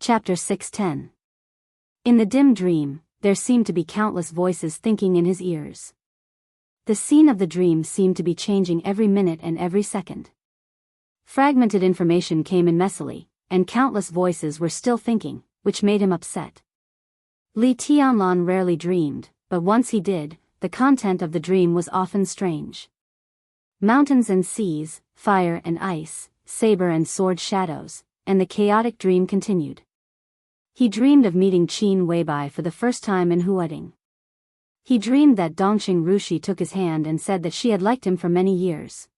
Chapter 610. In the dim dream, there seemed to be countless voices thinking in his ears. The scene of the dream seemed to be changing every minute and every second. Fragmented information came in messily, and countless voices were still thinking, which made him upset. Li Tianlan rarely dreamed, but once he did, the content of the dream was often strange. Mountains and seas, fire and ice, saber and sword shadows, and the chaotic dream continued. He dreamed of meeting Qin Weibai for the first time in Huading. He dreamed that Dongqing Rushi took his hand and said that she had liked him for many years.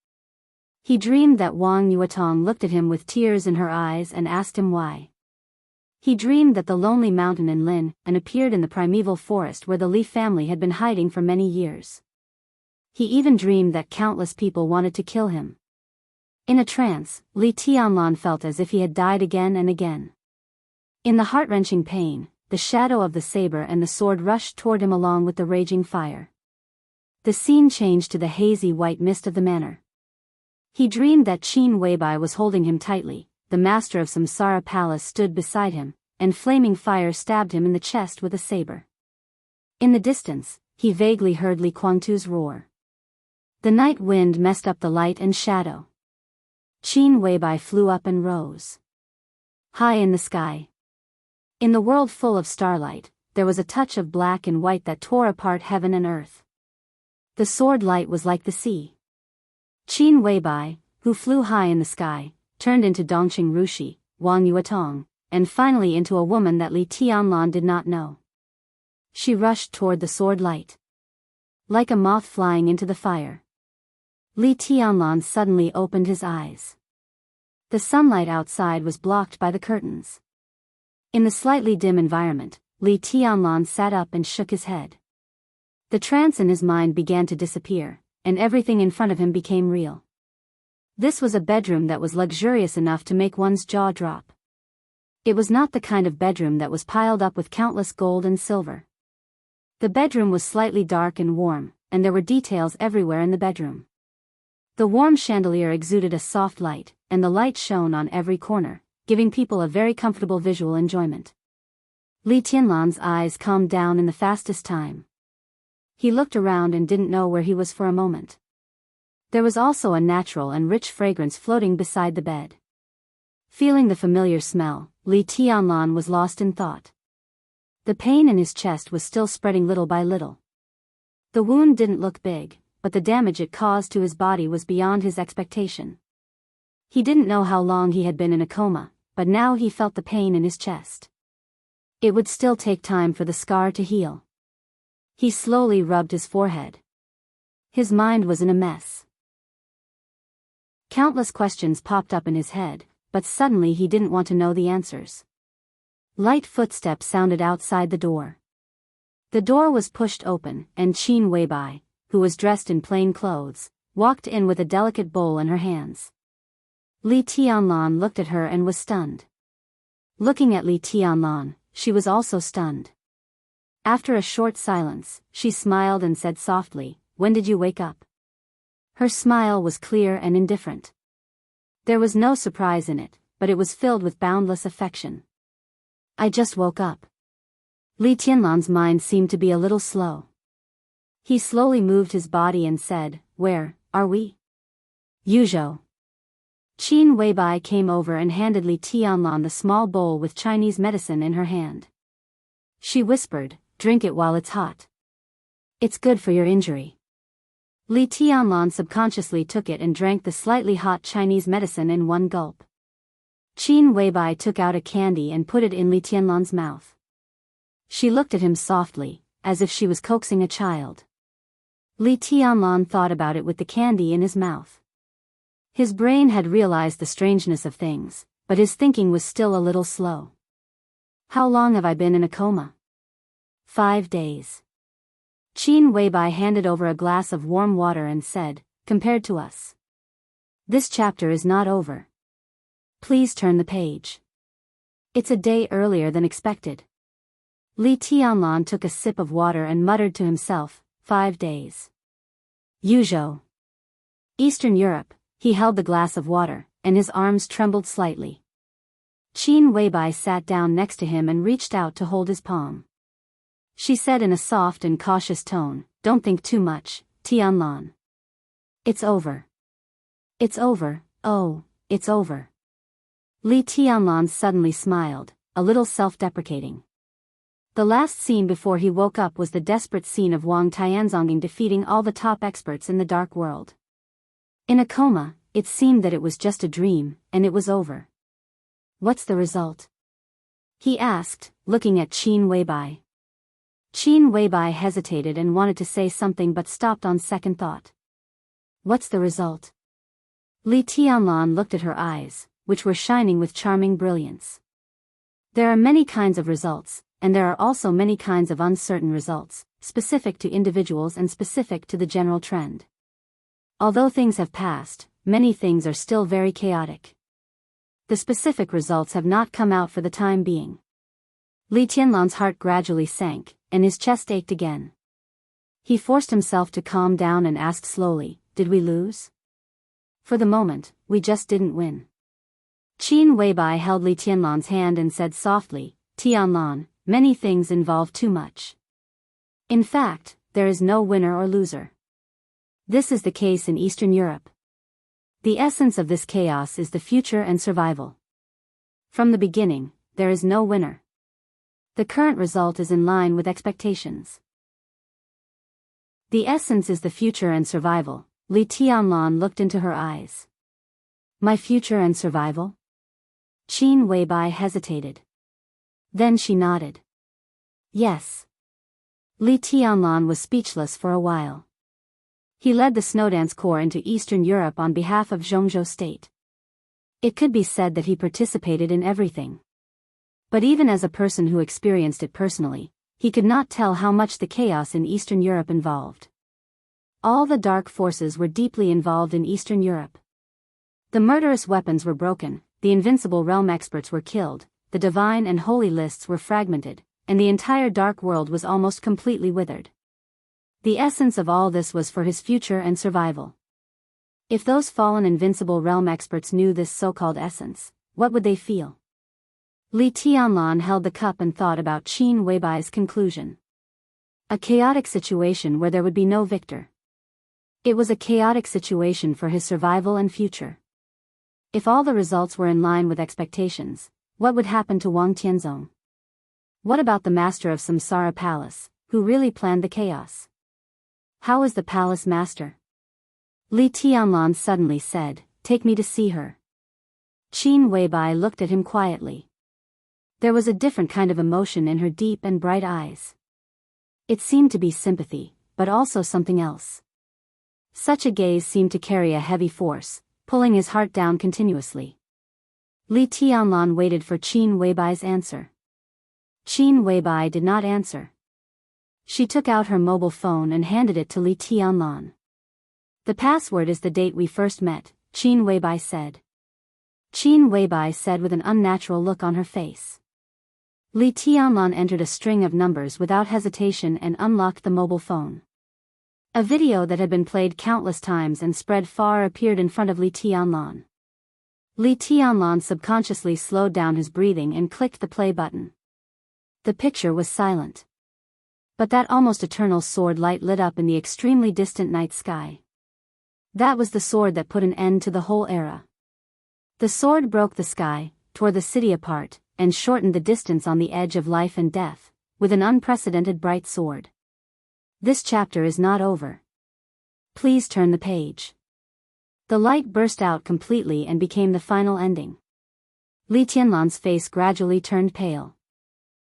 He dreamed that Wang Yuetong looked at him with tears in her eyes and asked him why. He dreamed that the lonely mountain in Lin and appeared in the primeval forest where the Li family had been hiding for many years. He even dreamed that countless people wanted to kill him. In a trance, Li Tianlan felt as if he had died again and again. In the heart-wrenching pain, the shadow of the saber and the sword rushed toward him along with the raging fire. The scene changed to the hazy white mist of the manor. He dreamed that Qin Weibai was holding him tightly, the master of Samsara Palace stood beside him, and flaming fire stabbed him in the chest with a saber. In the distance, he vaguely heard Li Guangtu's roar. The night wind messed up the light and shadow. Qin Weibai flew up and rose high in the sky. In the world full of starlight, there was a touch of black and white that tore apart heaven and earth. The sword light was like the sea. Qin Weibai, who flew high in the sky, turned into Dongqing Rushi, Wang Yuetong, and finally into a woman that Li Tianlan did not know. She rushed toward the sword light. Like a moth flying into the fire. Li Tianlan suddenly opened his eyes. The sunlight outside was blocked by the curtains. In the slightly dim environment, Li Tianlan sat up and shook his head. The trance in his mind began to disappear, and everything in front of him became real. This was a bedroom that was luxurious enough to make one's jaw drop. It was not the kind of bedroom that was piled up with countless gold and silver. The bedroom was slightly dark and warm, and there were details everywhere in the bedroom. The warm chandelier exuded a soft light, and the light shone on every corner, giving people a very comfortable visual enjoyment. Li Tianlan's eyes calmed down in the fastest time. He looked around and didn't know where he was for a moment. There was also a natural and rich fragrance floating beside the bed. Feeling the familiar smell, Li Tianlan was lost in thought. The pain in his chest was still spreading little by little. The wound didn't look big, but the damage it caused to his body was beyond his expectation. He didn't know how long he had been in a coma, but now he felt the pain in his chest. It would still take time for the scar to heal. He slowly rubbed his forehead. His mind was in a mess. Countless questions popped up in his head, but suddenly he didn't want to know the answers. Light footsteps sounded outside the door. The door was pushed open, and Qin Weibai, who was dressed in plain clothes, walked in with a delicate bowl in her hands. Li Tianlan looked at her and was stunned. Looking at Li Tianlan, she was also stunned. After a short silence, she smiled and said softly, "When did you wake up?" Her smile was clear and indifferent. There was no surprise in it, but it was filled with boundless affection. "I just woke up." Li Tianlan's mind seemed to be a little slow. He slowly moved his body and said, "Where are we?" "Yuzhou." Qin Weibai came over and handed Li Tianlan the small bowl with Chinese medicine in her hand. She whispered, "Drink it while it's hot. It's good for your injury." Li Tianlan subconsciously took it and drank the slightly hot Chinese medicine in one gulp. Qin Weibai took out a candy and put it in Li Tianlan's mouth. She looked at him softly, as if she was coaxing a child. Li Tianlan thought about it with the candy in his mouth. His brain had realized the strangeness of things, but his thinking was still a little slow. "How long have I been in a coma?" 5 days. Qin Weibai handed over a glass of warm water and said, "Compared to us, this chapter is not over. Please turn the page. It's a day earlier than expected." Li Tianlan took a sip of water and muttered to himself, 5 days. Yuzhou. Eastern Europe. He held the glass of water, and his arms trembled slightly. Qin Weibai sat down next to him and reached out to hold his palm. She said in a soft and cautious tone, "Don't think too much, Tianlan. It's over. It's over, oh, it's over." Li Tianlan suddenly smiled, a little self-deprecating. The last scene before he woke up was the desperate scene of Wang Tianzonging defeating all the top experts in the dark world. In a coma, it seemed that it was just a dream, and it was over. "What's the result?" he asked, looking at Qin Weibai. Qin Weibai hesitated and wanted to say something but stopped on second thought. "What's the result?" Li Tianlan looked at her eyes, which were shining with charming brilliance. "There are many kinds of results, and there are also many kinds of uncertain results, specific to individuals and specific to the general trend. Although things have passed, many things are still very chaotic. The specific results have not come out for the time being." Li Tianlan's heart gradually sank, and his chest ached again. He forced himself to calm down and asked slowly, "Did we lose?" "For the moment, we just didn't win." Qin Weibai held Li Tianlan's hand and said softly, "Tianlan, many things involve too much. In fact, there is no winner or loser. This is the case in Eastern Europe. The essence of this chaos is the future and survival. From the beginning, there is no winner. The current result is in line with expectations. The essence is the future and survival." Li Tianlan looked into her eyes. "My future and survival?" Qin Weibai hesitated. Then she nodded. "Yes." Li Tianlan was speechless for a while. He led the Snowdance Corps into Eastern Europe on behalf of Jianghu State. It could be said that he participated in everything. But even as a person who experienced it personally, he could not tell how much the chaos in Eastern Europe involved. All the dark forces were deeply involved in Eastern Europe. The murderous weapons were broken, the invincible realm experts were killed, the divine and holy lists were fragmented, and the entire dark world was almost completely withered. The essence of all this was for his future and survival. If those fallen invincible realm experts knew this so-called essence, what would they feel? Li Tianlan held the cup and thought about Qin Weibai's conclusion. A chaotic situation where there would be no victor. It was a chaotic situation for his survival and future. If all the results were in line with expectations, what would happen to Wang Tianzong? What about the master of Samsara Palace, who really planned the chaos? How is the palace master? Li Tianlan suddenly said, "Take me to see her." Qin Weibai looked at him quietly. There was a different kind of emotion in her deep and bright eyes. It seemed to be sympathy, but also something else. Such a gaze seemed to carry a heavy force, pulling his heart down continuously. Li Tianlan waited for Qin Weibai's answer. Qin Weibai did not answer. She took out her mobile phone and handed it to Li Tianlan. "The password is the date we first met," Qin Weibai said. Qin Weibai said with an unnatural look on her face. Li Tianlan entered a string of numbers without hesitation and unlocked the mobile phone. A video that had been played countless times and spread far appeared in front of Li Tianlan. Li Tianlan subconsciously slowed down his breathing and clicked the play button. The picture was silent. But that almost eternal sword light lit up in the extremely distant night sky. That was the sword that put an end to the whole era. The sword broke the sky, tore the city apart, and shortened the distance on the edge of life and death, with an unprecedented bright sword. This chapter is not over. Please turn the page. The light burst out completely and became the final ending. Li Tianlan's face gradually turned pale.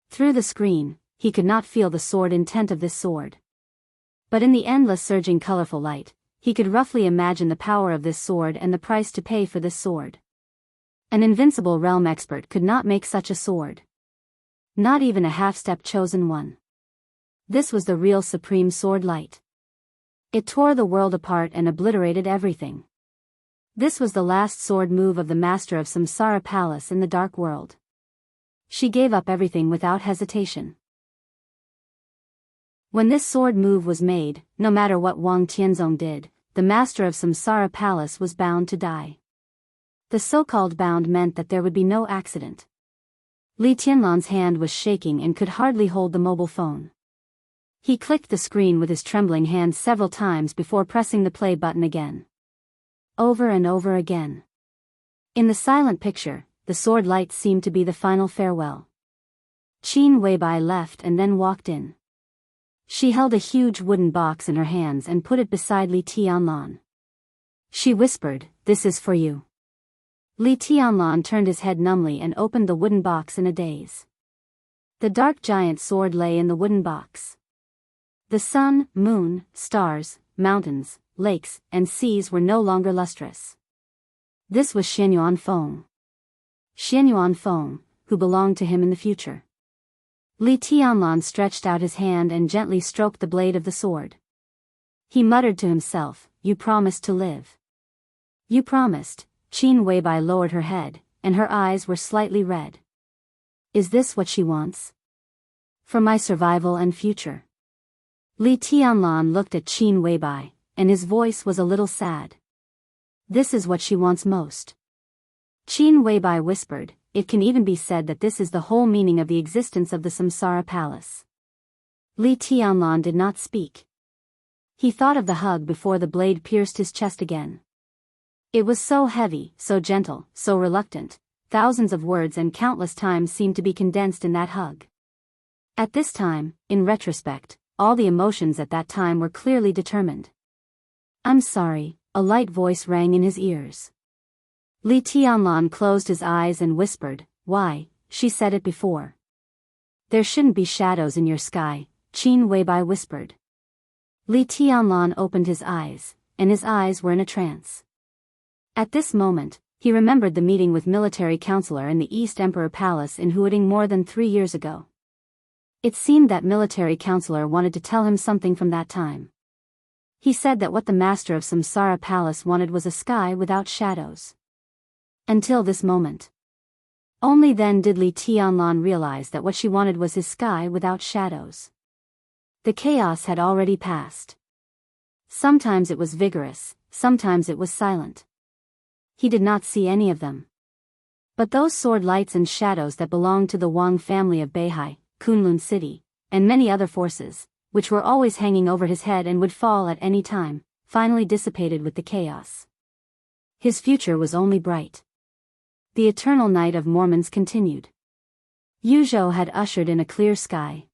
Through the screen, he could not feel the sword intent of this sword. But in the endless surging colorful light, he could roughly imagine the power of this sword and the price to pay for this sword. An invincible realm expert could not make such a sword. Not even a half-step chosen one. This was the real supreme sword light. It tore the world apart and obliterated everything. This was the last sword move of the master of Samsara Palace in the dark world. She gave up everything without hesitation. When this sword move was made, no matter what Wang Tianzong did, the master of Samsara Palace was bound to die. The so-called bound meant that there would be no accident. Li Tianlan's hand was shaking and could hardly hold the mobile phone. He clicked the screen with his trembling hands several times before pressing the play button again. Over and over again. In the silent picture, the sword light seemed to be the final farewell. Qin Weibai left and then walked in. She held a huge wooden box in her hands and put it beside Li Tianlan. She whispered, "This is for you." Li Tianlan turned his head numbly and opened the wooden box in a daze. The dark giant sword lay in the wooden box. The sun, moon, stars, mountains, lakes, and seas were no longer lustrous. This was Xianyuan Feng. Xianyuan Feng, who belonged to him in the future. Li Tianlan stretched out his hand and gently stroked the blade of the sword. He muttered to himself, "You promised to live. You promised." Qin Weibai lowered her head, and her eyes were slightly red. Is this what she wants? For my survival and future? Li Tianlan looked at Qin Weibai, and his voice was a little sad. This is what she wants most. Qin Weibai whispered, "It can even be said that this is the whole meaning of the existence of the Samsara Palace." Li Tianlan did not speak. He thought of the hug before the blade pierced his chest again. It was so heavy, so gentle, so reluctant. Thousands of words and countless times seemed to be condensed in that hug. At this time, in retrospect, all the emotions at that time were clearly determined. "I'm sorry," a light voice rang in his ears. Li Tianlan closed his eyes and whispered, "Why, she said it before." "There shouldn't be shadows in your sky," Qin Weibai whispered. Li Tianlan opened his eyes, and his eyes were in a trance. At this moment, he remembered the meeting with military counselor in the East Emperor Palace in Huading more than 3 years ago. It seemed that military counselor wanted to tell him something from that time. He said that what the master of Samsara Palace wanted was a sky without shadows. Until this moment. Only then did Li Tianlan realize that what she wanted was his sky without shadows. The chaos had already passed. Sometimes it was vigorous, sometimes it was silent. He did not see any of them. But those sword lights and shadows that belonged to the Wang family of Beihai, Kunlun City, and many other forces, which were always hanging over his head and would fall at any time, finally dissipated with the chaos. His future was only bright. The eternal night of Mormons continued. Yuzhou had ushered in a clear sky.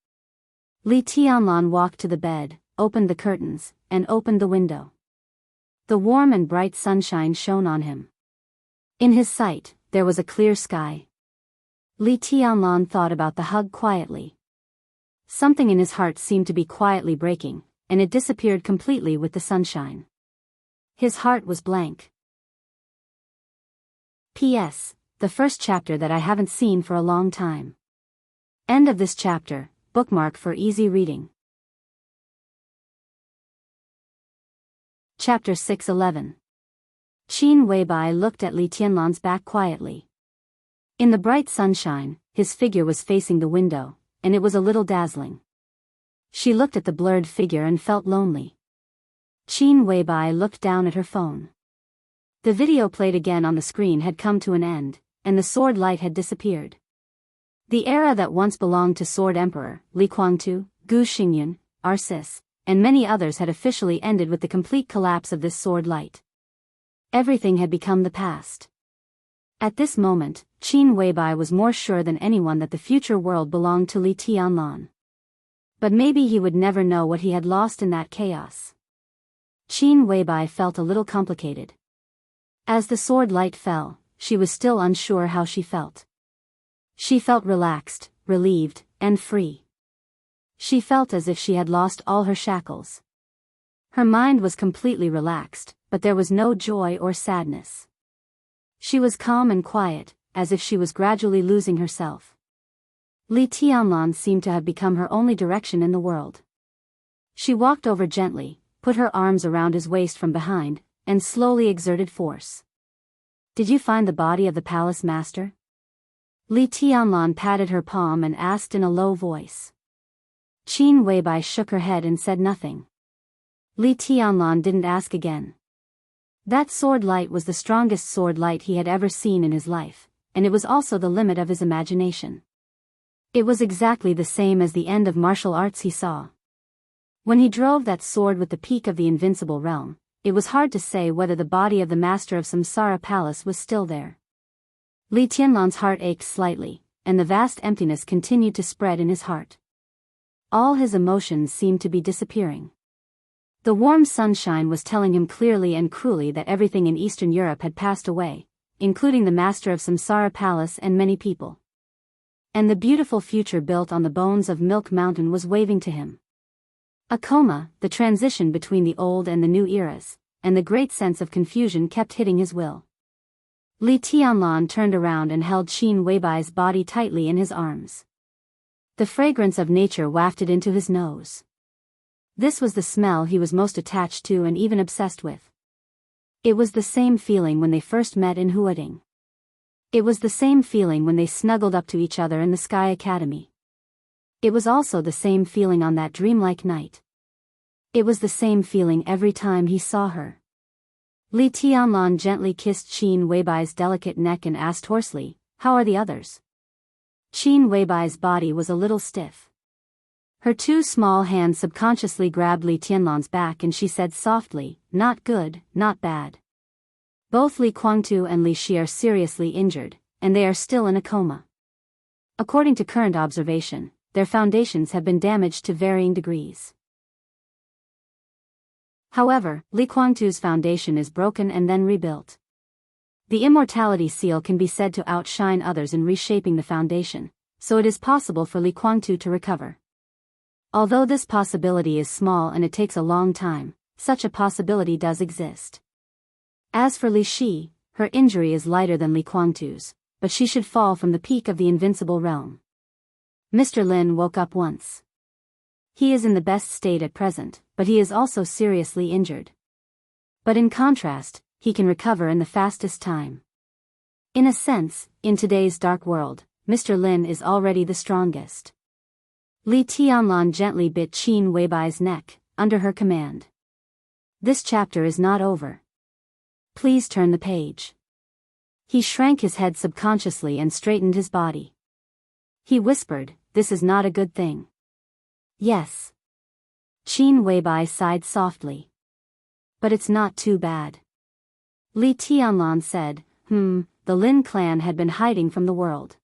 Li Tianlan walked to the bed, opened the curtains, and opened the window. The warm and bright sunshine shone on him. In his sight, there was a clear sky. Li Tianlan thought about the hug quietly. Something in his heart seemed to be quietly breaking, and it disappeared completely with the sunshine. His heart was blank. P.S. The first chapter that I haven't seen for a long time. End of this chapter, bookmark for easy reading. Chapter 6:11. Qin Weibai looked at Li Tianlan's back quietly. In the bright sunshine, his figure was facing the window, and it was a little dazzling. She looked at the blurred figure and felt lonely. Qin Weibai looked down at her phone. The video played again on the screen had come to an end, and the sword light had disappeared. The era that once belonged to Sword Emperor, Li Kuangtu, Gu Xingyun, Arcis, and many others had officially ended with the complete collapse of this sword light. Everything had become the past. At this moment, Qin Weibai was more sure than anyone that the future world belonged to Li Tianlan. But maybe he would never know what he had lost in that chaos. Qin Weibai felt a little complicated. As the sword light fell, she was still unsure how she felt. She felt relaxed, relieved, and free. She felt as if she had lost all her shackles. Her mind was completely relaxed, but there was no joy or sadness. She was calm and quiet, as if she was gradually losing herself. Li Tianlan seemed to have become her only direction in the world. She walked over gently, put her arms around his waist from behind, and slowly exerted force. "Did you find the body of the palace master?" Li Tianlan patted her palm and asked in a low voice. Qin Weibai shook her head and said nothing. Li Tianlan didn't ask again. That sword light was the strongest sword light he had ever seen in his life, and it was also the limit of his imagination. It was exactly the same as the end of martial arts he saw. When he drove that sword with the peak of the invincible realm, it was hard to say whether the body of the master of Samsara Palace was still there. Li Tianlan's heart ached slightly, and the vast emptiness continued to spread in his heart. All his emotions seemed to be disappearing. The warm sunshine was telling him clearly and cruelly that everything in Eastern Europe had passed away, including the master of Samsara Palace and many people. And the beautiful future built on the bones of Milk Mountain was waving to him. A coma, the transition between the old and the new eras, and the great sense of confusion kept hitting his will. Li Tianlan turned around and held Qin Weibai's body tightly in his arms. The fragrance of nature wafted into his nose. This was the smell he was most attached to and even obsessed with. It was the same feeling when they first met in Huading. It was the same feeling when they snuggled up to each other in the Sky Academy. It was also the same feeling on that dreamlike night. It was the same feeling every time he saw her. Li Tianlan gently kissed Qin Weibai's delicate neck and asked hoarsely, "How are the others?" Qin Weibai's body was a little stiff. Her two small hands subconsciously grabbed Li Tianlan's back and she said softly, "Not good, not bad. Both Li Guangtu and Li Shi are seriously injured, and they are still in a coma. According to current observation, their foundations have been damaged to varying degrees. However, Li Guangtu's foundation is broken and then rebuilt. The immortality seal can be said to outshine others in reshaping the foundation, so it is possible for Li Guangtu to recover. Although this possibility is small and it takes a long time, such a possibility does exist. As for Li Shi, her injury is lighter than Li Guangtu's, but she should fall from the peak of the invincible realm." Mr. Lin woke up once. He is in the best state at present, but he is also seriously injured. But in contrast, he can recover in the fastest time. In a sense, in today's dark world, Mr. Lin is already the strongest. Li Tianlan gently bit Qin Weibai's neck, under her command. "This chapter is not over. Please turn the page." He shrank his head subconsciously and straightened his body. He whispered, "This is not a good thing." "Yes." Qin Weibai sighed softly. "But it's not too bad." Li Tianlan said, The Lin clan had been hiding from the world.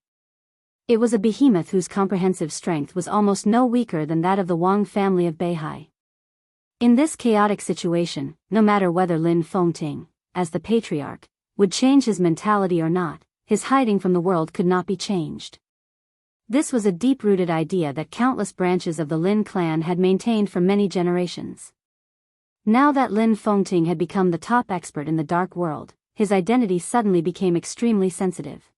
It was a behemoth whose comprehensive strength was almost no weaker than that of the Wang family of Beihai. In this chaotic situation, no matter whether Lin Fengting, as the patriarch, would change his mentality or not, his hiding from the world could not be changed. This was a deep-rooted idea that countless branches of the Lin clan had maintained for many generations. Now that Lin Fengting had become the top expert in the dark world, his identity suddenly became extremely sensitive.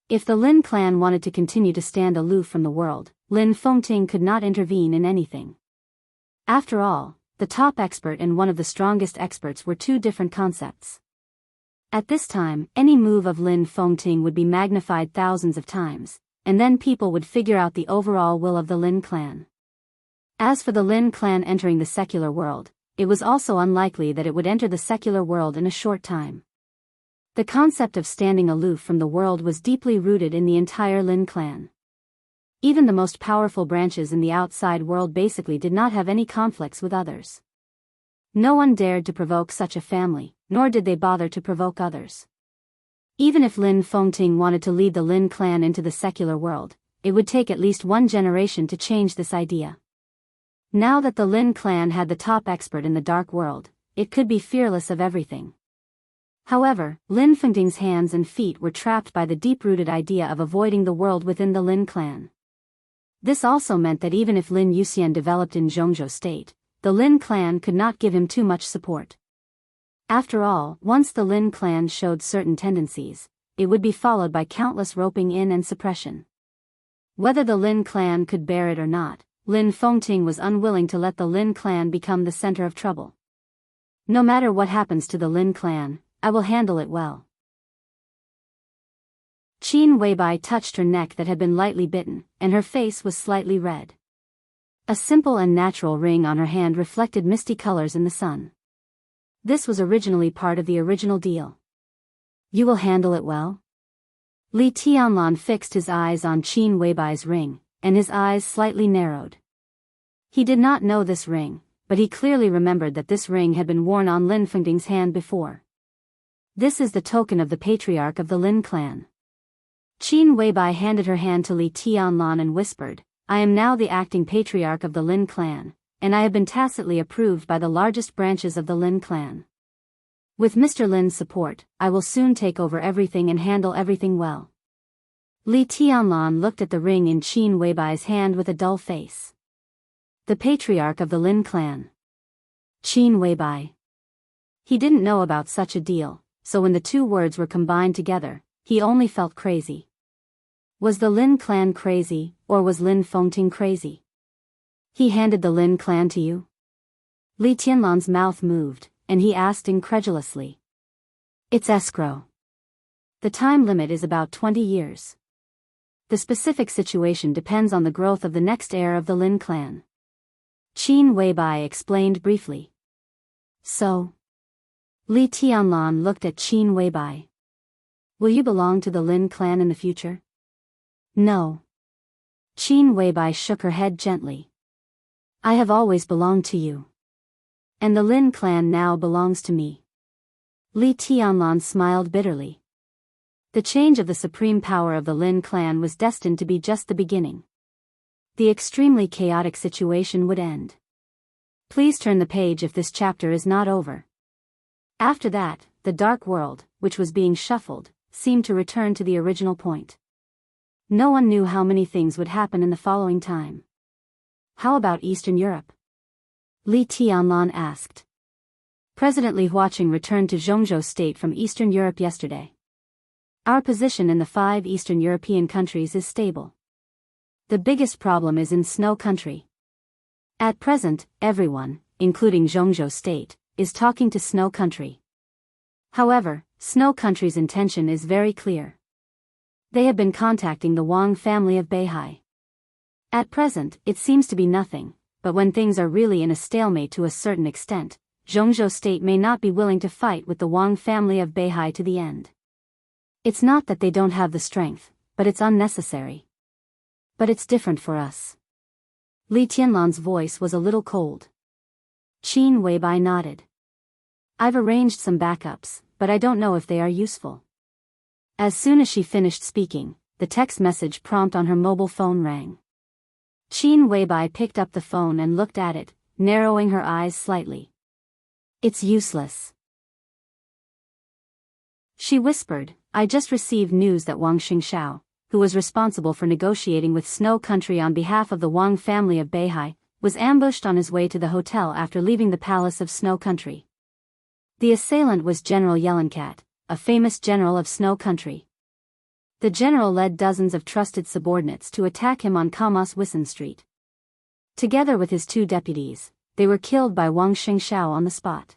If the Lin clan wanted to continue to stand aloof from the world, Lin Fengting could not intervene in anything. After all, the top expert and one of the strongest experts were two different concepts. At this time, any move of Lin Fengting would be magnified thousands of times, and then people would figure out the overall will of the Lin clan. As for the Lin clan entering the secular world, it was also unlikely that it would enter the secular world in a short time. The concept of standing aloof from the world was deeply rooted in the entire Lin clan. Even the most powerful branches in the outside world basically did not have any conflicts with others. No one dared to provoke such a family, nor did they bother to provoke others. Even if Lin Fengting wanted to lead the Lin clan into the secular world, it would take at least one generation to change this idea. Now that the Lin clan had the top expert in the dark world, it could be fearless of everything. However, Lin Fengting's hands and feet were trapped by the deep-rooted idea of avoiding the world within the Lin clan. This also meant that even if Lin Yuxian developed in Zhongzhou state, the Lin clan could not give him too much support. After all, once the Lin clan showed certain tendencies, it would be followed by countless roping in and suppression. Whether the Lin clan could bear it or not, Lin Fengting was unwilling to let the Lin clan become the center of trouble. "No matter what happens to the Lin clan, I will handle it well." Qin Weibai touched her neck that had been lightly bitten, and her face was slightly red. A simple and natural ring on her hand reflected misty colors in the sun. This was originally part of the original deal. You will handle it well? Li Tianlan fixed his eyes on Qin Weibai's ring, and his eyes slightly narrowed. He did not know this ring, but he clearly remembered that this ring had been worn on Lin Fengding's hand before. This is the token of the patriarch of the Lin clan. Qin Weibai handed her hand to Li Tianlan and whispered, I am now the acting patriarch of the Lin clan, and I have been tacitly approved by the largest branches of the Lin clan. With Mr. Lin's support, I will soon take over everything and handle everything well. Li Tianlan looked at the ring in Qin Weibai's hand with a dull face. The patriarch of the Lin clan. Qin Weibai. He didn't know about such a deal, so when the two words were combined together, he only felt crazy. Was the Lin clan crazy, or was Lin Fengding crazy? He handed the Lin clan to you? Li Tianlan's mouth moved, and he asked incredulously. It's escrow. The time limit is about 20 years. The specific situation depends on the growth of the next heir of the Lin clan. Qin Weibai explained briefly. So? Li Tianlan looked at Qin Weibai. Will you belong to the Lin clan in the future? No. Qin Weibai shook her head gently. I have always belonged to you. And the Lin clan now belongs to me. Li Tianlan smiled bitterly. The change of the supreme power of the Lin clan was destined to be just the beginning. The extremely chaotic situation would end. Please turn the page if this chapter is not over. After that, the dark world, which was being shuffled, seemed to return to the original point. No one knew how many things would happen in the following time. How about Eastern Europe? Li Tianlan asked. President Li Huaqing returned to Jianghu state from Eastern Europe yesterday. Our position in the 5 Eastern European countries is stable. The biggest problem is in Snow Country. At present, everyone, including Jianghu state, is talking to Snow Country. However, Snow Country's intention is very clear. They have been contacting the Wang family of Beihai. At present, it seems to be nothing, but when things are really in a stalemate to a certain extent, Jianghu state may not be willing to fight with the Wang family of Beihai to the end. It's not that they don't have the strength, but it's unnecessary. But it's different for us. Li Tianlan's voice was a little cold. Qin Weibai nodded. I've arranged some backups, but I don't know if they are useful. As soon as she finished speaking, the text message prompt on her mobile phone rang. Qin Weibai picked up the phone and looked at it, narrowing her eyes slightly. It's useless. She whispered, I just received news that Wang Xianxia, who was responsible for negotiating with Snow Country on behalf of the Wang family of Beihai, was ambushed on his way to the hotel after leaving the palace of Snow Country. The assailant was General Yelenkat, a famous general of Snow Country. The general led dozens of trusted subordinates to attack him on Kamas Wissen Street. Together with his 2 deputies, they were killed by Wang Xianxia on the spot.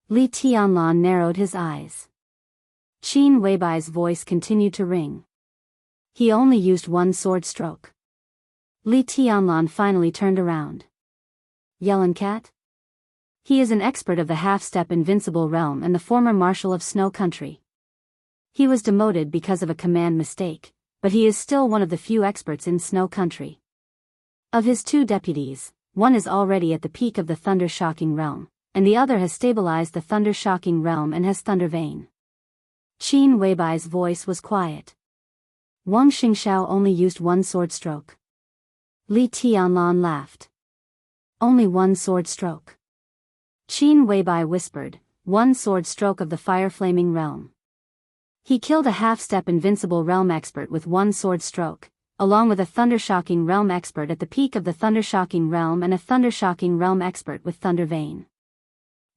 Li Tianlan narrowed his eyes. Qin Weibai's voice continued to ring. He only used 1 sword stroke. Li Tianlan finally turned around. Yelenkat? He is an expert of the half-step invincible realm and the former marshal of Snow Country. He was demoted because of a command mistake, but he is still one of the few experts in Snow Country. Of his 2 deputies, one is already at the peak of the thunder-shocking realm, and the other has stabilized the thunder-shocking realm and has Thunder Vein. Qin Weibai's voice was quiet. Wang Xianxia only used 1 sword stroke. Li Tianlan laughed. Only 1 sword stroke. Qin Weibai whispered, 1 sword stroke of the fire-flaming realm. He killed a half-step invincible realm expert with 1 sword stroke, along with a thunder-shocking realm expert at the peak of the thunder-shocking realm and a thunder-shocking realm expert with Thunder Vein.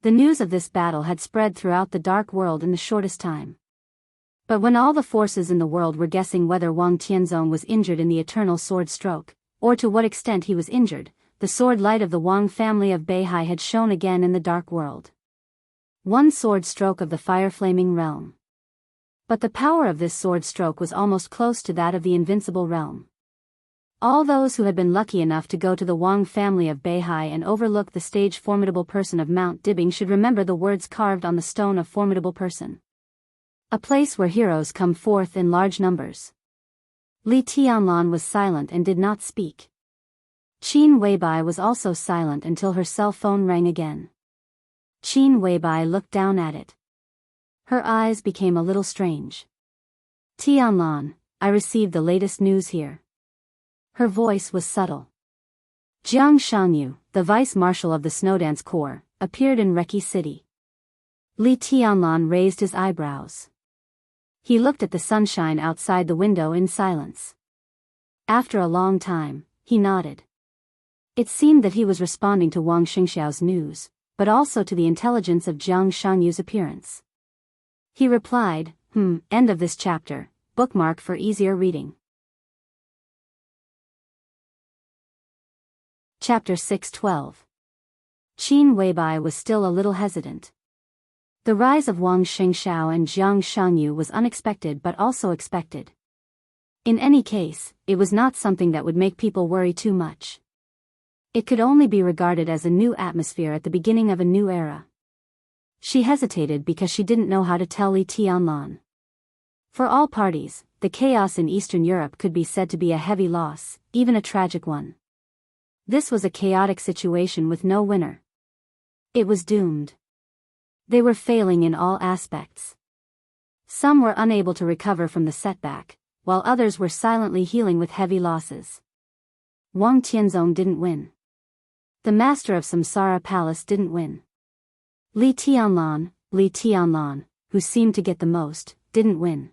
The news of this battle had spread throughout the dark world in the shortest time. But when all the forces in the world were guessing whether Wang Tianzong was injured in the eternal sword stroke, or to what extent he was injured, the sword light of the Wang family of Beihai had shone again in the dark world. 1 sword stroke of the fire-flaming realm. But the power of this sword stroke was almost close to that of the invincible realm. All those who had been lucky enough to go to the Wang family of Beihai and overlook the stage formidable person of Mount Dibbing should remember the words carved on the stone of formidable person. A place where heroes come forth in large numbers. Li Tianlan was silent and did not speak. Qin Weibai was also silent until her cell phone rang again. Qin Weibai looked down at it. Her eyes became a little strange. Tianlan, I received the latest news here. Her voice was subtle. Jiang Shanyu, the vice-marshal of the Snowdance Corps, appeared in Reki City. Li Tianlan raised his eyebrows. He looked at the sunshine outside the window in silence. After a long time, he nodded. It seemed that he was responding to Wang Xingxiao's news, but also to the intelligence of Jiang Shanyu's appearance. He replied, end of this chapter, bookmark for easier reading. Chapter 612. Qin Weibai was still a little hesitant. The rise of Wang Xingxiao and Jiang Shanyu was unexpected but also expected. In any case, it was not something that would make people worry too much. It could only be regarded as a new atmosphere at the beginning of a new era. She hesitated because she didn't know how to tell Li Tianlan. For all parties, the chaos in Eastern Europe could be said to be a heavy loss, even a tragic one. This was a chaotic situation with no winner. It was doomed. They were failing in all aspects. Some were unable to recover from the setback, while others were silently healing with heavy losses. Wang Tianzong didn't win. The master of Samsara Palace didn't win. Li Tianlan, who seemed to get the most, didn't win.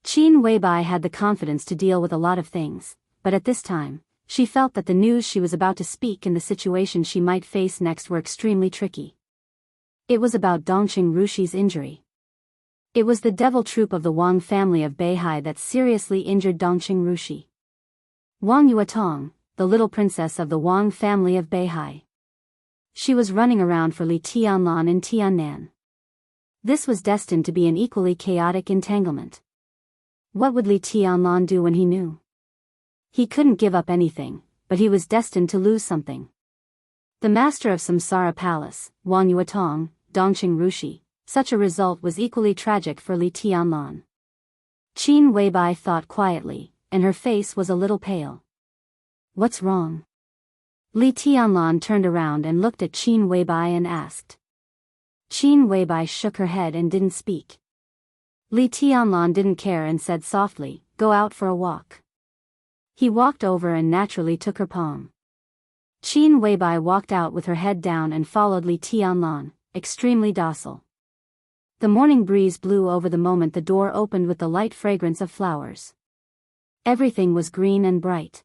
Qin Weibai had the confidence to deal with a lot of things, but at this time, she felt that the news she was about to speak and the situation she might face next were extremely tricky. It was about Dongqing Rushi's injury. It was the devil troop of the Wang family of Beihai that seriously injured Dongqing Rushi. Wang Yuetong, the little princess of the Wang family of Beihai. She was running around for Li Tianlan in Tiannan. This was destined to be an equally chaotic entanglement. What would Li Tianlan do when he knew? He couldn't give up anything, but he was destined to lose something. The master of Samsara Palace, Wang Yuetong, Dongqing Rushi, such a result was equally tragic for Li Tianlan. Qin Weibai thought quietly, and her face was a little pale. What's wrong? Li Tianlan turned around and looked at Qin Weibai and asked. Qin Weibai shook her head and didn't speak. Li Tianlan didn't care and said softly, go out for a walk. He walked over and naturally took her palm. Qin Weibai walked out with her head down and followed Li Tianlan, extremely docile. The morning breeze blew over the moment the door opened with the light fragrance of flowers. Everything was green and bright.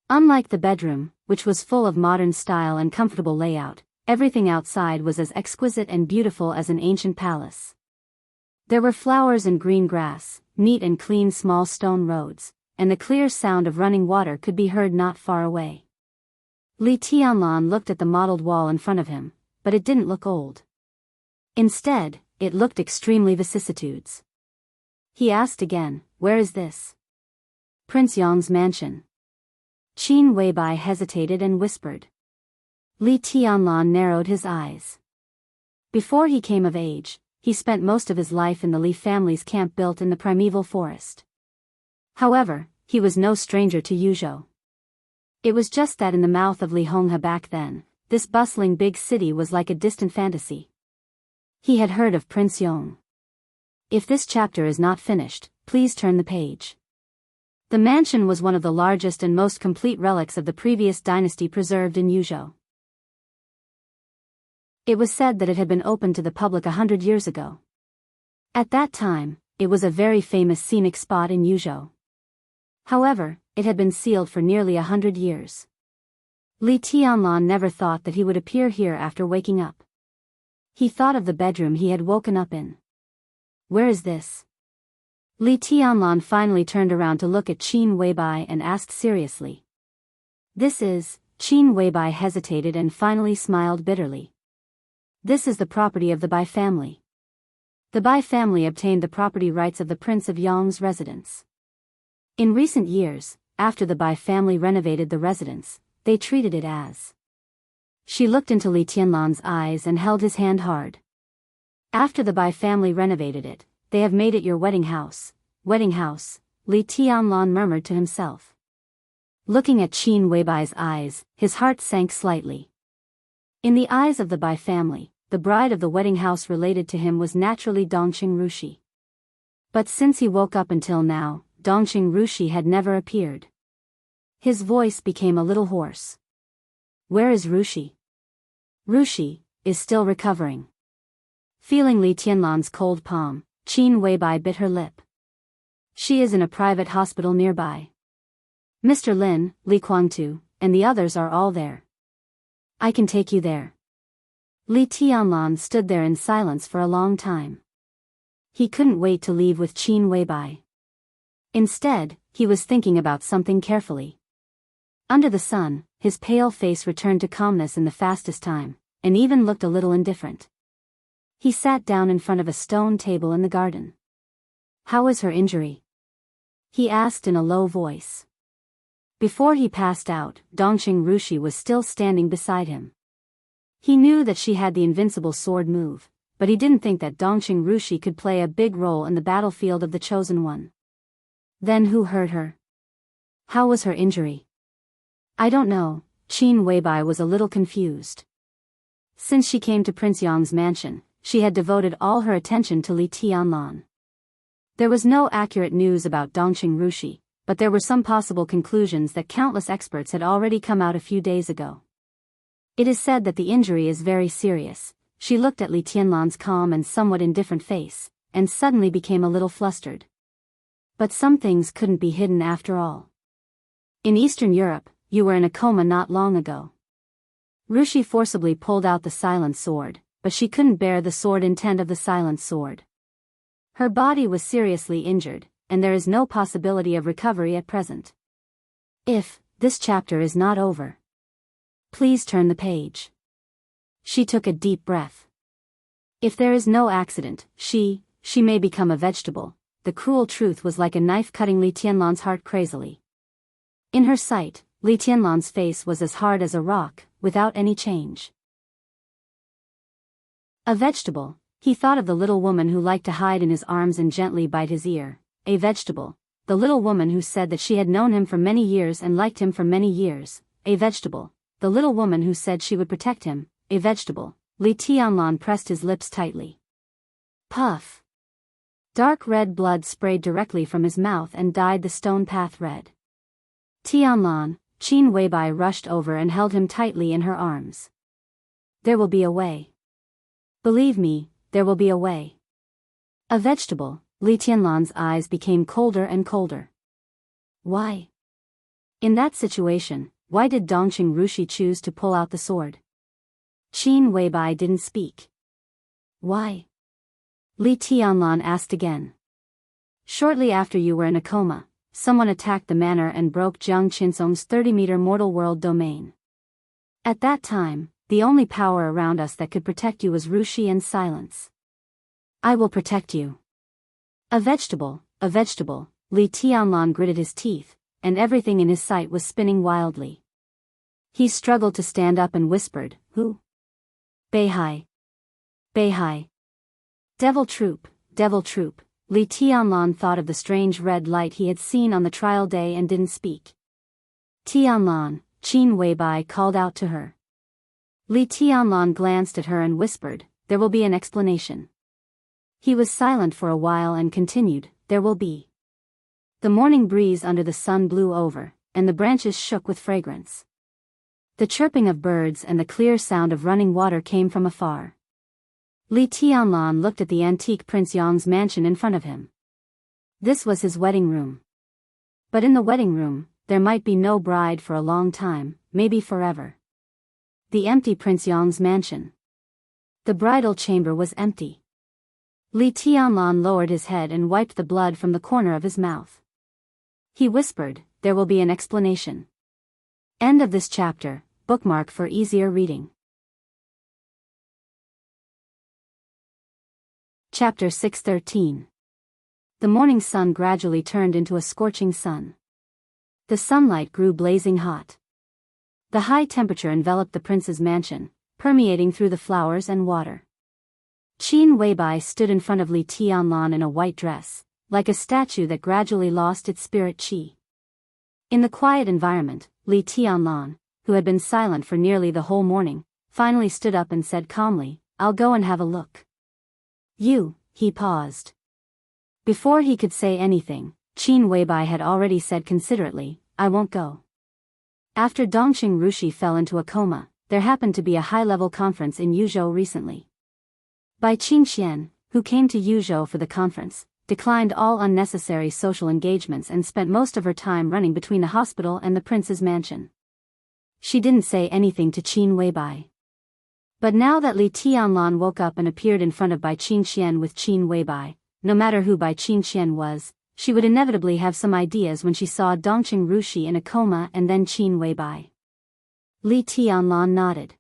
Unlike the bedroom, which was full of modern style and comfortable layout, everything outside was as exquisite and beautiful as an ancient palace. There were flowers and green grass, neat and clean small stone roads, and the clear sound of running water could be heard not far away. Li Tianlan looked at the mottled wall in front of him, but it didn't look old. Instead, it looked extremely vicissitudes. He asked again, where is this? Prince Yang's mansion. Qin Weibai hesitated and whispered. Li Tianlan narrowed his eyes. Before he came of age, he spent most of his life in the Li family's camp built in the primeval forest. However, he was no stranger to Yuzhou. It was just that in the mouth of Li Honghe back then, this bustling big city was like a distant fantasy. He had heard of Prince Yong. If this chapter is not finished, please turn the page. The mansion was one of the largest and most complete relics of the previous dynasty preserved in Yuzhou. It was said that it had been opened to the public 100 years ago. At that time, it was a very famous scenic spot in Yuzhou. However, it had been sealed for nearly 100 years. Li Tianlan never thought that he would appear here after waking up. He thought of the bedroom he had woken up in. Where is this? Li Tianlan finally turned around to look at Qin Weibai and asked seriously. This is, Qin Weibai hesitated and finally smiled bitterly. This is the property of the Bai family. The Bai family obtained the property rights of the Prince of Yang's residence. In recent years, after the Bai family renovated the residence, they treated it as. She looked into Li Tianlan's eyes and held his hand hard. After the Bai family renovated it, they have made it your wedding house. Wedding house, Li Tianlan murmured to himself. Looking at Qin Weibai's eyes, his heart sank slightly. In the eyes of the Bai family, the bride of the wedding house related to him was naturally Dongqing Rushi. But since he woke up until now, Dongqing Rushi had never appeared. His voice became a little hoarse. Where is Rushi? Rushi is still recovering. Feeling Li Tianlan's cold palm, Qin Weibai bit her lip. She is in a private hospital nearby. Mr. Lin, Li Guangtu, and the others are all there. I can take you there. Li Tianlan stood there in silence for a long time. He couldn't wait to leave with Qin Weibai. Instead, he was thinking about something carefully. Under the sun, his pale face returned to calmness in the fastest time, and even looked a little indifferent. He sat down in front of a stone table in the garden. How is her injury? He asked in a low voice. Before he passed out, Dongqing Rushi was still standing beside him. He knew that she had the invincible sword move, but he didn't think that Dongqing Rushi could play a big role in the battlefield of the Chosen One. Then who hurt her? How was her injury? I don't know, Qin Weibai was a little confused. Since she came to Prince Yang's mansion, she had devoted all her attention to Li Tianlan. There was no accurate news about Dongqing Rushi, but there were some possible conclusions that countless experts had already come out a few days ago. It is said that the injury is very serious. She looked at Li Tianlan's calm and somewhat indifferent face, and suddenly became a little flustered. But some things couldn't be hidden after all. In Eastern Europe, you were in a coma not long ago. Rushi forcibly pulled out the silent sword, but she couldn't bear the sword intent of the silent sword. Her body was seriously injured, and there is no possibility of recovery at present. If this chapter is not over, please turn the page. She took a deep breath. If there is no accident, she may become a vegetable. The cruel truth was like a knife cutting Li Tianlan's heart crazily. In her sight, Li Tianlan's face was as hard as a rock, without any change. A vegetable, he thought of the little woman who liked to hide in his arms and gently bite his ear. A vegetable, the little woman who said that she had known him for many years and liked him for many years. A vegetable, the little woman who said she would protect him. A vegetable. Li Tianlan pressed his lips tightly. Puff. Dark red blood sprayed directly from his mouth and dyed the stone path red. Tianlan, Qin Weibai rushed over and held him tightly in her arms. There will be a way. Believe me, there will be a way. A vegetable, Li Tianlan's eyes became colder and colder. Why? In that situation, why did Dongqing Rushi choose to pull out the sword? Qin Weibai didn't speak. Why? Li Tianlan asked again. Shortly after you were in a coma, someone attacked the manor and broke Jiang Qinsong's 30-meter mortal world domain. At that time, the only power around us that could protect you was Rushi and silence. I will protect you. A vegetable, Li Tianlan gritted his teeth, and everything in his sight was spinning wildly. He struggled to stand up and whispered, Who? Beihai. Beihai. Devil troop, Li Tianlan thought of the strange red light he had seen on the trial day and didn't speak. Tianlan, Qin Weibai called out to her. Li Tianlan glanced at her and whispered, There will be an explanation. He was silent for a while and continued, There will be. The morning breeze under the sun blew over, and the branches shook with fragrance. The chirping of birds and the clear sound of running water came from afar. Li Tianlan looked at the antique Prince Yang's mansion in front of him. This was his wedding room. But in the wedding room, there might be no bride for a long time, maybe forever. The empty Prince Yang's mansion. The bridal chamber was empty. Li Tianlan lowered his head and wiped the blood from the corner of his mouth. He whispered, There will be an explanation. End of this chapter. Bookmark for easier reading. Chapter 613. The morning sun gradually turned into a scorching sun. The sunlight grew blazing hot. The high temperature enveloped the prince's mansion, permeating through the flowers and water. Qin Weibai stood in front of Li Tianlan in a white dress, like a statue that gradually lost its spirit qi. In the quiet environment, Li Tianlan, who had been silent for nearly the whole morning, finally stood up and said calmly, "I'll go and have a look." He paused. Before he could say anything, Qin Weibai had already said considerately, "I won't go." After Dongqing Rushi fell into a coma, there happened to be a high-level conference in Yuzhou recently. Bai Qingxian, who came to Yuzhou for the conference, declined all unnecessary social engagements and spent most of her time running between the hospital and the prince's mansion. She didn't say anything to Qin Weibai. But now that Li Tianlan woke up and appeared in front of Bai Qingxian with Qin Weibai, no matter who Bai Qingxian was, she would inevitably have some ideas when she saw Dongqing Rushi in a coma and then Qin Weibai. Li Tianlan nodded.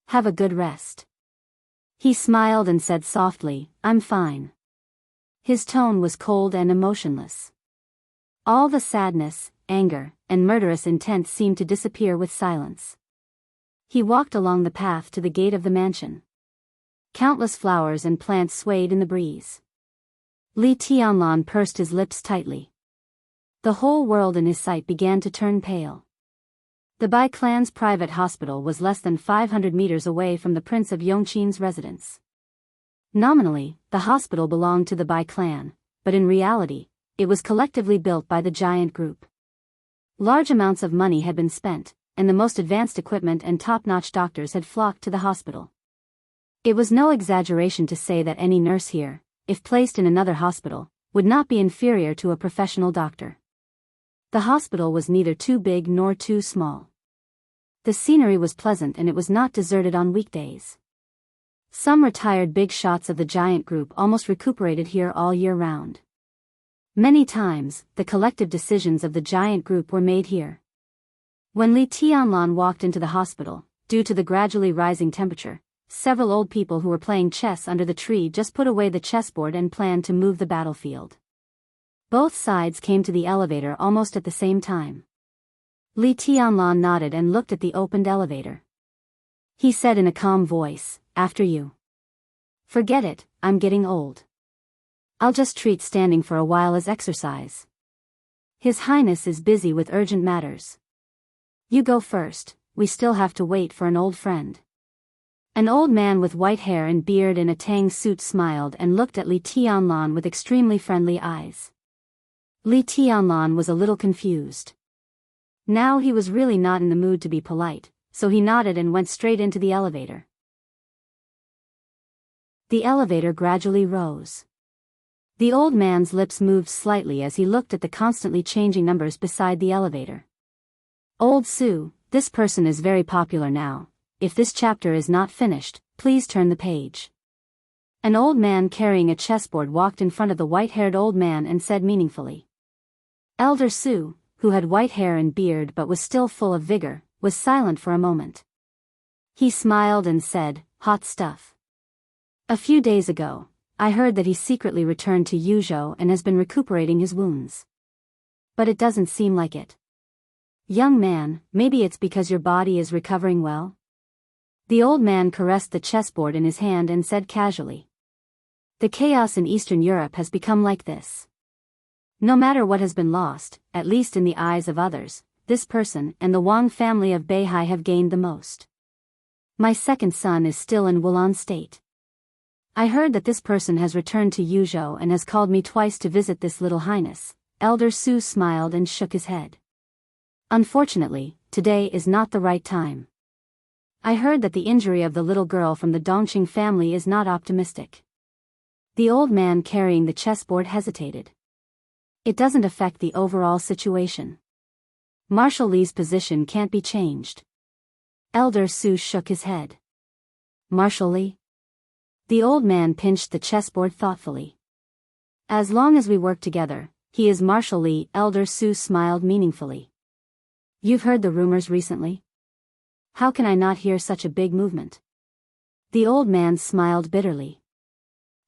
"Have a good rest." He smiled and said softly, "I'm fine." His tone was cold and emotionless. All the sadness, anger, and murderous intent seemed to disappear with silence. He walked along the path to the gate of the mansion. Countless flowers and plants swayed in the breeze. Li Tianlan pursed his lips tightly. The whole world in his sight began to turn pale. The Bai clan's private hospital was less than 500 meters away from the Prince of Yongqin's residence. Nominally, the hospital belonged to the Bai clan, but in reality, it was collectively built by the giant group. Large amounts of money had been spent, and the most advanced equipment and top-notch doctors had flocked to the hospital. It was no exaggeration to say that any nurse here, if placed in another hospital, would not be inferior to a professional doctor. The hospital was neither too big nor too small. The scenery was pleasant and it was not deserted on weekdays. Some retired big shots of the giant group almost recuperated here all year round. Many times, the collective decisions of the giant group were made here. When Li Tianlan walked into the hospital, due to the gradually rising temperature, several old people who were playing chess under the tree just put away the chessboard and planned to move the battlefield. Both sides came to the elevator almost at the same time. Li Tianlan nodded and looked at the opened elevator. He said in a calm voice, "After you." "Forget it, I'm getting old. I'll just treat standing for a while as exercise. His Highness is busy with urgent matters. You go first, we still have to wait for an old friend." An old man with white hair and beard in a tang suit smiled and looked at Li Tianlan with extremely friendly eyes. Li Tianlan was a little confused. Now he was really not in the mood to be polite, so he nodded and went straight into the elevator. The elevator gradually rose. The old man's lips moved slightly as he looked at the constantly changing numbers beside the elevator. "Old Su, this person is very popular now. If this chapter is not finished, please turn the page." An old man carrying a chessboard walked in front of the white-haired old man and said meaningfully. Elder Su, who had white hair and beard but was still full of vigor, was silent for a moment. He smiled and said, "Hot stuff. A few days ago, I heard that he secretly returned to Yuzhou and has been recuperating his wounds. But it doesn't seem like it. Young man, maybe it's because your body is recovering well?" The old man caressed the chessboard in his hand and said casually. "The chaos in Eastern Europe has become like this. No matter what has been lost, at least in the eyes of others, this person and the Wang family of Beihai have gained the most. My second son is still in Wulan State. I heard that this person has returned to Yuzhou and has called me twice to visit this little highness." Elder Su smiled and shook his head. "Unfortunately, today is not the right time. I heard that the injury of the little girl from the Dongqing family is not optimistic." The old man carrying the chessboard hesitated. "It doesn't affect the overall situation. Marshal Li's position can't be changed." Elder Su shook his head. "Marshal Li?" The old man pinched the chessboard thoughtfully. "As long as we work together, he is Marshal Li." Elder Su smiled meaningfully. "You've heard the rumors recently? How can I not hear such a big movement?" The old man smiled bitterly.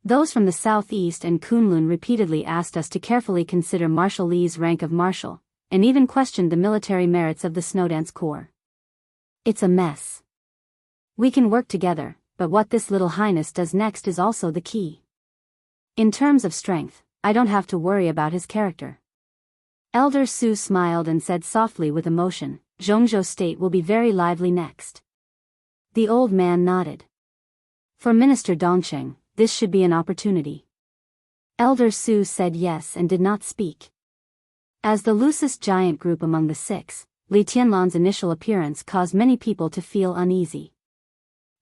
"Those from the southeast and Kunlun repeatedly asked us to carefully consider Marshal Li's rank of marshal, and even questioned the military merits of the Snowdance Corps. It's a mess. We can work together, but what this little highness does next is also the key. In terms of strength, I don't have to worry about his character. Elder Su smiled and said softly with emotion, Jianghu state will be very lively next. The old man nodded. For Minister Dongsheng, this should be an opportunity. Elder Su said yes and did not speak. As the loosest giant group among the six, Li Tianlan's initial appearance caused many people to feel uneasy.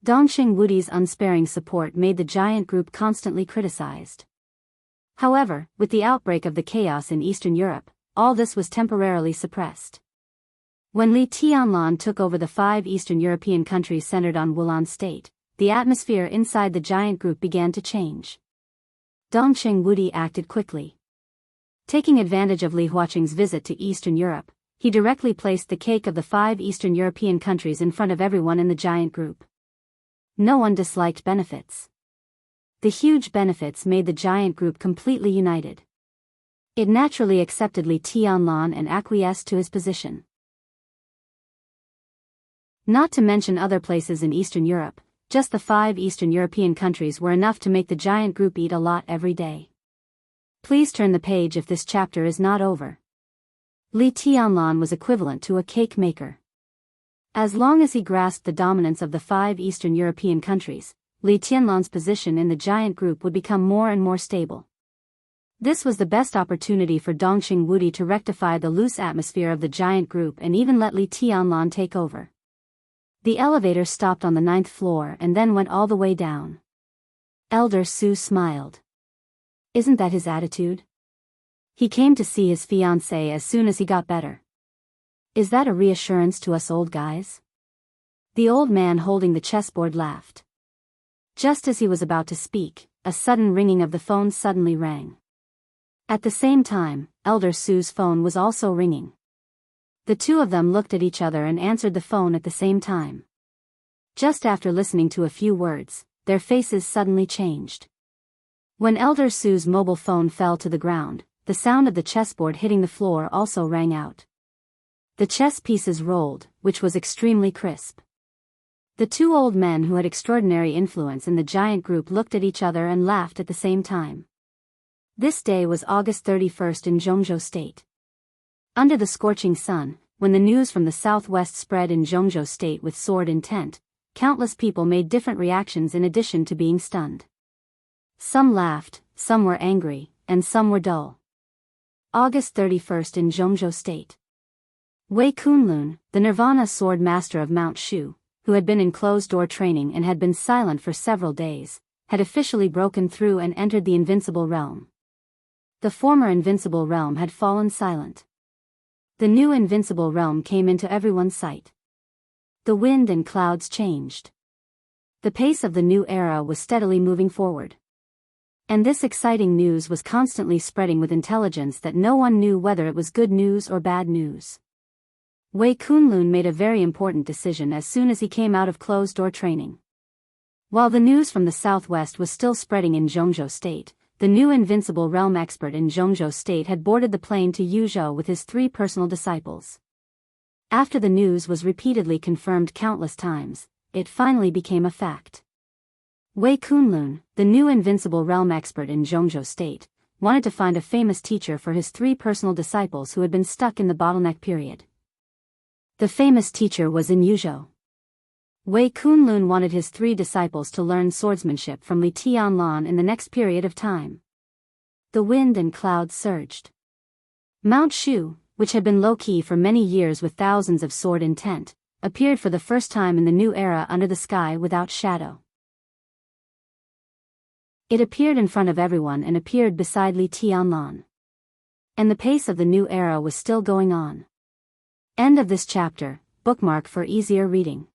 Dongsheng Wudi's unsparing support made the giant group constantly criticized. However, with the outbreak of the chaos in Eastern Europe, all this was temporarily suppressed. When Li Tianlan took over the 5 Eastern European countries centered on Wulan State, the atmosphere inside the giant group began to change. Dongsheng Wudi acted quickly. Taking advantage of Li Huaqing's visit to Eastern Europe, he directly placed the cake of the 5 Eastern European countries in front of everyone in the giant group. No one disliked benefits. The huge benefits made the giant group completely united. It naturally accepted Li Tianlan and acquiesced to his position. Not to mention other places in Eastern Europe, just the 5 Eastern European countries were enough to make the giant group eat a lot every day. Please turn the page if this chapter is not over. Li Tianlan was equivalent to a cake maker. As long as he grasped the dominance of the 5 Eastern European countries, Li Tianlan's position in the giant group would become more and more stable. This was the best opportunity for Dongsheng Wudi to rectify the loose atmosphere of the giant group and even let Li Tianlan take over. The elevator stopped on the 9th floor and then went all the way down. Elder Su smiled. Isn't that his attitude? He came to see his fiancée as soon as he got better. Is that a reassurance to us old guys? The old man holding the chessboard laughed. Just as he was about to speak, a sudden ringing of the phone suddenly rang. At the same time, Elder Su's phone was also ringing. The two of them looked at each other and answered the phone at the same time. Just after listening to a few words, their faces suddenly changed. When Elder Su's mobile phone fell to the ground, the sound of the chessboard hitting the floor also rang out. The chess pieces rolled, which was extremely crisp. The two old men who had extraordinary influence in the giant group looked at each other and laughed at the same time. This day was August 31st in Jianghu State. Under the scorching sun, when the news from the southwest spread in Jianghu State with sword intent, countless people made different reactions in addition to being stunned. Some laughed, some were angry, and some were dull. August 31st in Jianghu State. Wei Kunlun, the Nirvana sword master of Mount Shu, who had been in closed-door training and had been silent for several days, had officially broken through and entered the Invincible Realm. The former Invincible Realm had fallen silent. The new Invincible Realm came into everyone's sight. The wind and clouds changed. The pace of the new era was steadily moving forward. And this exciting news was constantly spreading with intelligence that no one knew whether it was good news or bad news. Wei Kunlun made a very important decision as soon as he came out of closed-door training. While the news from the southwest was still spreading in Jianghu State, the new Invincible Realm expert in Jianghu State had boarded the plane to Yuzhou with his 3 personal disciples. After the news was repeatedly confirmed countless times, it finally became a fact. Wei Kunlun, the new Invincible Realm expert in Jianghu State, wanted to find a famous teacher for his 3 personal disciples who had been stuck in the bottleneck period. The famous teacher was in Yuzhou. Wei Kunlun wanted his 3 disciples to learn swordsmanship from Li Tianlan in the next period of time. The wind and clouds surged. Mount Shu, which had been low-key for many years with thousands of sword intent, appeared for the first time in the new era under the sky without shadow. It appeared in front of everyone and appeared beside Li Tianlan. And the pace of the new era was still going on. End of this chapter, bookmark for easier reading.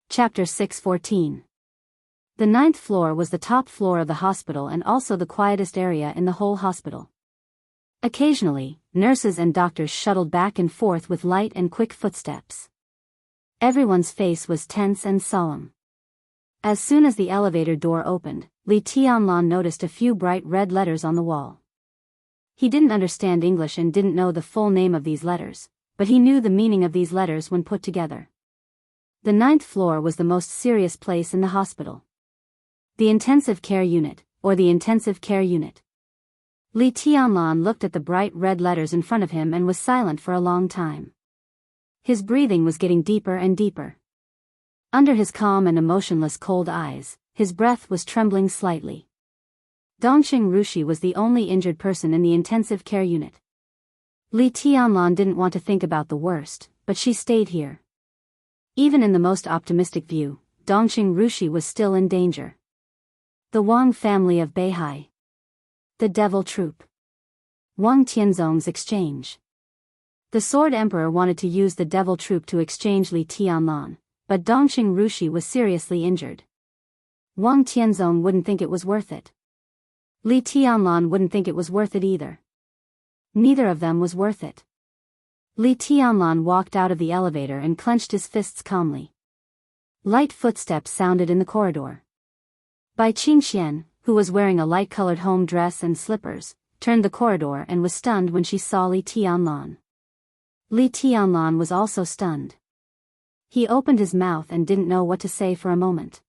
Chapter 614. The 9th floor was the top floor of the hospital and also the quietest area in the whole hospital. Occasionally, nurses and doctors shuttled back and forth with light and quick footsteps. Everyone's face was tense and solemn. As soon as the elevator door opened, Li Tianlan noticed a few bright red letters on the wall. He didn't understand English and didn't know the full name of these letters, but he knew the meaning of these letters when put together. The 9th floor was the most serious place in the hospital. The intensive care unit, or the intensive care unit. Li Tianlan looked at the bright red letters in front of him and was silent for a long time. His breathing was getting deeper and deeper. Under his calm and emotionless cold eyes, his breath was trembling slightly. Dongqing Rushi was the only injured person in the intensive care unit. Li Tianlan didn't want to think about the worst, but she stayed here. Even in the most optimistic view, Dongqing Rushi was still in danger. The Wang family of Beihai. The Devil Troop. Wang Tianzong's exchange. The Sword Emperor wanted to use the Devil Troop to exchange Li Tianlan, but Dongqing Rushi was seriously injured. Wang Tianzong wouldn't think it was worth it. Li Tianlan wouldn't think it was worth it either. Neither of them was worth it. Li Tianlan walked out of the elevator and clenched his fists calmly. Light footsteps sounded in the corridor. Bai Qingxian, who was wearing a light-colored home dress and slippers, turned the corridor and was stunned when she saw Li Tianlan. Li Tianlan was also stunned. He opened his mouth and didn't know what to say for a moment.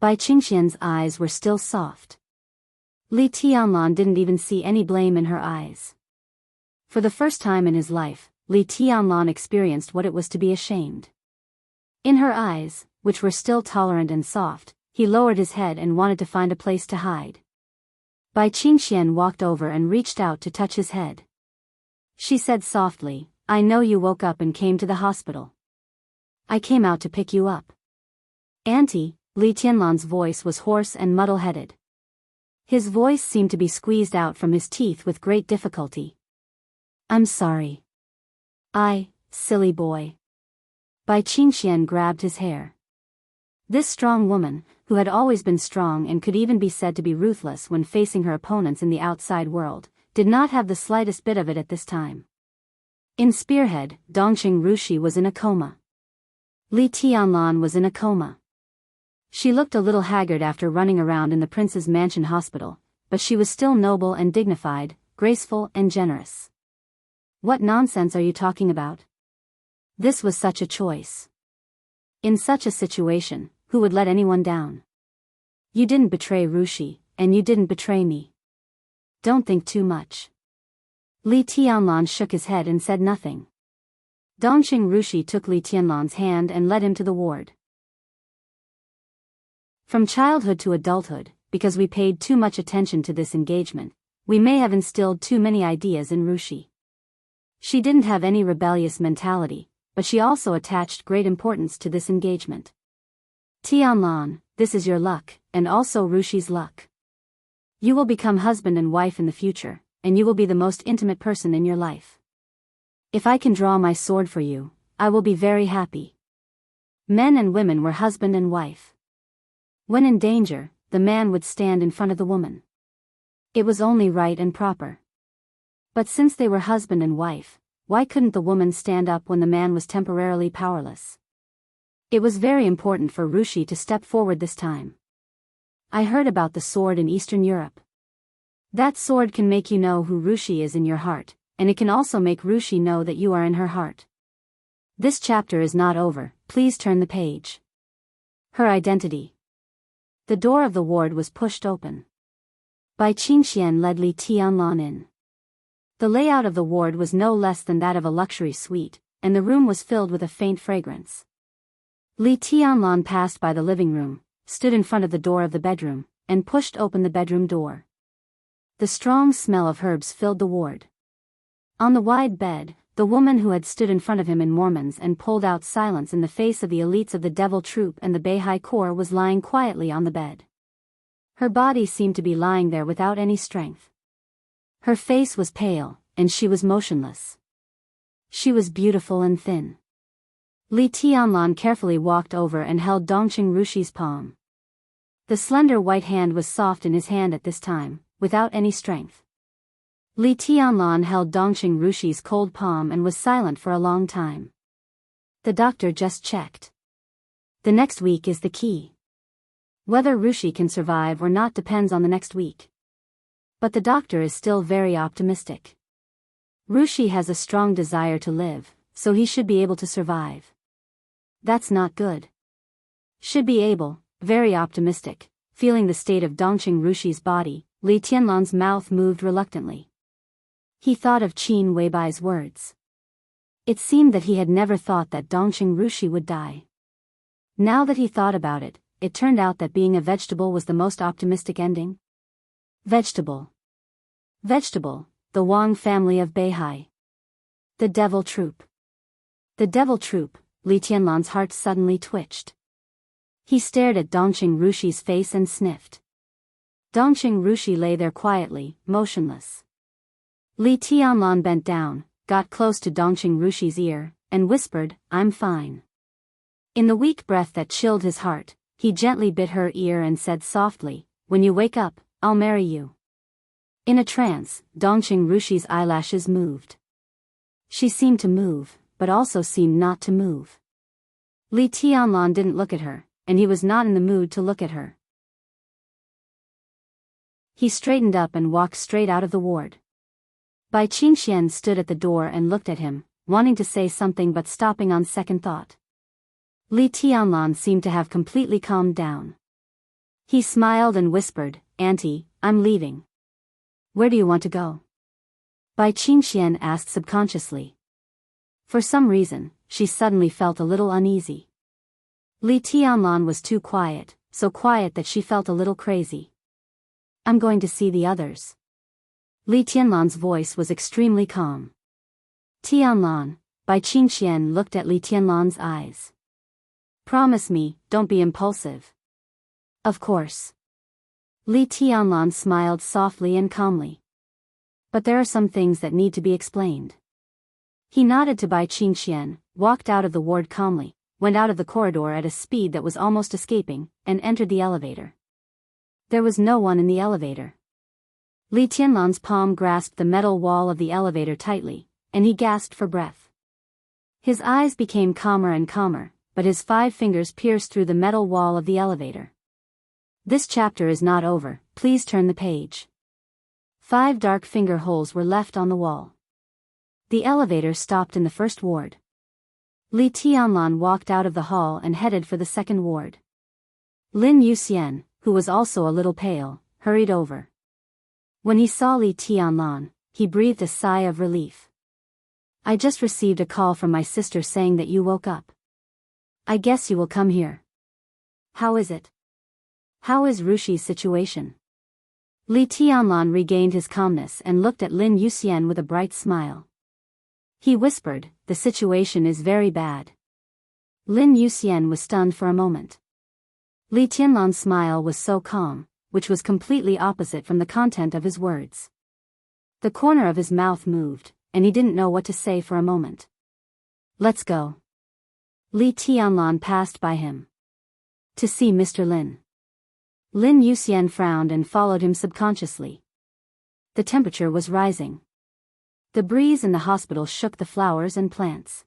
Bai Qingxian's eyes were still soft. Li Tianlan didn't even see any blame in her eyes. For the first time in his life, Li Tianlan experienced what it was to be ashamed. In her eyes, which were still tolerant and soft, he lowered his head and wanted to find a place to hide. Bai Qingxian walked over and reached out to touch his head. She said softly, "I know you woke up and came to the hospital. I came out to pick you up." "Auntie," Li Tianlan's voice was hoarse and muddle-headed. His voice seemed to be squeezed out from his teeth with great difficulty. "I'm sorry. Silly boy." Bai Qingxian grabbed his hair. This strong woman, who had always been strong and could even be said to be ruthless when facing her opponents in the outside world, did not have the slightest bit of it at this time. In Spearhead, Dongqing Rushi was in a coma. Li Tianlan was in a coma. She looked a little haggard after running around in the prince's mansion hospital, but she was still noble and dignified, graceful and generous. "What nonsense are you talking about? This was such a choice. In such a situation, who would let anyone down? You didn't betray Rushi, and you didn't betray me. Don't think too much." Li Tianlan shook his head and said nothing. Dongqing Rushi took Li Tianlan's hand and led him to the ward. From childhood to adulthood, because we paid too much attention to this engagement, we may have instilled too many ideas in Rushi. She didn't have any rebellious mentality, but she also attached great importance to this engagement. "Tianlan, this is your luck, and also Rushi's luck. You will become husband and wife in the future, and you will be the most intimate person in your life. If I can draw my sword for you, I will be very happy." Men and women were husband and wife. When in danger, the man would stand in front of the woman. It was only right and proper. But since they were husband and wife, why couldn't the woman stand up when the man was temporarily powerless? It was very important for Rushi to step forward this time. "I heard about the sword in Eastern Europe. That sword can make you know who Rushi is in your heart, and it can also make Rushi know that you are in her heart. This chapter is not over, please turn the page." Her identity. The door of the ward was pushed open. Bai Qingxian led Li Tianlan in. The layout of the ward was no less than that of a luxury suite, and the room was filled with a faint fragrance. Li Tianlan passed by the living room, stood in front of the door of the bedroom, and pushed open the bedroom door. The strong smell of herbs filled the ward. On the wide bed, the woman who had stood in front of him in Mormons and pulled out silence in the face of the elites of the Devil Troop and the Beihai Corps was lying quietly on the bed. Her body seemed to be lying there without any strength. Her face was pale, and she was motionless. She was beautiful and thin. Li Tianlan carefully walked over and held Dongqing Rushi's palm. The slender white hand was soft in his hand at this time, without any strength. Li Tianlan held Dongqing Rushi's cold palm and was silent for a long time. "The doctor just checked. The next week is the key. Whether Rushi can survive or not depends on the next week. But the doctor is still very optimistic. Rushi has a strong desire to live, so he should be able to survive. That's not good. Should be able, very optimistic. Feeling the state of Dongqing Rushi's body, Li Tianlan's mouth moved reluctantly. He thought of Qin Weibai's words. It seemed that he had never thought that Dongqing Rushi would die. Now that he thought about it, it turned out that being a vegetable was the most optimistic ending. Vegetable. Vegetable, the Wang family of Beihai. The devil troop. The devil troop, Li Tianlan's heart suddenly twitched. He stared at Dongqing Rushi's face and sniffed. Dongqing Rushi lay there quietly, motionless. Li Tianlan bent down, got close to Dongqing Rushi's ear, and whispered, "I'm fine." In the weak breath that chilled his heart, he gently bit her ear and said softly, "When you wake up, I'll marry you." In a trance, Dongqing Rushi's eyelashes moved. She seemed to move, but also seemed not to move. Li Tianlan didn't look at her, and he was not in the mood to look at her. He straightened up and walked straight out of the ward. Bai Qingxian stood at the door and looked at him, wanting to say something but stopping on second thought. Li Tianlan seemed to have completely calmed down. He smiled and whispered, "Auntie, I'm leaving." "Where do you want to go?" Bai Qingxian asked subconsciously. For some reason, she suddenly felt a little uneasy. Li Tianlan was too quiet, so quiet that she felt a little crazy. "I'm going to see the others." Li Tianlan's voice was extremely calm. "Tianlan," Bai Qingxian looked at Li Tianlan's eyes. "Promise me, don't be impulsive." "Of course." Li Tianlan smiled softly and calmly. "But there are some things that need to be explained." He nodded to Bai Qingxian, walked out of the ward calmly, went out of the corridor at a speed that was almost escaping, and entered the elevator. There was no one in the elevator. Li Tianlan's palm grasped the metal wall of the elevator tightly, and he gasped for breath. His eyes became calmer and calmer, but his 5 fingers pierced through the metal wall of the elevator. This chapter is not over, please turn the page. 5 dark finger holes were left on the wall. The elevator stopped in the first ward. Li Tianlan walked out of the hall and headed for the second ward. Lin Yuxian, who was also a little pale, hurried over. When he saw Li Tianlan, he breathed a sigh of relief. "I just received a call from my sister saying that you woke up. I guess you will come here. How is it? How is Rushi's situation?" Li Tianlan regained his calmness and looked at Lin Yuxian with a bright smile. He whispered, "The situation is very bad." Lin Yuxian was stunned for a moment. Li Tianlan's smile was so calm, which was completely opposite from the content of his words. The corner of his mouth moved, and he didn't know what to say for a moment. "Let's go." Li Tianlan passed by him. "To see Mr. Lin." Lin Yuxian frowned and followed him subconsciously. The temperature was rising. The breeze in the hospital shook the flowers and plants.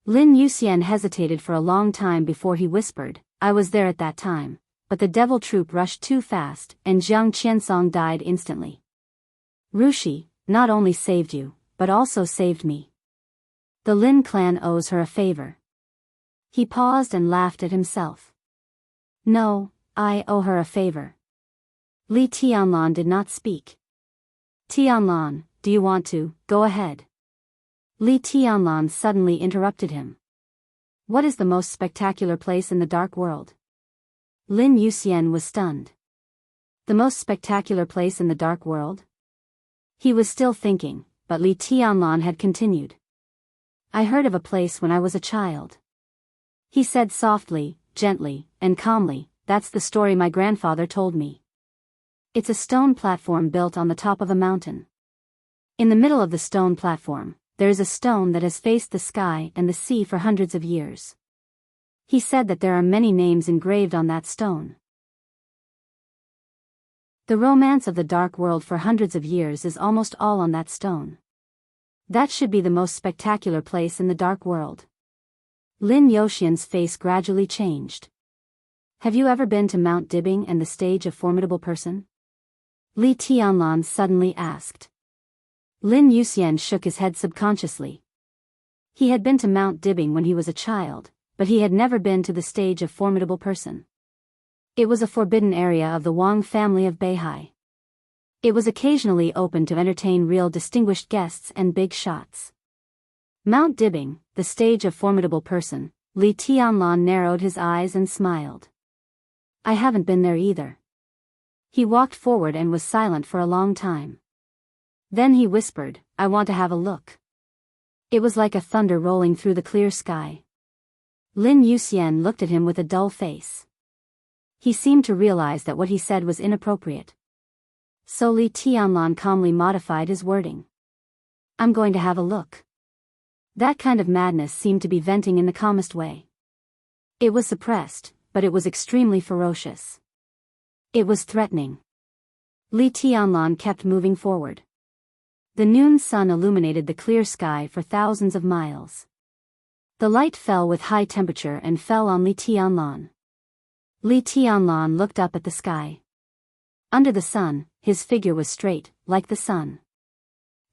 Lin Yuxian hesitated for a long time before he whispered, "I was there at that time, but the devil troop rushed too fast and Jiang Qiansong died instantly. Rushi not only saved you, but also saved me. The Lin clan owes her a favor." He paused and laughed at himself. "No, I owe her a favor." Li Tianlan did not speak. "Tianlan, do you want to go ahead?" Li Tianlan suddenly interrupted him. "What is the most spectacular place in the dark world?" Lin Yuxian was stunned. The most spectacular place in the dark world? He was still thinking, but Li Tianlan had continued. "I heard of a place when I was a child." He said softly, gently, and calmly, "That's the story my grandfather told me. It's a stone platform built on the top of a mountain. In the middle of the stone platform, there is a stone that has faced the sky and the sea for hundreds of years. He said that there are many names engraved on that stone. The romance of the dark world for hundreds of years is almost all on that stone. That should be the most spectacular place in the dark world." Lin Yuxian's face gradually changed. Have you ever been to Mount Dibbing and the stage of formidable person? Li Tianlan suddenly asked. Lin Yuxian shook his head subconsciously. He had been to Mount Dibbing when he was a child, but he had never been to the stage of formidable person. It was a forbidden area of the Wang family of Beihai. It was occasionally open to entertain real distinguished guests and big shots. Mount Dibbing, the stage of formidable person, Li Tianlan narrowed his eyes and smiled. I haven't been there either. He walked forward and was silent for a long time. Then he whispered, I want to have a look. It was like a thunder rolling through the clear sky. Lin Yuxian looked at him with a dull face. He seemed to realize that what he said was inappropriate. So Li Tianlan calmly modified his wording. I'm going to have a look. That kind of madness seemed to be venting in the calmest way. It was suppressed, but it was extremely ferocious. It was threatening. Li Tianlan kept moving forward. The noon sun illuminated the clear sky for thousands of miles. The light fell with high temperature and fell on Li Tianlan. Li Tianlan looked up at the sky. Under the sun, his figure was straight, like the sun.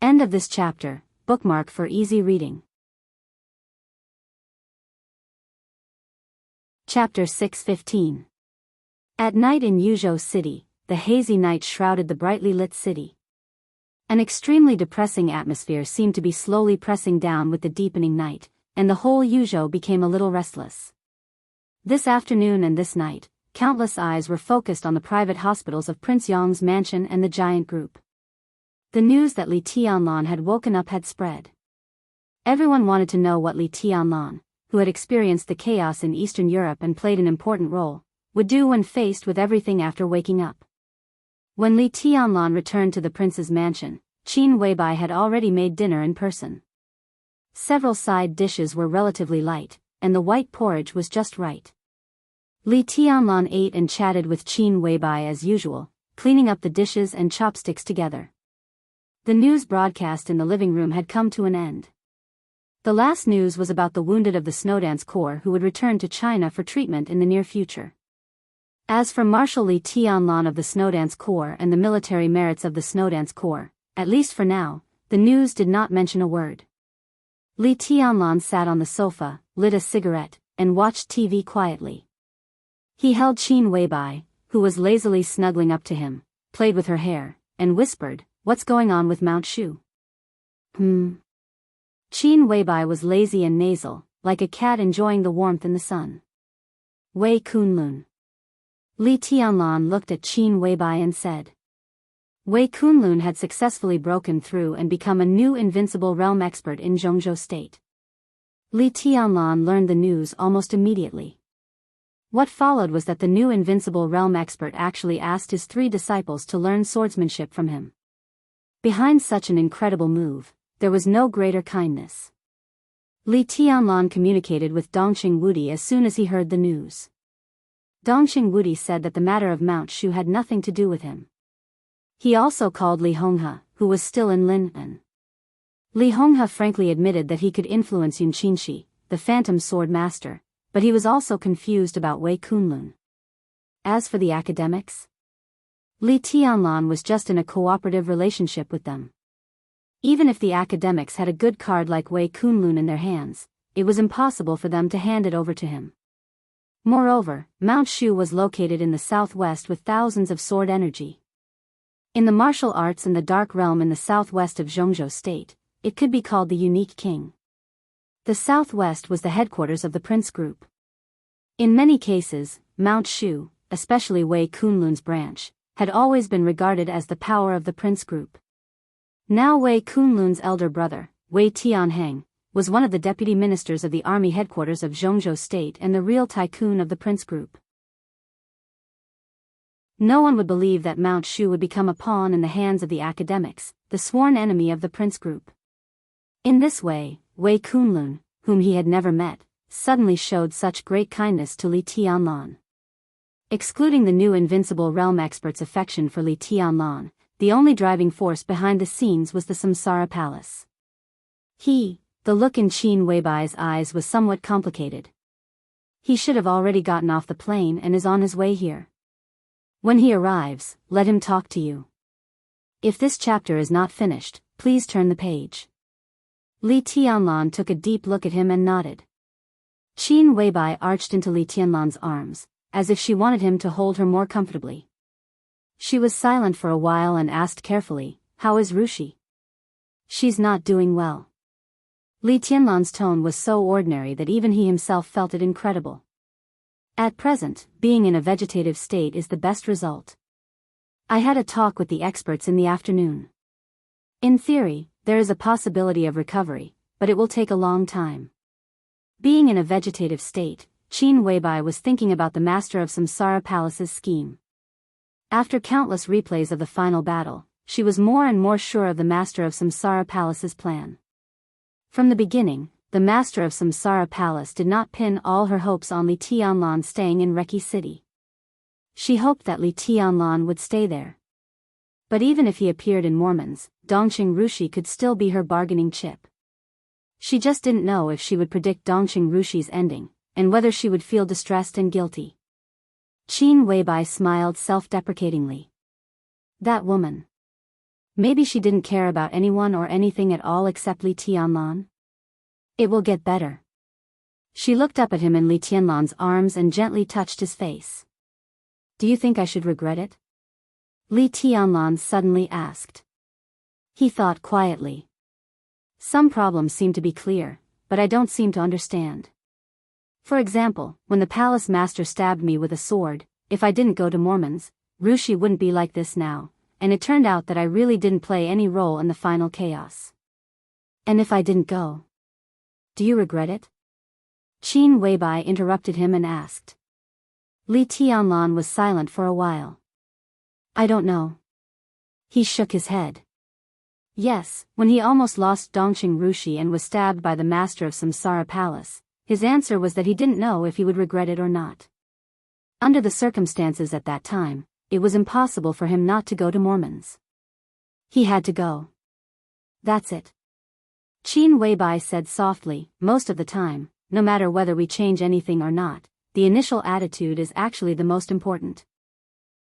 End of this chapter. Bookmark for easy reading. Chapter 6:15. At night in Yuzhou City, the hazy night shrouded the brightly lit city. An extremely depressing atmosphere seemed to be slowly pressing down with the deepening night, and the whole Yuzhou became a little restless. This afternoon and this night, countless eyes were focused on the private hospitals of Prince Yong's mansion and the giant group. The news that Li Tianlan had woken up had spread. Everyone wanted to know what Li Tianlan, who had experienced the chaos in Eastern Europe and played an important role, would do when faced with everything after waking up. When Li Tianlan returned to the prince's mansion, Qin Weibai had already made dinner in person. Several side dishes were relatively light, and the white porridge was just right. Li Tianlan ate and chatted with Qin Weibai as usual, cleaning up the dishes and chopsticks together. The news broadcast in the living room had come to an end. The last news was about the wounded of the Snowdance Corps who would return to China for treatment in the near future. As for Marshal Li Tianlan of the Snowdance Corps and the military merits of the Snowdance Corps, at least for now, the news did not mention a word. Li Tianlan sat on the sofa, lit a cigarette, and watched TV quietly. He held Qin Weibai, who was lazily snuggling up to him, played with her hair, and whispered, "What's going on with Mount Shu?" Qin Weibai was lazy and nasal, like a cat enjoying the warmth in the sun. Wei Kunlun. Li Tianlan looked at Qin Weibai and said. Wei Kunlun had successfully broken through and become a new invincible realm expert in Jianghu state. Li Tianlan learned the news almost immediately. What followed was that the new invincible realm expert actually asked his 3 disciples to learn swordsmanship from him. Behind such an incredible move, there was no greater kindness. Li Tianlan communicated with Dongqing Wudi as soon as he heard the news. Dongqing Wudi said that the matter of Mount Shu had nothing to do with him. He also called Li Honghe, who was still in Lin'an. Li Honghe frankly admitted that he could influence Yun Qinshi, the phantom sword master, but he was also confused about Wei Kunlun. As for the academics, Li Tianlan was just in a cooperative relationship with them. Even if the academics had a good card like Wei Kunlun in their hands, it was impossible for them to hand it over to him. Moreover, Mount Shu was located in the southwest with thousands of sword energy. In the martial arts and the dark realm in the southwest of Jianghu state, it could be called the unique king. The southwest was the headquarters of the prince group. In many cases, Mount Shu, especially Wei Kunlun's branch, had always been regarded as the power of the prince group. Now Wei Kunlun's elder brother, Wei Tianheng, was one of the deputy ministers of the army headquarters of Jianghu state and the real tycoon of the prince group. No one would believe that Mount Shu would become a pawn in the hands of the academics, the sworn enemy of the prince group. In this way, Wei Kunlun, whom he had never met, suddenly showed such great kindness to Li Tianlan. Excluding the new invincible realm expert's affection for Li Tianlan, the only driving force behind the scenes was the Samsara Palace. The look in Qin Weibai's eyes was somewhat complicated. He should have already gotten off the plane and is on his way here. When he arrives, let him talk to you. If this chapter is not finished, please turn the page. Li Tianlan took a deep look at him and nodded. Qin Weibai arched into Li Tianlan's arms, as if she wanted him to hold her more comfortably. She was silent for a while and asked carefully, "How is Rushi?" "She's not doing well." Li Tianlan's tone was so ordinary that even he himself felt it incredible. At present, being in a vegetative state is the best result. I had a talk with the experts in the afternoon. In theory, there is a possibility of recovery, but it will take a long time. Being in a vegetative state, Qin Weibai was thinking about the Master of Samsara Palace's scheme. After countless replays of the final battle, she was more and more sure of the Master of Samsara Palace's plan. From the beginning, the Master of Samsara Palace did not pin all her hopes on Li Tianlan staying in Reki City. She hoped that Li Tianlan would stay there. But even if he appeared in Mormons, Dongqing Rushi could still be her bargaining chip. She just didn't know if she would predict Dongqing Rushi's ending, and whether she would feel distressed and guilty. Qin Weibai smiled self-deprecatingly. That woman. Maybe she didn't care about anyone or anything at all except Li Tianlan? It will get better. She looked up at him in Li Tianlan's arms and gently touched his face. Do you think I should regret it? Li Tianlan suddenly asked. He thought quietly. Some problems seem to be clear, but I don't seem to understand. For example, when the palace master stabbed me with a sword, if I didn't go to Mormons, Rushi wouldn't be like this now, and it turned out that I really didn't play any role in the final chaos. And if I didn't go? Do you regret it? Qin Weibai interrupted him and asked. Li Tianlan was silent for a while. I don't know. He shook his head. Yes, when he almost lost Dongqing Rushi and was stabbed by the Master of Samsara Palace, his answer was that he didn't know if he would regret it or not. Under the circumstances at that time, it was impossible for him not to go to Mormons. He had to go. That's it. Qin Weibai said softly, most of the time, no matter whether we change anything or not, the initial attitude is actually the most important.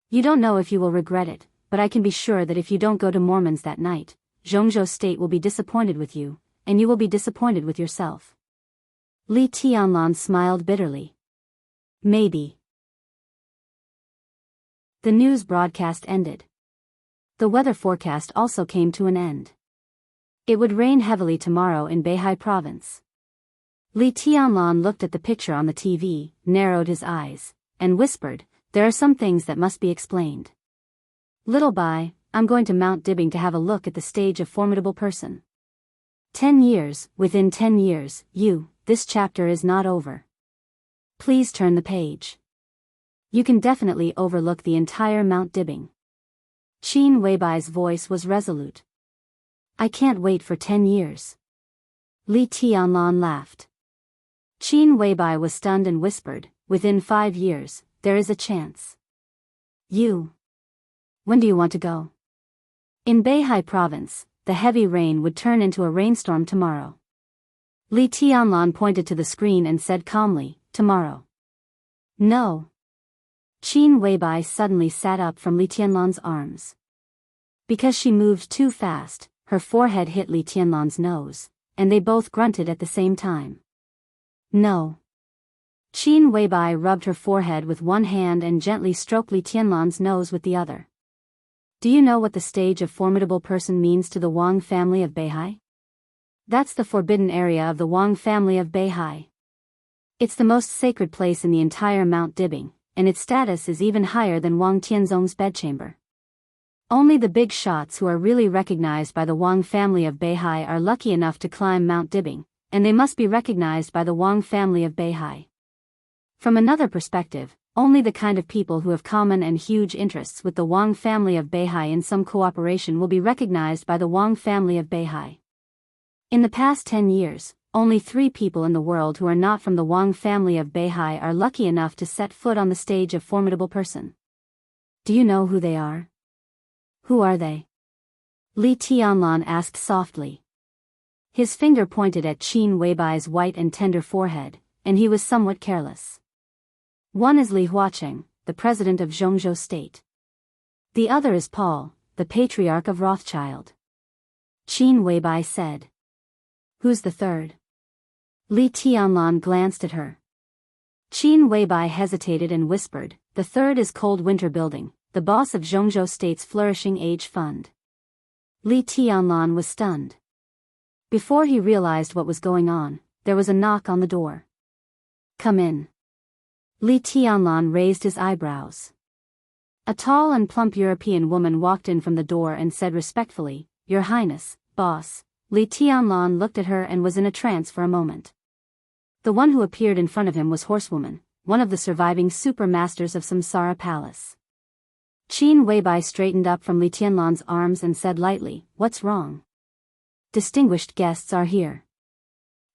You don't know if you will regret it, but I can be sure that if you don't go to Mormons that night, Zhongzhou State will be disappointed with you, and you will be disappointed with yourself. Li Tianlan smiled bitterly. Maybe. The news broadcast ended. The weather forecast also came to an end. It would rain heavily tomorrow in Beihai Province. Li Tianlan looked at the picture on the TV, narrowed his eyes, and whispered, "There are some things that must be explained. Little Bai, I'm going to Mount Dibbing to have a look at the stage of formidable person. 10 years, within 10 years, this chapter is not over. Please turn the page. You can definitely overlook the entire Mount Dibbing." Qin Weibai's voice was resolute. I can't wait for 10 years. Li Tianlan laughed. Qin Weibai was stunned and whispered, "Within 5 years, there is a chance." When do you want to go? In Beihai Province, the heavy rain would turn into a rainstorm tomorrow. Li Tianlan pointed to the screen and said calmly, "Tomorrow." No. Qin Weibai suddenly sat up from Li Tianlan's arms. Because she moved too fast, her forehead hit Li Tianlan's nose, and they both grunted at the same time. No. Qin Weibai rubbed her forehead with one hand and gently stroked Li Tianlan's nose with the other. Do you know what the stage of formidable person means to the Wang family of Beihai? That's the forbidden area of the Wang family of Beihai. It's the most sacred place in the entire Mount Dibbing, and its status is even higher than Wang Tianzong's bedchamber. Only the big shots who are really recognized by the Wang family of Beihai are lucky enough to climb Mount Dibbing, and they must be recognized by the Wang family of Beihai. From another perspective, only the kind of people who have common and huge interests with the Wang family of Beihai in some cooperation will be recognized by the Wang family of Beihai. In the past 10 years, only 3 people in the world who are not from the Wang family of Beihai are lucky enough to set foot on the stage of formidable person. Do you know who they are? Who are they? Li Tianlan asked softly. His finger pointed at Qin Weibai's white and tender forehead, and he was somewhat careless. One is Li Huaqing, the president of Jianghu state. The other is Paul, the patriarch of Rothschild. Qin Weibai said. Who's the third? Li Tianlan glanced at her. Qin Weibai hesitated and whispered, the third is Cold Winter Building, the boss of Jianghu state's flourishing age fund. Li Tianlan was stunned. Before he realized what was going on, there was a knock on the door. Come in. Li Tianlan raised his eyebrows. A tall and plump European woman walked in from the door and said respectfully, Your Highness, boss. Li Tianlan looked at her and was in a trance for a moment. The one who appeared in front of him was Horsewoman, one of the surviving super masters of Samsara Palace. Qin Weibai straightened up from Li Tianlan's arms and said lightly, What's wrong? Distinguished guests are here.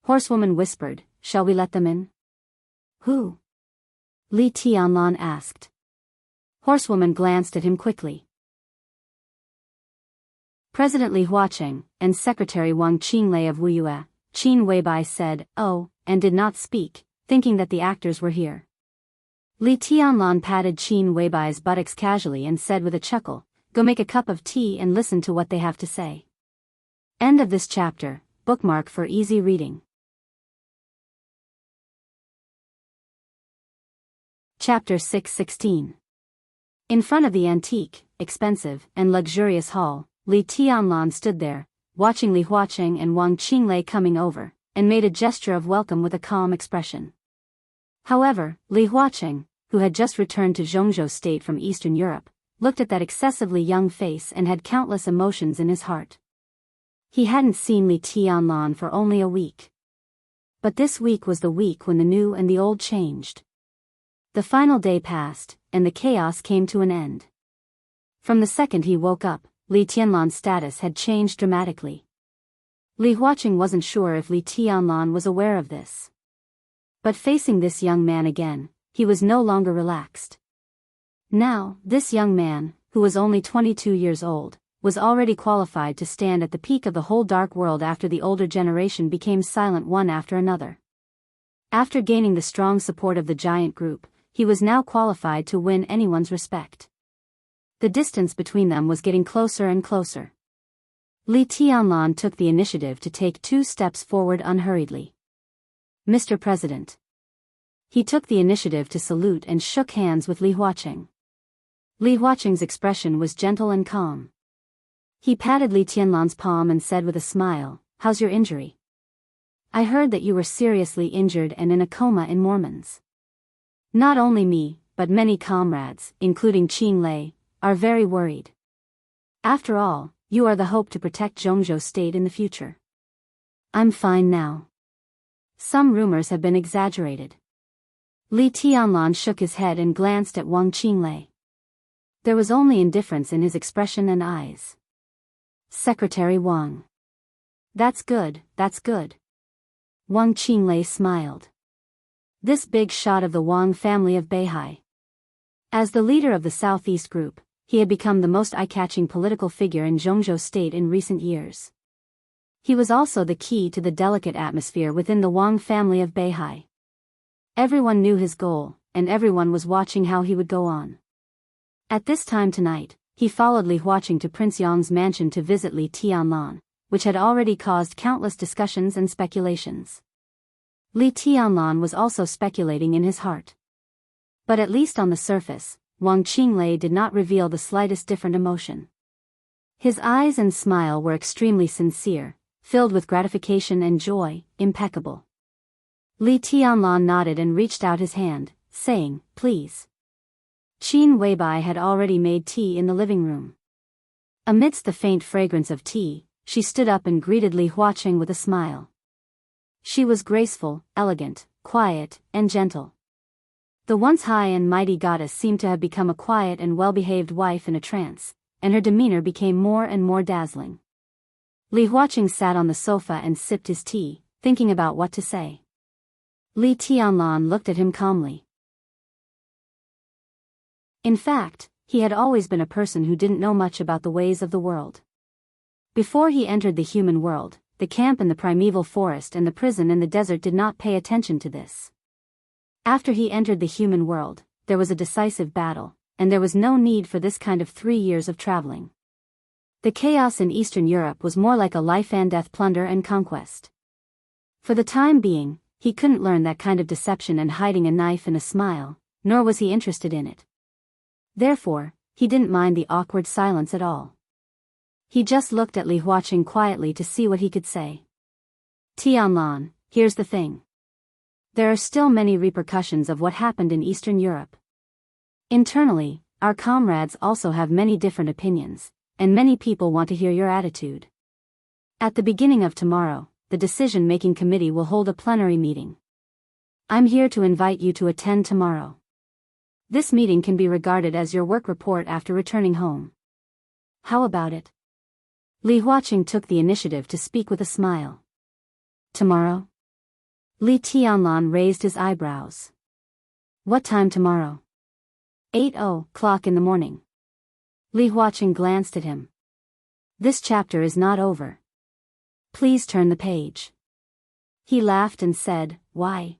Horsewoman whispered, Shall we let them in? Who? Li Tianlan asked. Horsewoman glanced at him quickly. President Li Huaqing and Secretary Wang Qinglei of Wuxia, Qin Weibai said, Oh, and did not speak, thinking that the actors were here. Li Tianlan patted Qin Weibai's buttocks casually and said with a chuckle, Go make a cup of tea and listen to what they have to say. End of this chapter, bookmark for easy reading. Chapter 616. In front of the antique, expensive, and luxurious hall, Li Tianlan stood there, watching Li Huaqing and Wang Qinglei coming over, and made a gesture of welcome with a calm expression. However, Li Huaqing, who had just returned to Jianghu state from Eastern Europe, looked at that excessively young face and had countless emotions in his heart. He hadn't seen Li Tianlan for only a week. But this week was the week when the new and the old changed. The final day passed, and the chaos came to an end. From the second he woke up, Li Tianlan's status had changed dramatically. Li Huaqing wasn't sure if Li Tianlan was aware of this. But facing this young man again, he was no longer relaxed. Now, this young man, who was only 22 years old, was already qualified to stand at the peak of the whole dark world after the older generation became silent one after another. After gaining the strong support of the giant group, he was now qualified to win anyone's respect. The distance between them was getting closer and closer. Li Tianlan took the initiative to take 2 steps forward unhurriedly. Mr. President. He took the initiative to salute and shook hands with Li Huaqing. Li Huaqing's expression was gentle and calm. He patted Li Tianlan's palm and said with a smile, How's your injury? I heard that you were seriously injured and in a coma in Mormons. Not only me, but many comrades, including Qinglei, are very worried. After all, you are the hope to protect Jianghu state in the future. I'm fine now. Some rumors have been exaggerated. Li Tianlan shook his head and glanced at Wang Qinglei. There was only indifference in his expression and eyes. Secretary Wang. That's good, that's good. Wang Qinglei smiled. This big shot of the Wang family of Beihai. As the leader of the Southeast Group, he had become the most eye-catching political figure in Jianghu state in recent years. He was also the key to the delicate atmosphere within the Wang family of Beihai. Everyone knew his goal, and everyone was watching how he would go on. At this time tonight, he followed Li Huaqing to Prince Yang's mansion to visit Li Tianlan, which had already caused countless discussions and speculations. Li Tianlan was also speculating in his heart. But at least on the surface, Wang Qinglei did not reveal the slightest different emotion. His eyes and smile were extremely sincere, filled with gratification and joy, impeccable. Li Tianlan nodded and reached out his hand, saying, Please. Qin Weibai had already made tea in the living room. Amidst the faint fragrance of tea, she stood up and greeted Li Huaqing with a smile. She was graceful, elegant, quiet, and gentle. The once high and mighty goddess seemed to have become a quiet and well-behaved wife in a trance, and her demeanor became more and more dazzling. Li Huaqing sat on the sofa and sipped his tea, thinking about what to say. Li Tianlan looked at him calmly. In fact, he had always been a person who didn't know much about the ways of the world. Before he entered the human world, the camp in the primeval forest and the prison in the desert did not pay attention to this. After he entered the human world, there was a decisive battle, and there was no need for this kind of 3 years of traveling. The chaos in Eastern Europe was more like a life-and-death plunder and conquest. For the time being, he couldn't learn that kind of deception and hiding a knife in a smile, nor was he interested in it. Therefore, he didn't mind the awkward silence at all. He just looked at Li Huaqing quietly to see what he could say. Tianlan, here's the thing. There are still many repercussions of what happened in Eastern Europe. Internally, our comrades also have many different opinions, and many people want to hear your attitude. At the beginning of tomorrow, the decision-making committee will hold a plenary meeting. I'm here to invite you to attend tomorrow. This meeting can be regarded as your work report after returning home. How about it? Li Huaqing took the initiative to speak with a smile. Tomorrow? Li Tianlan raised his eyebrows. What time tomorrow? 8:00 in the morning. Li Huaqing glanced at him. This chapter is not over. Please turn the page. He laughed and said, Why?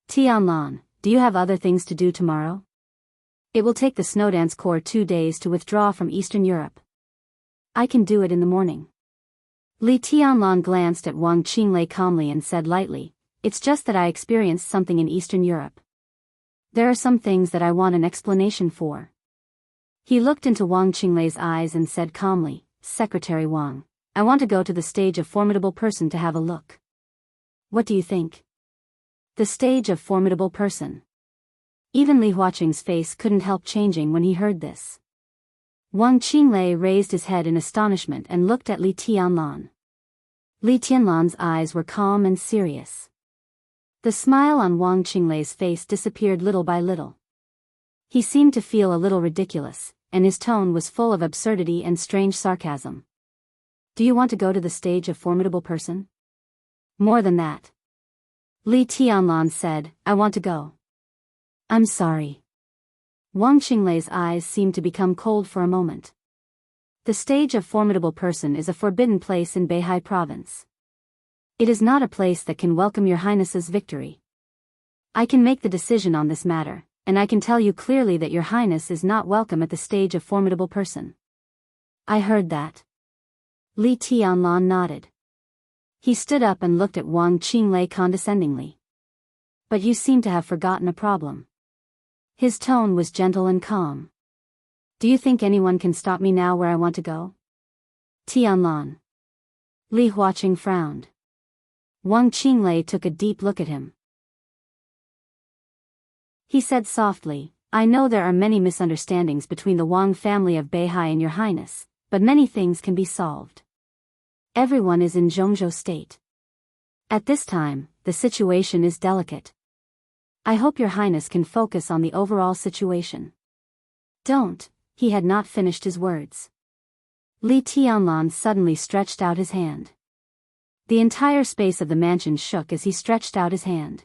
Tianlan, do you have other things to do tomorrow? It will take the Snowdance Corps 2 days to withdraw from Eastern Europe. I can do it in the morning. Li Tianlan glanced at Wang Qinglei calmly and said lightly, It's just that I experienced something in Eastern Europe. There are some things that I want an explanation for. He looked into Wang Qinglei's eyes and said calmly, Secretary Wang, I want to go to the stage of formidable person to have a look. What do you think? The stage of formidable person. Even Li Huaqing's face couldn't help changing when he heard this. Wang Qinglei raised his head in astonishment and looked at Li Tianlan. Li Tianlan's eyes were calm and serious. The smile on Wang Qinglei's face disappeared little by little. He seemed to feel a little ridiculous, and his tone was full of absurdity and strange sarcasm. Do you want to go to the stage of formidable person? More than that. Li Tianlan said, I want to go. I'm sorry. Wang Qinglei's eyes seemed to become cold for a moment. The stage of formidable person is a forbidden place in Beihai province. It is not a place that can welcome your highness's victory. I can make the decision on this matter, and I can tell you clearly that your highness is not welcome at the stage of formidable person. I heard that. Li Tianlan nodded. He stood up and looked at Wang Qinglei condescendingly. But you seem to have forgotten a problem. His tone was gentle and calm. Do you think anyone can stop me now where I want to go? Tianlan. Li Huaqing frowned. Wang Qinglei took a deep look at him. He said softly, I know there are many misunderstandings between the Wang family of Beihai and your highness, but many things can be solved. Everyone is in Zhongzhou state. At this time, the situation is delicate. I hope your highness can focus on the overall situation. Don't, he had not finished his words. Li Tianlan suddenly stretched out his hand. The entire space of the mansion shook as he stretched out his hand.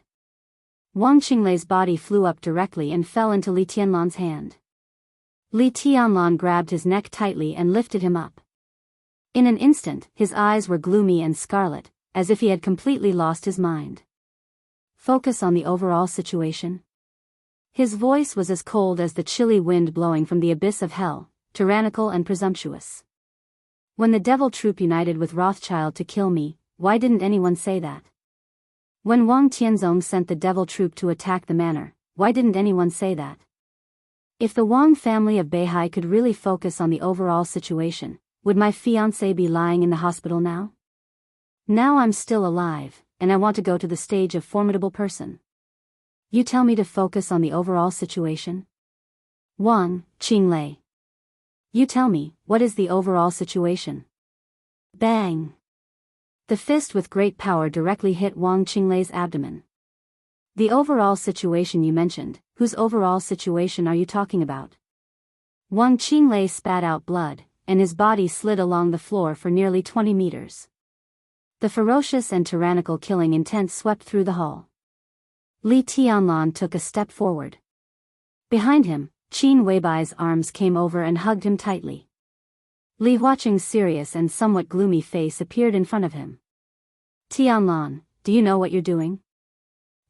Wang Qinglei's body flew up directly and fell into Li Tianlan's hand. Li Tianlan grabbed his neck tightly and lifted him up. In an instant, his eyes were gloomy and scarlet, as if he had completely lost his mind. Focus on the overall situation. His voice was as cold as the chilly wind blowing from the abyss of hell, tyrannical and presumptuous. When the devil troop united with Rothschild to kill me, why didn't anyone say that? When Wang Tianzong sent the devil troop to attack the manor, why didn't anyone say that? If the Wang family of Beihai could really focus on the overall situation, would my fiancé be lying in the hospital now? Now I'm still alive, and I want to go to the stage of formidable person. You tell me to focus on the overall situation? Wang Qinglei. You tell me, what is the overall situation? Bang! The fist with great power directly hit Wang Qinglei's abdomen. The overall situation you mentioned, whose overall situation are you talking about? Wang Qinglei spat out blood, and his body slid along the floor for nearly 20 meters. The ferocious and tyrannical killing intent swept through the hall. Li Tianlan took a step forward. Behind him, Qin Weibai's arms came over and hugged him tightly. Li Huaqing's serious and somewhat gloomy face appeared in front of him. Tianlan, do you know what you're doing?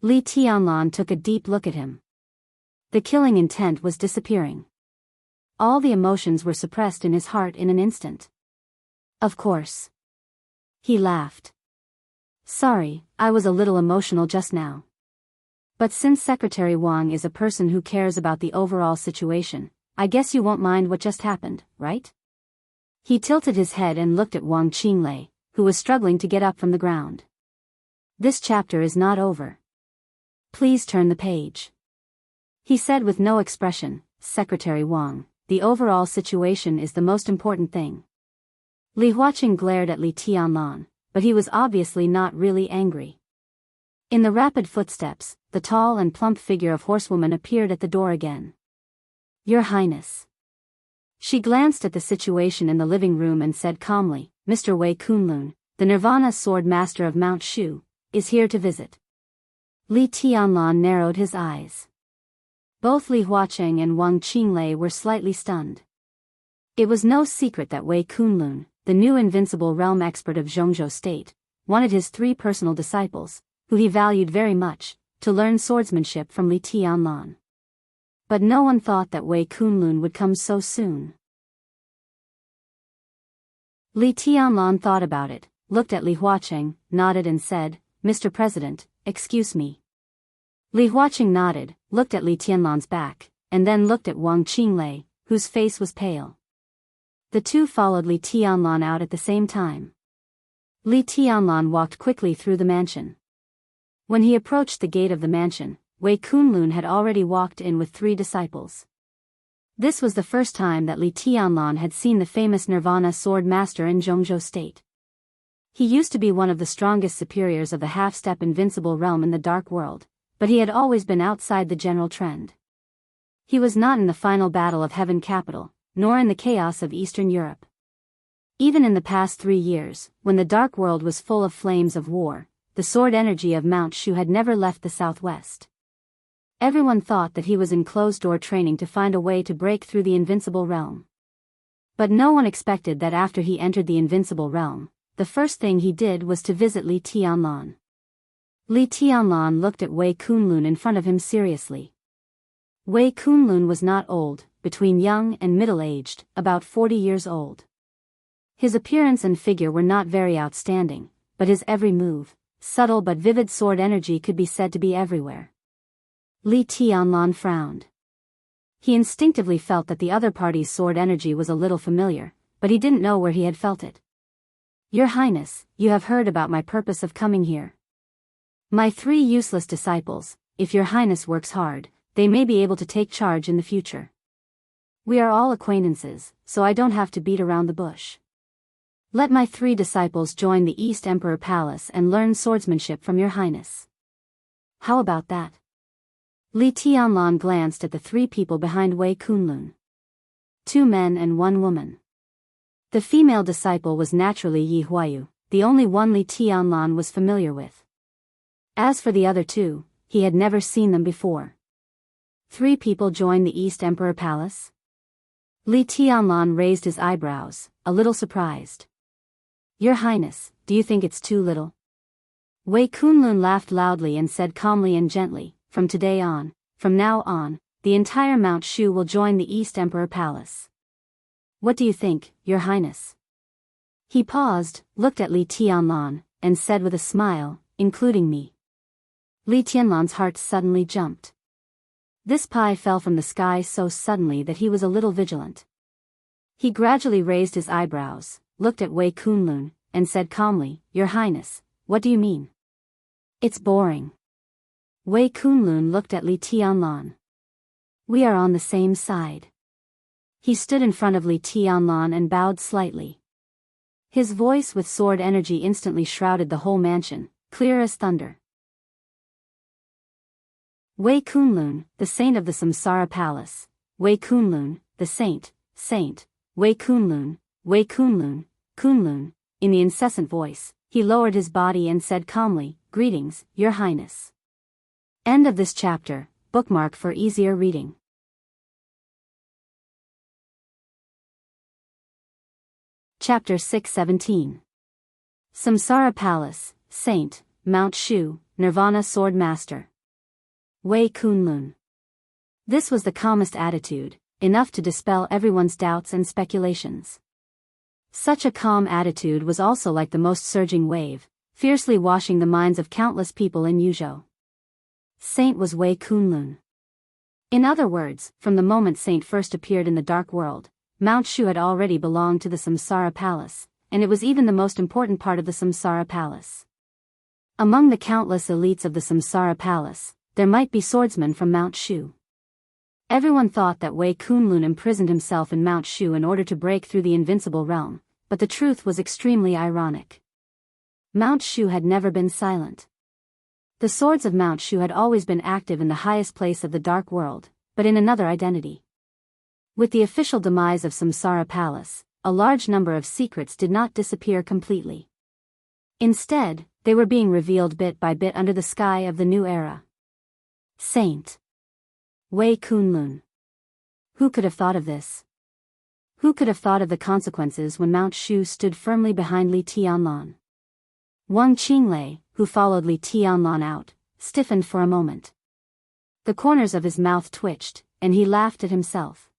Li Tianlan took a deep look at him. The killing intent was disappearing. All the emotions were suppressed in his heart in an instant. Of course. He laughed. Sorry, I was a little emotional just now. But since Secretary Wang is a person who cares about the overall situation, I guess you won't mind what just happened, right? He tilted his head and looked at Wang Qinglei, who was struggling to get up from the ground. This chapter is not over. Please turn the page. He said with no expression, Secretary Wang, the overall situation is the most important thing. Li Huaqing glared at Li Tianlan, but he was obviously not really angry. In the rapid footsteps, the tall and plump figure of horsewoman appeared at the door again. Your Highness. She glanced at the situation in the living room and said calmly, Mr. Wei Kunlun, the Nirvana sword master of Mount Shu, is here to visit. Li Tianlan narrowed his eyes. Both Li Huaqing and Wang Qinglei were slightly stunned. It was no secret that Wei Kunlun, the new invincible realm expert of Jianghu state, wanted his 3 personal disciples, who he valued very much, to learn swordsmanship from Li Tianlan. But no one thought that Wei Kunlun would come so soon. Li Tianlan thought about it, looked at Li Huaqing, nodded and said, Mr. President, excuse me. Li Huaqing nodded, looked at Li Tianlan's back, and then looked at Wang Qinglei, whose face was pale. The two followed Li Tianlan out at the same time. Li Tianlan walked quickly through the mansion. When he approached the gate of the mansion, Wei Kunlun had already walked in with 3 disciples. This was the first time that Li Tianlan had seen the famous Nirvana sword master in Jianghu state. He used to be one of the strongest superiors of the half-step invincible realm in the dark world, but he had always been outside the general trend. He was not in the final battle of Heaven Capital, nor in the chaos of Eastern Europe. Even in the past 3 years, when the dark world was full of flames of war, the sword energy of Mount Shu had never left the southwest. Everyone thought that he was in closed-door training to find a way to break through the invincible realm. But no one expected that after he entered the invincible realm, the first thing he did was to visit Li Tianlan. Li Tianlan looked at Wei Kunlun in front of him seriously. Wei Kunlun was not old, between young and middle-aged, about 40 years old. His appearance and figure were not very outstanding, but his every move, subtle but vivid sword energy could be said to be everywhere. Li Tianlan frowned. He instinctively felt that the other party's sword energy was a little familiar, but he didn't know where he had felt it. Your Highness, you have heard about my purpose of coming here. My 3 useless disciples, if your Highness works hard, they may be able to take charge in the future. We are all acquaintances, so I don't have to beat around the bush. Let my 3 disciples join the East Emperor Palace and learn swordsmanship from your Highness. How about that? Li Tianlan glanced at the 3 people behind Wei Kunlun. 2 men and 1 woman. The female disciple was naturally Yi Huayu, the only one Li Tianlan was familiar with. As for the other 2, he had never seen them before. 3 people joined the East Emperor Palace? Li Tianlan raised his eyebrows, a little surprised. Your Highness, do you think it's too little? Wei Kunlun laughed loudly and said calmly and gently, from now on, the entire Mount Shu will join the East Emperor Palace. What do you think, Your Highness? He paused, looked at Li Tianlan, and said with a smile, including me. Li Tianlan's heart suddenly jumped. This pie fell from the sky so suddenly that he was a little vigilant. He gradually raised his eyebrows, looked at Wei Kunlun, and said calmly, Your Highness, what do you mean? It's boring. Wei Kunlun looked at Li Tianlan. We are on the same side. He stood in front of Li Tianlan and bowed slightly. His voice with sword energy instantly shrouded the whole mansion, clear as thunder. Wei Kunlun, the saint of the Samsara Palace. Wei Kunlun, the saint. Wei Kunlun, Kunlun. In the incessant voice, he lowered his body and said calmly, Greetings, Your Highness. End of this chapter, bookmark for easier reading. Chapter 617. Samsara Palace, Saint, Mount Shu, Nirvana Sword Master. Wei Kunlun. This was the calmest attitude, enough to dispel everyone's doubts and speculations. Such a calm attitude was also like the most surging wave, fiercely washing the minds of countless people in Yuzhou. Saint was Wei Kunlun. In other words, from the moment Saint first appeared in the Dark World, Mount Shu had already belonged to the Samsara Palace, and it was even the most important part of the Samsara Palace. Among the countless elites of the Samsara Palace, there might be swordsmen from Mount Shu. Everyone thought that Wei Kunlun imprisoned himself in Mount Shu in order to break through the invincible realm, but the truth was extremely ironic. Mount Shu had never been silent. The swords of Mount Shu had always been active in the highest place of the Dark World, but in another identity. With the official demise of Samsara Palace, a large number of secrets did not disappear completely. Instead, they were being revealed bit by bit under the sky of the new era. Saint Wei Kunlun. Who could have thought of this? Who could have thought of the consequences when Mount Shu stood firmly behind Li Tianlan? Wang Qinglei, who followed Li Tianlan out, stiffened for a moment. The corners of his mouth twitched, and he laughed at himself.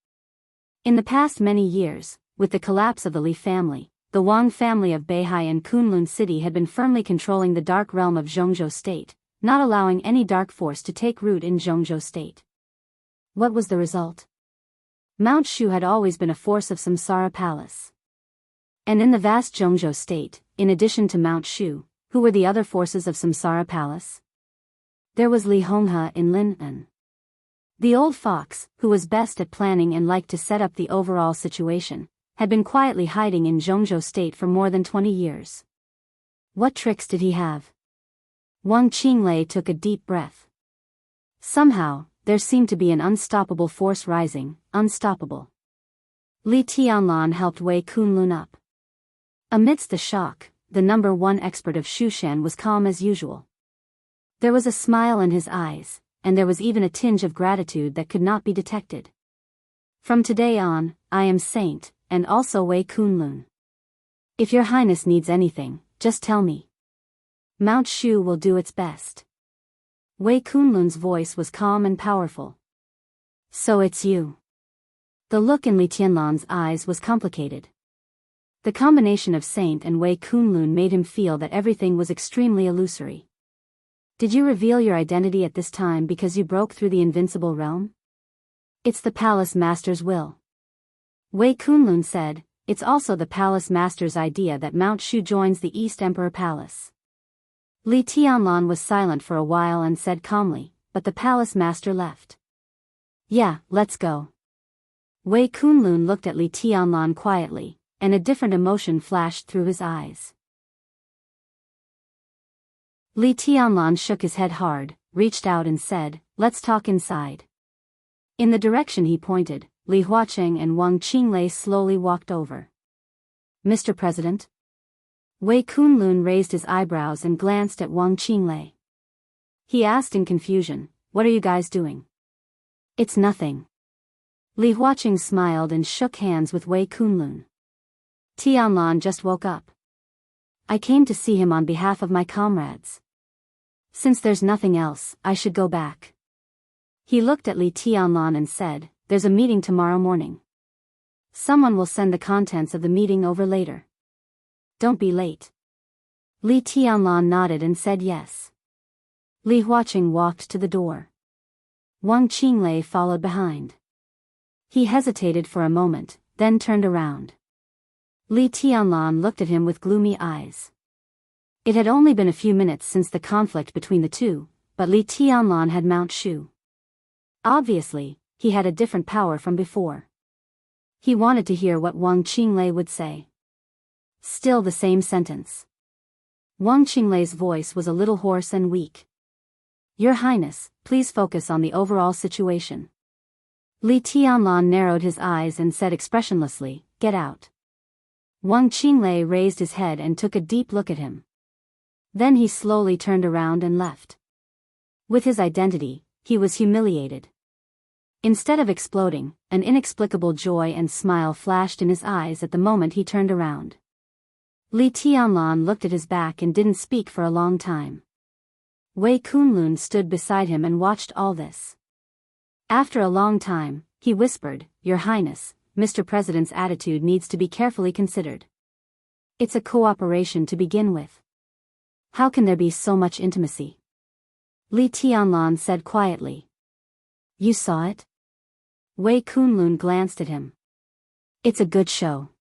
In the past many years, with the collapse of the Li family, the Wang family of Beihai and Kunlun City had been firmly controlling the dark realm of Zhongzhou State, not allowing any dark force to take root in Zhongzhou State. What was the result? Mount Shu had always been a force of Samsara Palace. And in the vast Zhongzhou State, in addition to Mount Shu, who were the other forces of Samsara Palace? There was Li Honghe in Lin'an. The old fox, who was best at planning and liked to set up the overall situation, had been quietly hiding in Zhongzhou State for more than 20 years. What tricks did he have? Wang Qinglei took a deep breath. Somehow, there seemed to be an unstoppable force rising, unstoppable. Li Tianlan helped Wei Kunlun up. Amidst the shock, the #1 expert of Shushan was calm as usual. There was a smile in his eyes, and there was even a tinge of gratitude that could not be detected. From today on, I am Saint, and also Wei Kunlun. If your highness needs anything, just tell me. Mount Shu will do its best. Wei Kunlun's voice was calm and powerful. So it's you. The look in Li Tianlan's eyes was complicated. The combination of Saint and Wei Kunlun made him feel that everything was extremely illusory. Did you reveal your identity at this time because you broke through the invincible realm? It's the Palace Master's will. Wei Kunlun said, it's also the Palace Master's idea that Mount Shu joins the East Emperor Palace. Li Tianlan was silent for a while and said calmly, but the Palace Master left. Yeah, let's go. Wei Kunlun looked at Li Tianlan quietly, and a different emotion flashed through his eyes. Li Tianlan shook his head hard, reached out and said, let's talk inside. In the direction he pointed, Li Huacheng and Wang Qinglei slowly walked over. Mr. President? Wei Kunlun raised his eyebrows and glanced at Wang Qinglei. He asked in confusion, what are you guys doing? It's nothing. Li Huacheng smiled and shook hands with Wei Kunlun. Tianlan just woke up. I came to see him on behalf of my comrades. Since there's nothing else, I should go back. He looked at Li Tianlan and said, there's a meeting tomorrow morning. Someone will send the contents of the meeting over later. Don't be late. Li Tianlan nodded and said yes. Li Huacheng walked to the door. Wang Qinglei followed behind. He hesitated for a moment, then turned around. Li Tianlan looked at him with gloomy eyes. It had only been a few minutes since the conflict between the two, but Li Tianlan had Mount Shu. Obviously, he had a different power from before. He wanted to hear what Wang Qinglei would say. Still the same sentence. Wang Qinglei's voice was a little hoarse and weak. Your Highness, please focus on the overall situation. Li Tianlan narrowed his eyes and said expressionlessly, get out. Wang Qinglei raised his head and took a deep look at him. Then he slowly turned around and left. With his identity, he was humiliated. Instead of exploding, an inexplicable joy and smile flashed in his eyes at the moment he turned around. Li Tianlan looked at his back and didn't speak for a long time. Wei Kunlun stood beside him and watched all this. After a long time, he whispered, "Your Highness, Mr. President's attitude needs to be carefully considered. It's a cooperation to begin with. How can there be so much intimacy?" Li Tianlan said quietly. "You saw it?" Wei Kunlun glanced at him. "It's a good show."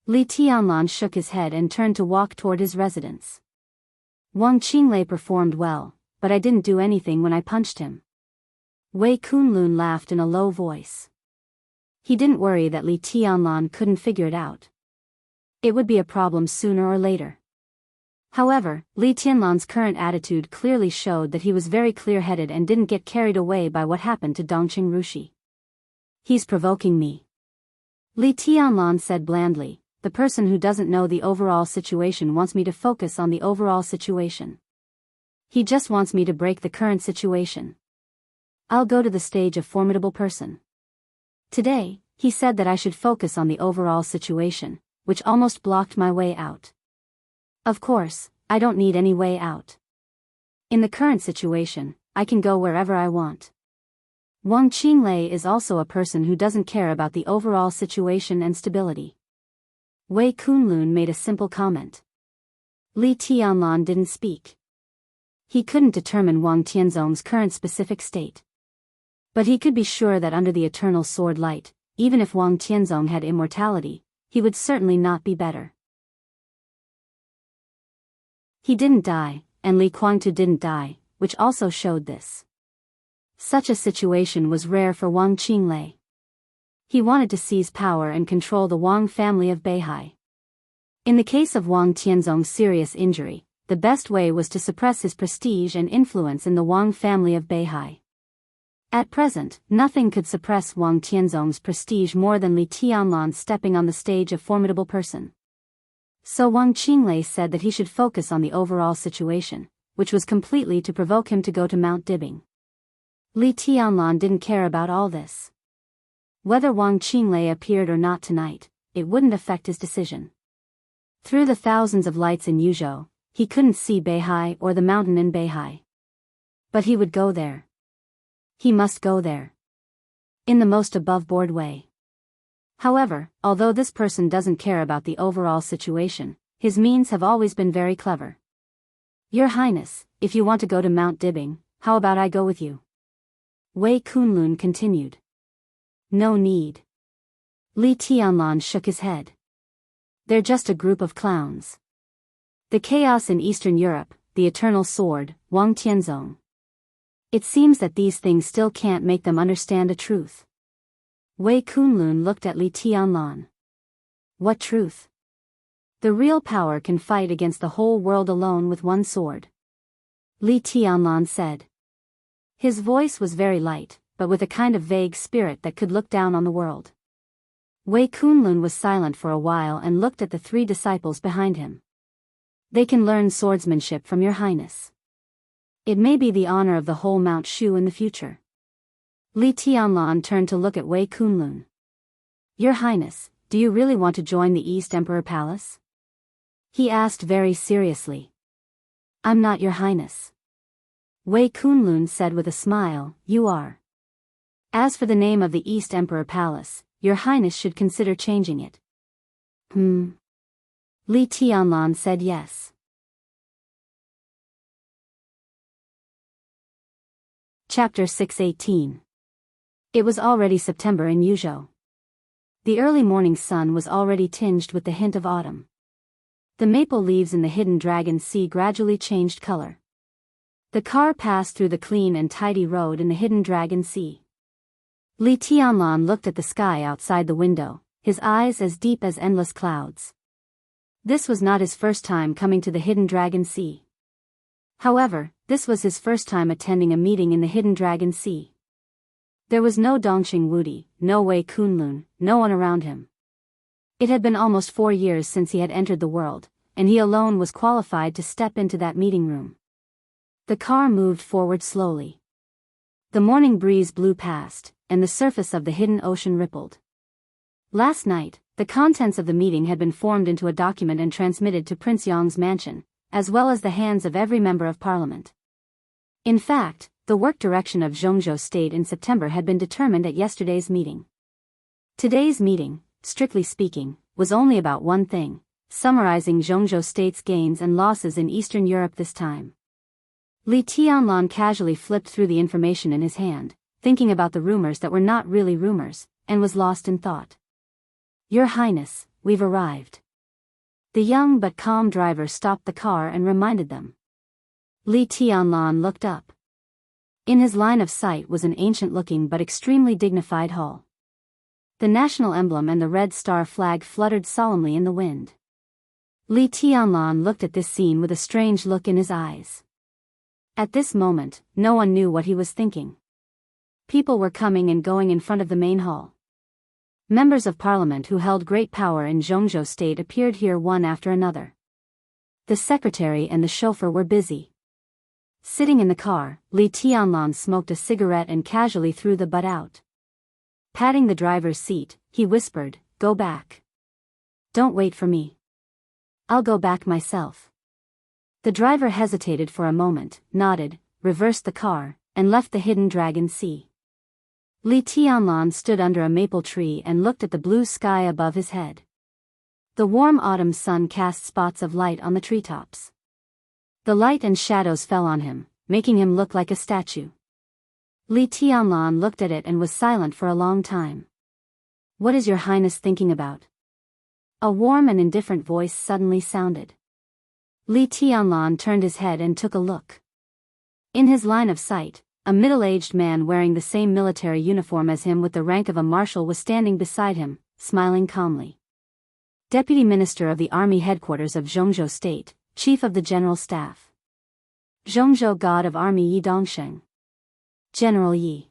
Li Tianlan shook his head and turned to walk toward his residence. "Wang Qinglei performed well, but I didn't do anything when I punched him." Wei Kunlun laughed in a low voice. He didn't worry that Li Tianlan couldn't figure it out. It would be a problem sooner or later. However, Li Tianlan's current attitude clearly showed that he was very clear-headed and didn't get carried away by what happened to Dongqing Rushi. "He's provoking me," Li Tianlan said blandly. "The person who doesn't know the overall situation wants me to focus on the overall situation. He just wants me to break the current situation. I'll go to the stage of formidable person. Today, he said that I should focus on the overall situation, which almost blocked my way out. Of course, I don't need any way out. In the current situation, I can go wherever I want." Wang Qinglei is also a person who doesn't care about the overall situation and stability. Wei Kunlun made a simple comment. Li Tianlan didn't speak. He couldn't determine Wang Tianzong's current specific state. But he could be sure that under the eternal sword light, even if Wang Tianzong had immortality, he would certainly not be better. He didn't die, and Li Guangtu didn't die, which also showed this. Such a situation was rare for Wang Qinglei. He wanted to seize power and control the Wang family of Beihai. In the case of Wang Tianzong's serious injury, the best way was to suppress his prestige and influence in the Wang family of Beihai. At present, nothing could suppress Wang Tianzong's prestige more than Li Tianlan stepping on the stage of formidable person. So Wang Qinglei said that he should focus on the overall situation, which was completely to provoke him to go to Mount Dibing. Li Tianlan didn't care about all this. Whether Wang Qinglei appeared or not tonight, it wouldn't affect his decision. Through the thousands of lights in Yuzhou, he couldn't see Beihai or the mountain in Beihai. But he would go there. He must go there. In the most above-board way. However, although this person doesn't care about the overall situation, his means have always been very clever. "Your Highness, if you want to go to Mount Dibing, how about I go with you?" Wei Kunlun continued. "No need." Li Tianlan shook his head. "They're just a group of clowns. The chaos in Eastern Europe, the eternal sword, Wang Tianzong. It seems that these things still can't make them understand a truth." Wei Kunlun looked at Li Tianlan. "What truth?" "The real power can fight against the whole world alone with one sword," Li Tianlan said. His voice was very light, but with a kind of vague spirit that could look down on the world. Wei Kunlun was silent for a while and looked at the three disciples behind him. "They can learn swordsmanship from your Highness. It may be the honor of the whole Mount Shu in the future." Li Tianlan turned to look at Wei Kunlun. "Your Highness, do you really want to join the East Emperor Palace?" he asked very seriously. "I'm not your Highness," Wei Kunlun said with a smile. "You are. As for the name of the East Emperor Palace, your Highness should consider changing it." Li Tianlan said yes. Chapter 618. It was already September in Yuzhou. The early morning sun was already tinged with the hint of autumn. The maple leaves in the hidden Dragon Sea gradually changed color. The car passed through the clean and tidy road in the hidden Dragon Sea. Li Tianlan looked at the sky outside the window, his eyes as deep as endless clouds. This was not his first time coming to the hidden Dragon Sea. However, this was his first time attending a meeting in the hidden Dragon Sea. There was no Dongqing Wudi, no Wei Kunlun, no one around him. It had been almost 4 years since he had entered the world, and he alone was qualified to step into that meeting room. The car moved forward slowly. The morning breeze blew past, and the surface of the hidden ocean rippled. Last night, the contents of the meeting had been formed into a document and transmitted to Prince Yang's mansion, as well as the hands of every member of parliament. In fact, the work direction of Jianghu State in September had been determined at yesterday's meeting. Today's meeting, strictly speaking, was only about one thing: summarizing Jianghu State's gains and losses in Eastern Europe this time. Li Tianlan casually flipped through the information in his hand, thinking about the rumors that were not really rumors, and was lost in thought. "Your Highness, we've arrived." The young but calm driver stopped the car and reminded them. Li Tianlan looked up. In his line of sight was an ancient-looking but extremely dignified hall. The national emblem and the red star flag fluttered solemnly in the wind. Li Tianlan looked at this scene with a strange look in his eyes. At this moment, no one knew what he was thinking. People were coming and going in front of the main hall. Members of parliament who held great power in Jianghu State appeared here one after another. The secretary and the chauffeur were busy. Sitting in the car, Li Tianlan smoked a cigarette and casually threw the butt out. Patting the driver's seat, he whispered, "Go back. Don't wait for me. I'll go back myself." The driver hesitated for a moment, nodded, reversed the car, and left the hidden dragon sea. Li Tianlan stood under a maple tree and looked at the blue sky above his head. The warm autumn sun cast spots of light on the treetops. The light and shadows fell on him, making him look like a statue. Li Tianlan looked at it and was silent for a long time. "What is your Highness thinking about?" A warm and indifferent voice suddenly sounded. Li Tianlan turned his head and took a look. In his line of sight, a middle-aged man wearing the same military uniform as him with the rank of a marshal was standing beside him, smiling calmly. Deputy Minister of the Army Headquarters of Jianghu State, Chief of the General Staff. Jianghu God of Army Yi Dongsheng. General Yi.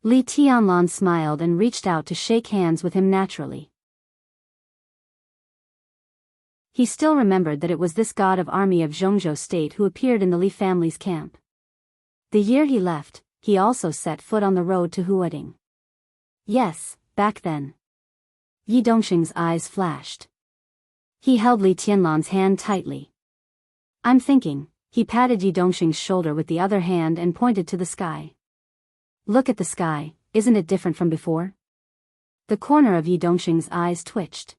Li Tianlan smiled and reached out to shake hands with him naturally. He still remembered that it was this God of Army of Jianghu State who appeared in the Li family's camp. The year he left, he also set foot on the road to Huading. Yes, back then. Yi Dongsheng's eyes flashed. He held Li Tianlan's hand tightly. "I'm thinking," he patted Yi Dongsheng's shoulder with the other hand and pointed to the sky. "Look at the sky, isn't it different from before?" The corner of Yi Dongsheng's eyes twitched.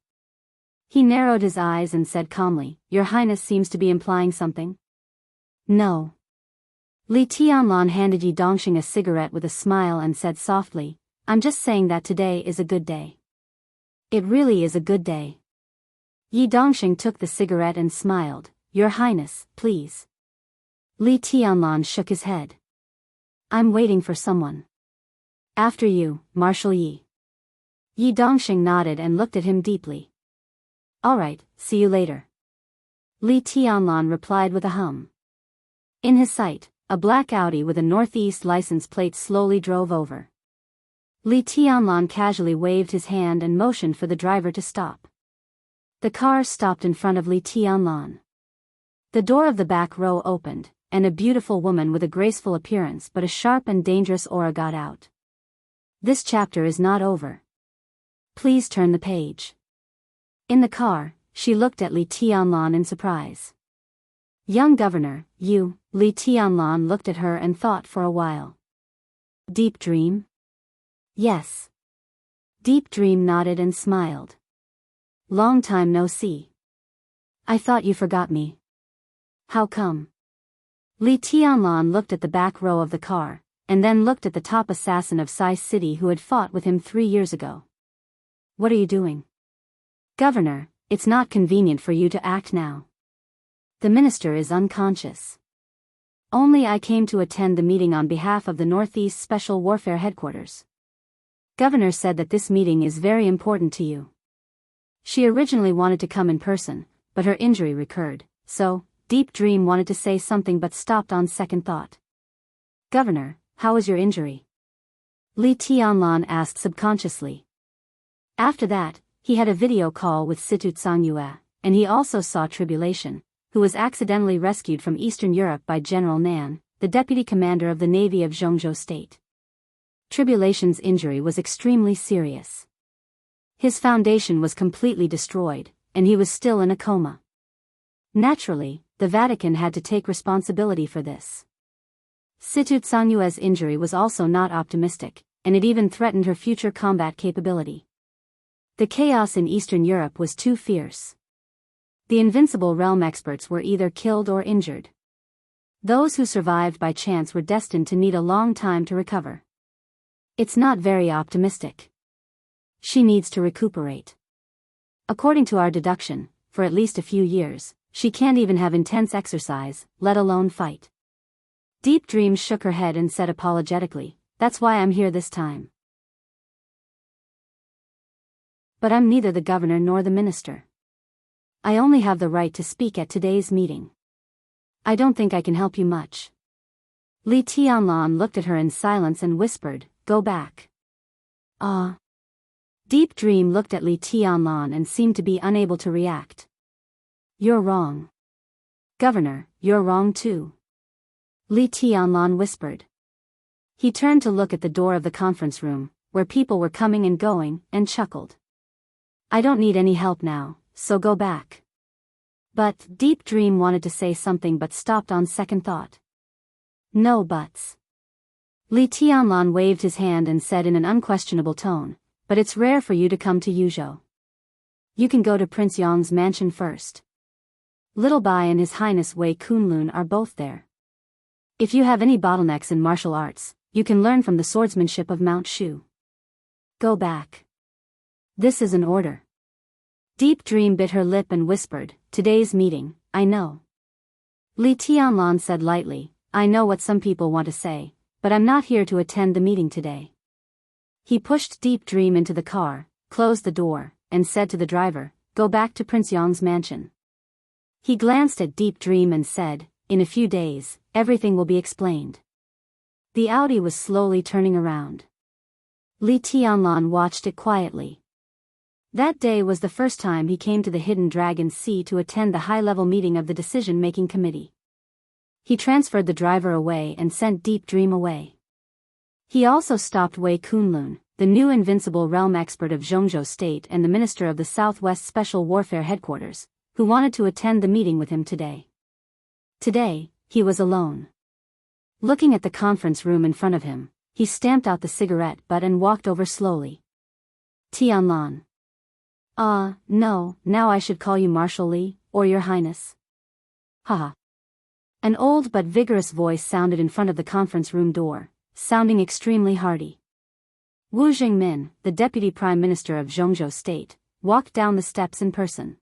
He narrowed his eyes and said calmly, "Your Highness seems to be implying something?" "No." Li Tianlan handed Yi Dongsheng a cigarette with a smile and said softly, "I'm just saying that today is a good day." "It really is a good day." Yi Dongsheng took the cigarette and smiled, "Your Highness, please." Li Tianlan shook his head. "I'm waiting for someone." "After you, Marshal Yi." Yi Dongsheng nodded and looked at him deeply. "All right, see you later." Li Tianlan replied with a hum. In his sight, a black Audi with a Northeast license plate slowly drove over. Li Tianlan casually waved his hand and motioned for the driver to stop. The car stopped in front of Li Tianlan. The door of the back row opened, and a beautiful woman with a graceful appearance but a sharp and dangerous aura got out. "This chapter is not over. Please turn the page." In the car, she looked at Li Tianlan in surprise. "Young governor, you," Li Tianlan looked at her and thought for a while. "Deep Dream?" "Yes." Deep Dream nodded and smiled. "Long time no see. I thought you forgot me. How come?" Li Tianlan looked at the back row of the car, and then looked at the top assassin of Sai City who had fought with him 3 years ago. "What are you doing?" "Governor, it's not convenient for you to act now. The minister is unconscious. Only I came to attend the meeting on behalf of the Northeast Special Warfare Headquarters. Governor said that this meeting is very important to you." She originally wanted to come in person, but her injury recurred, so Deep Dream wanted to say something but stopped on second thought. "Governor, how is your injury?" Li Tianlan asked subconsciously. After that, he had a video call with Situt Sangyue, and he also saw Tribulation, who was accidentally rescued from Eastern Europe by General Nan, the deputy commander of the Navy of Jianghu State. Tribulation's injury was extremely serious. His foundation was completely destroyed, and he was still in a coma. Naturally, the Vatican had to take responsibility for this. Situ Tsanghue's injury was also not optimistic, and it even threatened her future combat capability. The chaos in Eastern Europe was too fierce. The invincible realm experts were either killed or injured. Those who survived by chance were destined to need a long time to recover. It's not very optimistic. She needs to recuperate. According to our deduction, for at least a few years, she can't even have intense exercise, let alone fight. Deep Dream shook her head and said apologetically, "That's why I'm here this time. But I'm neither the governor nor the minister. I only have the right to speak at today's meeting. I don't think I can help you much." Li Tianlan looked at her in silence and whispered, "Go back." Ah. Deep Dream looked at Li Tianlan and seemed to be unable to react. "You're wrong. Governor, you're wrong too," Li Tianlan whispered. He turned to look at the door of the conference room, where people were coming and going, and chuckled. "I don't need any help now, so go back." But Deep Dream wanted to say something but stopped on second thought. "No buts." Li Tianlan waved his hand and said in an unquestionable tone, "But it's rare for you to come to Yuzhou. You can go to Prince Yang's mansion first. Little Bai and His Highness Wei Kunlun are both there. If you have any bottlenecks in martial arts, you can learn from the swordsmanship of Mount Shu. Go back. This is an order." Deep Dream bit her lip and whispered, "Today's meeting, I know." Li Tianlan said lightly, "I know what some people want to say, but I'm not here to attend the meeting today." He pushed Deep Dream into the car, closed the door, and said to the driver, "Go back to Prince Yang's mansion." He glanced at Deep Dream and said, "In a few days, everything will be explained." The Audi was slowly turning around. Li Tianlan watched it quietly. That day was the first time he came to the Hidden Dragon Sea to attend the high-level meeting of the decision-making committee. He transferred the driver away and sent Deep Dream away. He also stopped Wei Kunlun, the new invincible realm expert of Jianghu State and the minister of the Southwest Special Warfare Headquarters, who wanted to attend the meeting with him today. Today, he was alone. Looking at the conference room in front of him, he stamped out the cigarette butt and walked over slowly. "Tianlan. No, now I should call you Marshal Li, or Your Highness." Haha. An old but vigorous voice sounded in front of the conference room door, sounding extremely hearty. Wu Jingmin, the Deputy Prime Minister of Jianghu State, walked down the steps in person.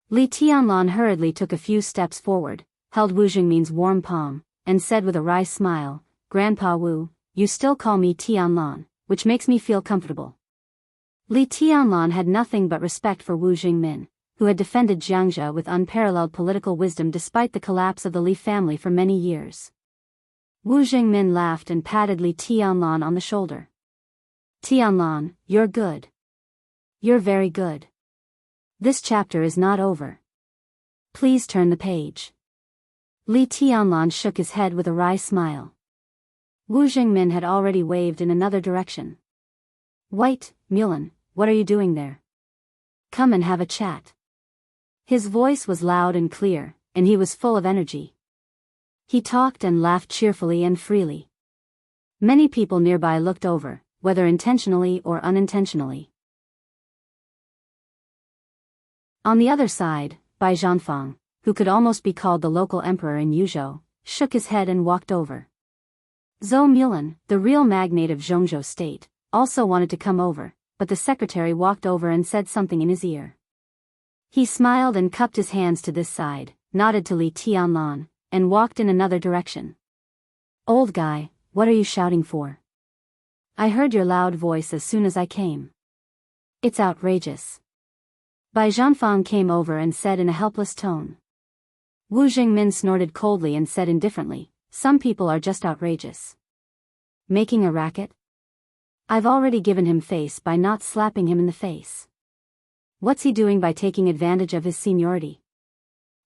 Li Tianlan hurriedly took a few steps forward, held Wu Jingmin's warm palm, and said with a wry smile, "Grandpa Wu, you still call me Tianlan, which makes me feel comfortable." Li Tianlan had nothing but respect for Wu Jingmin, who had defended Jianghu with unparalleled political wisdom despite the collapse of the Li family for many years. Wu Jingmin laughed and patted Li Tianlan on the shoulder. "Tianlan, you're good. You're very good. This chapter is not over. Please turn the page." Li Tianlan shook his head with a wry smile. Wu Jingmin had already waved in another direction. "White, Mulan, what are you doing there? Come and have a chat." His voice was loud and clear, and he was full of energy. He talked and laughed cheerfully and freely. Many people nearby looked over, whether intentionally or unintentionally. On the other side, Bai Zhanfang, who could almost be called the local emperor in Yuzhou, shook his head and walked over. Zhou Mulan, the real magnate of Jianghu State, also wanted to come over, but the secretary walked over and said something in his ear. He smiled and cupped his hands to this side, nodded to Li Tianlan, and walked in another direction. "Old guy, what are you shouting for? I heard your loud voice as soon as I came. It's outrageous." Bai Zhanfang came over and said in a helpless tone. Wu Jingmin snorted coldly and said indifferently, "Some people are just outrageous. Making a racket? I've already given him face by not slapping him in the face. What's he doing by taking advantage of his seniority?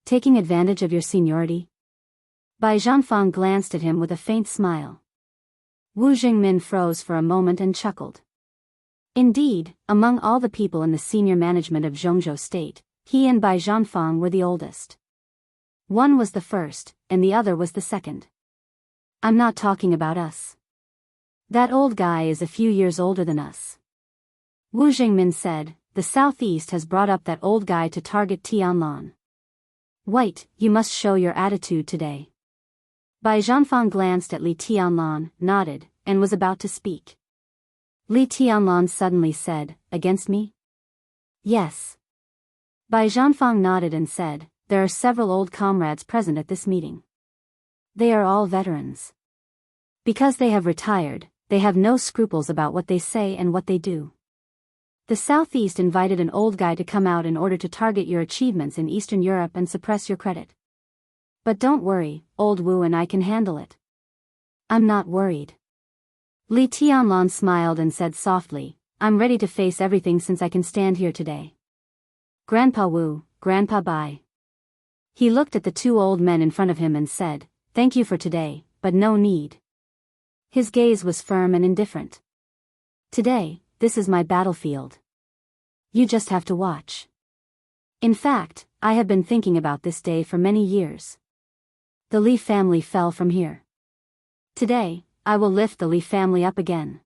Taking advantage of your seniority?" Bai Zhanfang glanced at him with a faint smile. Wu Jingmin froze for a moment and chuckled. Indeed, among all the people in the senior management of Jianghu State, he and Bai Zhanfang were the oldest. One was the first, and the other was the second. I'm not talking about us. That old guy is a few years older than us. Wu Jingmin said, the southeast has brought up that old guy to target Tianlan. White, you must show your attitude today. Bai Zhanfang glanced at Li Tianlan, nodded, and was about to speak. Li Tianlan suddenly said, against me? Yes. Bai Zhanfang nodded and said, there are several old comrades present at this meeting. They are all veterans. Because they have retired, they have no scruples about what they say and what they do. The Southeast invited an old guy to come out in order to target your achievements in Eastern Europe and suppress your credit. But don't worry, old Wu and I can handle it. I'm not worried. Li Tianlan smiled and said softly, I'm ready to face everything since I can stand here today. Grandpa Wu, Grandpa Bai. He looked at the two old men in front of him and said, thank you for today, but no need. His gaze was firm and indifferent. Today, this is my battlefield. You just have to watch. In fact, I have been thinking about this day for many years. The Li family fell from here. Today, I will lift the Li family up again.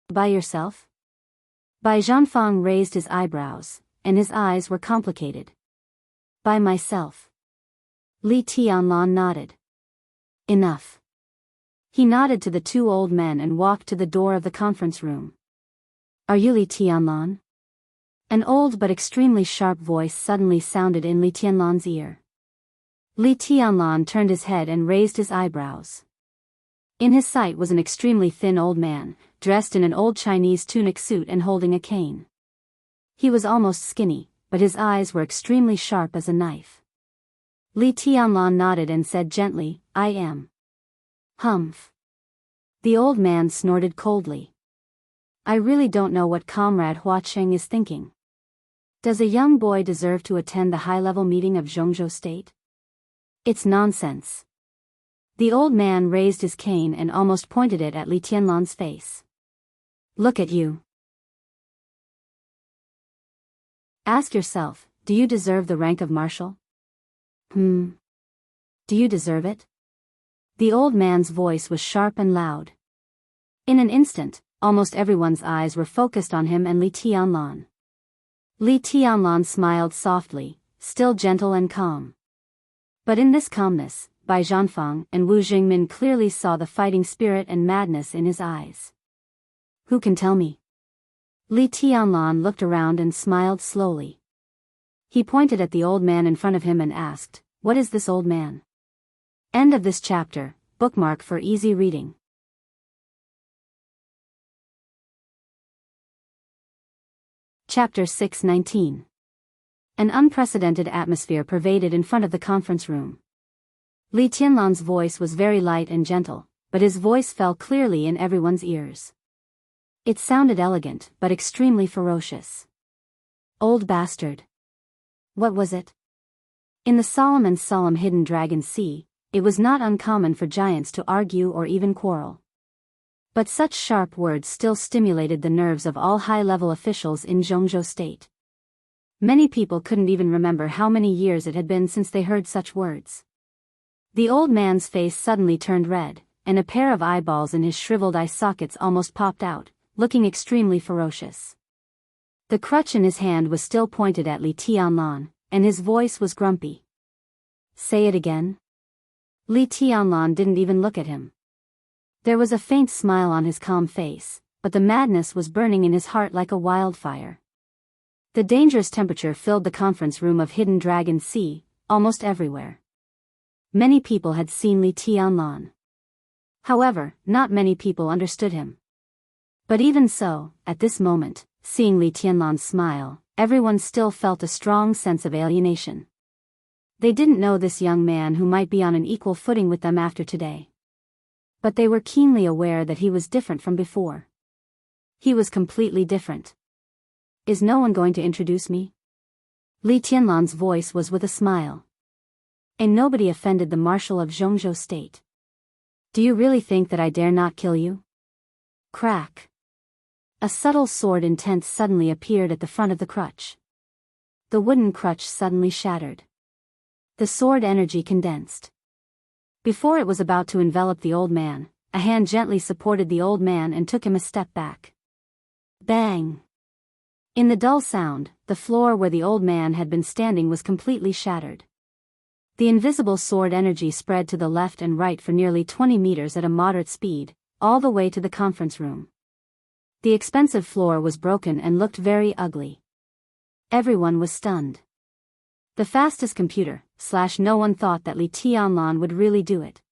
By yourself? Bai Zhanfang raised his eyebrows, and his eyes were complicated. By myself. Li Tianlan nodded. Enough. He nodded to the two old men and walked to the door of the conference room. Are you Li Tianlan? An old but extremely sharp voice suddenly sounded in Li Tianlan's ear. Li Tianlan turned his head and raised his eyebrows. In his sight was an extremely thin old man, dressed in an old Chinese tunic suit and holding a cane. He was almost skinny, but his eyes were extremely sharp as a knife. Li Tianlan nodded and said gently, I am. Humph. The old man snorted coldly. I really don't know what Comrade Hua Cheng is thinking. Does a young boy deserve to attend the high-level meeting of Jianghu State? It's nonsense. The old man raised his cane and almost pointed it at Li Tianlan's face. Look at you. Ask yourself, do you deserve the rank of marshal? Do you deserve it? The old man's voice was sharp and loud. In an instant, almost everyone's eyes were focused on him and Li Tianlan. Li Tianlan smiled softly, still gentle and calm. But in this calmness, Bai Zhanfang and Wu Jingmin clearly saw the fighting spirit and madness in his eyes. Who can tell me? Li Tianlan looked around and smiled slowly. He pointed at the old man in front of him and asked, what is this old man? End of this chapter, bookmark for easy reading. Chapter 619. An unprecedented atmosphere pervaded in front of the conference room. Li Tianlan's voice was very light and gentle, but his voice fell clearly in everyone's ears. It sounded elegant, but extremely ferocious. Old bastard. What was it? In the solemn hidden Dragon Sea, it was not uncommon for giants to argue or even quarrel. But such sharp words still stimulated the nerves of all high-level officials in Jianghu State. Many people couldn't even remember how many years it had been since they heard such words. The old man's face suddenly turned red, and a pair of eyeballs in his shriveled eye sockets almost popped out, looking extremely ferocious. The crutch in his hand was still pointed at Li Tianlan, and his voice was grumpy. Say it again? Li Tianlan didn't even look at him. There was a faint smile on his calm face, but the madness was burning in his heart like a wildfire. The dangerous temperature filled the conference room of Hidden Dragon Sea, almost everywhere. Many people had seen Li Tianlan. However, not many people understood him. But even so, at this moment, seeing Li Tianlan smile, everyone still felt a strong sense of alienation. They didn't know this young man who might be on an equal footing with them after today. But they were keenly aware that he was different from before. He was completely different. Is no one going to introduce me? Li Tianlan's voice was with a smile. And nobody offended the marshal of Jianghu State. Do you really think that I dare not kill you? Crack. A subtle sword intent suddenly appeared at the front of the crutch. The wooden crutch suddenly shattered. The sword energy condensed. Before it was about to envelop the old man, a hand gently supported the old man and took him a step back. Bang! In the dull sound, the floor where the old man had been standing was completely shattered. The invisible sword energy spread to the left and right for nearly 20 meters at a moderate speed, all the way to the conference room. The expensive floor was broken and looked very ugly. Everyone was stunned. The fastest computer, no one thought that Li Tianlan would really do it.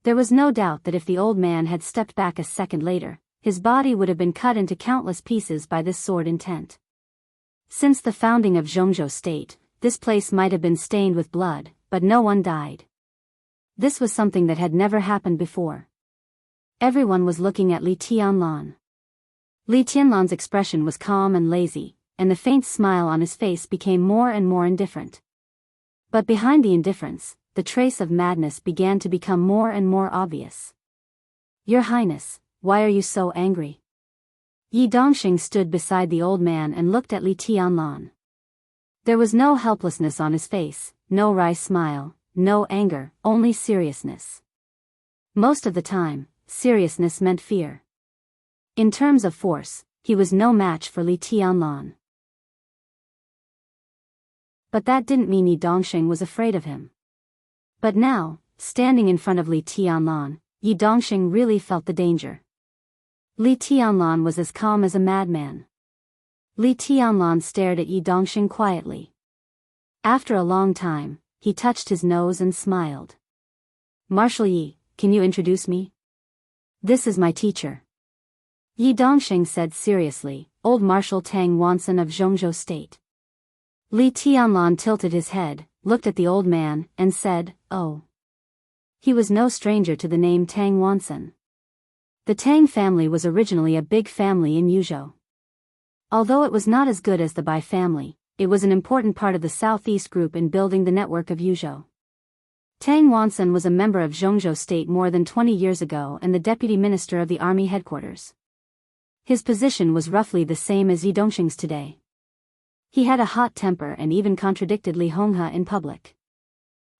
There was no doubt that if the old man had stepped back a second later, his body would have been cut into countless pieces by this sword intent. Since the founding of Jianghu state, this place might have been stained with blood, but no one died. This was something that had never happened before. Everyone was looking at Li Tianlan. Li Tianlan's expression was calm and lazy, and the faint smile on his face became more and more indifferent. But behind the indifference, the trace of madness began to become more and more obvious. "Your Highness, why are you so angry?" Yi Dongxing stood beside the old man and looked at Li Tianlan. There was no helplessness on his face, no wry smile, no anger, only seriousness. Most of the time, seriousness meant fear. In terms of force, he was no match for Li Tianlan. But that didn't mean Yi Dongxing was afraid of him. But now, standing in front of Li Tianlan, Yi Dongxing really felt the danger. Li Tianlan was as calm as a madman. Li Tianlan stared at Yi Dongxing quietly. After a long time, he touched his nose and smiled. "Marshal Yi, can you introduce me? This is my teacher." Yi Dongxing said seriously, "Old Marshal Tang Wanson of Jianghu State." Li Tianlan tilted his head, looked at the old man, and said, "Oh." He was no stranger to the name Tang Wanson. The Tang family was originally a big family in Yuzhou. Although it was not as good as the Bai family, it was an important part of the Southeast group in building the network of Yuzhou. Tang Wanson was a member of Jianghu State more than 20 years ago and the deputy minister of the army headquarters. His position was roughly the same as Yi Dongxing's today. He had a hot temper and even contradicted Li Honghe in public.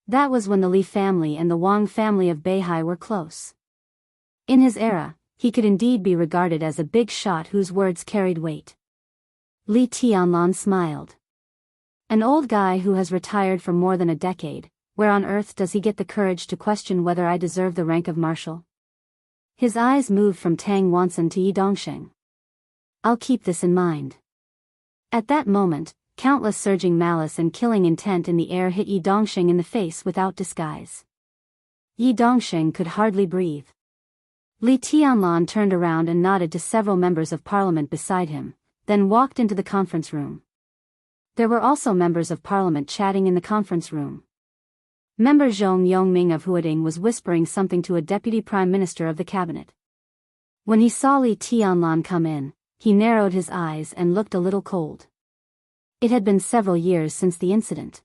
That was when the Li family and the Wang family of Beihai were close. In his era, he could indeed be regarded as a big shot whose words carried weight. Li Tianlan smiled. "An old guy who has retired for more than a decade, where on earth does he get the courage to question whether I deserve the rank of marshal?" His eyes moved from Tang Wanson to Yi Dongxing. "I'll keep this in mind." At that moment, countless surging malice and killing intent in the air hit Yi Dongxing in the face without disguise. Yi Dongxing could hardly breathe. Li Tianlan turned around and nodded to several members of parliament beside him, then walked into the conference room. There were also members of parliament chatting in the conference room. Member Zhong Yongming of Huading was whispering something to a deputy prime minister of the cabinet. When he saw Li Tianlan come in, he narrowed his eyes and looked a little cold. It had been several years since the incident.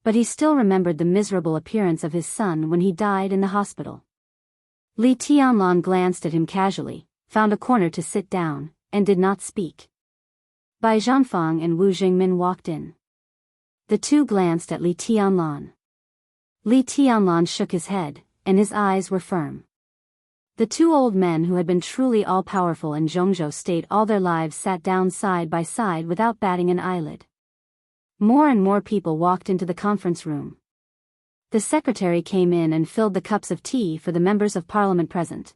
But he still remembered the miserable appearance of his son when he died in the hospital. Li Tianlan glanced at him casually, found a corner to sit down, and did not speak. Bai Zhanfang and Wu Jingmin walked in. The two glanced at Li Tianlan. Li Tianlan shook his head, and his eyes were firm. The two old men who had been truly all-powerful in Jianghu State all their lives sat down side by side without batting an eyelid. More and more people walked into the conference room. The secretary came in and filled the cups of tea for the members of parliament present.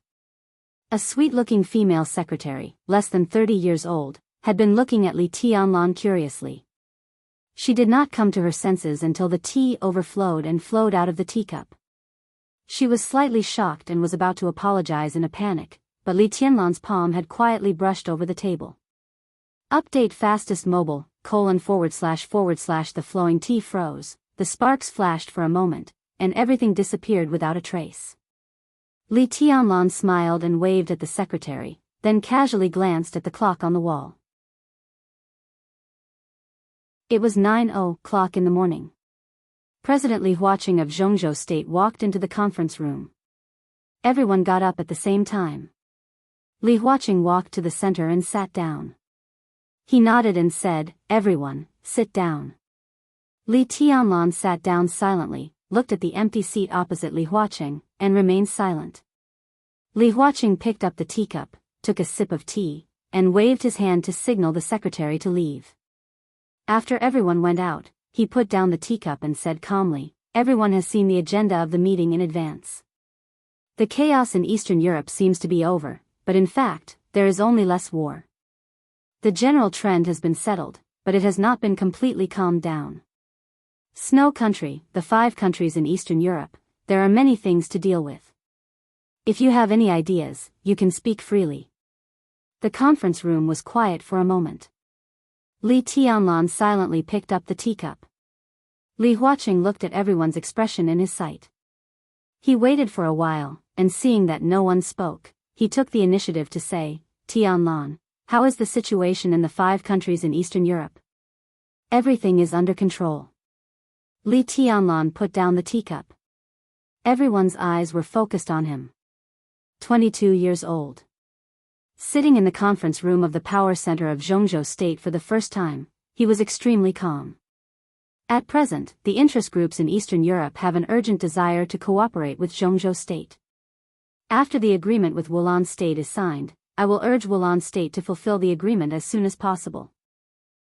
A sweet-looking female secretary, less than 30 years old, had been looking at Li Tianlan curiously. She did not come to her senses until the tea overflowed and flowed out of the teacup. She was slightly shocked and was about to apologize in a panic, but Li Tianlan's palm had quietly brushed over the table. Update fastest mobile, :// the flowing tea froze, the sparks flashed for a moment, and everything disappeared without a trace. Li Tianlan smiled and waved at the secretary, then casually glanced at the clock on the wall. It was 9:00 in the morning. President Li Huaqing of Jianghu State walked into the conference room. Everyone got up at the same time. Li Huaqing walked to the center and sat down. He nodded and said, "Everyone, sit down." Li Tianlan sat down silently, looked at the empty seat opposite Li Huaqing, and remained silent. Li Huaqing picked up the teacup, took a sip of tea, and waved his hand to signal the secretary to leave. After everyone went out, he put down the teacup and said calmly, "Everyone has seen the agenda of the meeting in advance. The chaos in Eastern Europe seems to be over, but in fact, there is only less war. The general trend has been settled, but it has not been completely calmed down. Snow country, the 5 countries in Eastern Europe, there are many things to deal with. If you have any ideas, you can speak freely." The conference room was quiet for a moment. Li Tianlan silently picked up the teacup. Li Huaqing looked at everyone's expression in his sight. He waited for a while, and seeing that no one spoke, he took the initiative to say, "Tianlan, how is the situation in the 5 countries in Eastern Europe?" "Everything is under control." Li Tianlan put down the teacup. Everyone's eyes were focused on him. 22 years old. Sitting in the conference room of the power center of Jianghu state for the first time, he was extremely calm. At present, the interest groups in Eastern Europe have an urgent desire to cooperate with Jianghu state. After the agreement with Wulan state is signed, I will urge Wulan state to fulfill the agreement as soon as possible.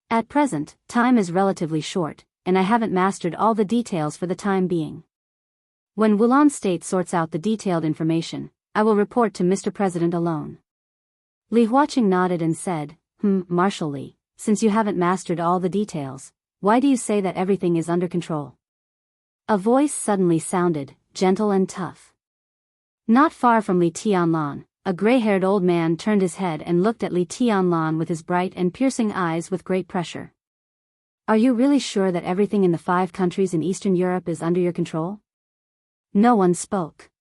At present, time is relatively short, and I haven't mastered all the details for the time being. When Wulan state sorts out the detailed information, I will report to Mr. President alone. Li Huaqing nodded and said, Marshal Li, since you haven't mastered all the details, why do you say that everything is under control?" A voice suddenly sounded, gentle and tough. Not far from Li Tianlan, a gray-haired old man turned his head and looked at Li Tianlan with his bright and piercing eyes with great pressure. "Are you really sure that everything in the 5 countries in Eastern Europe is under your control?" No one spoke.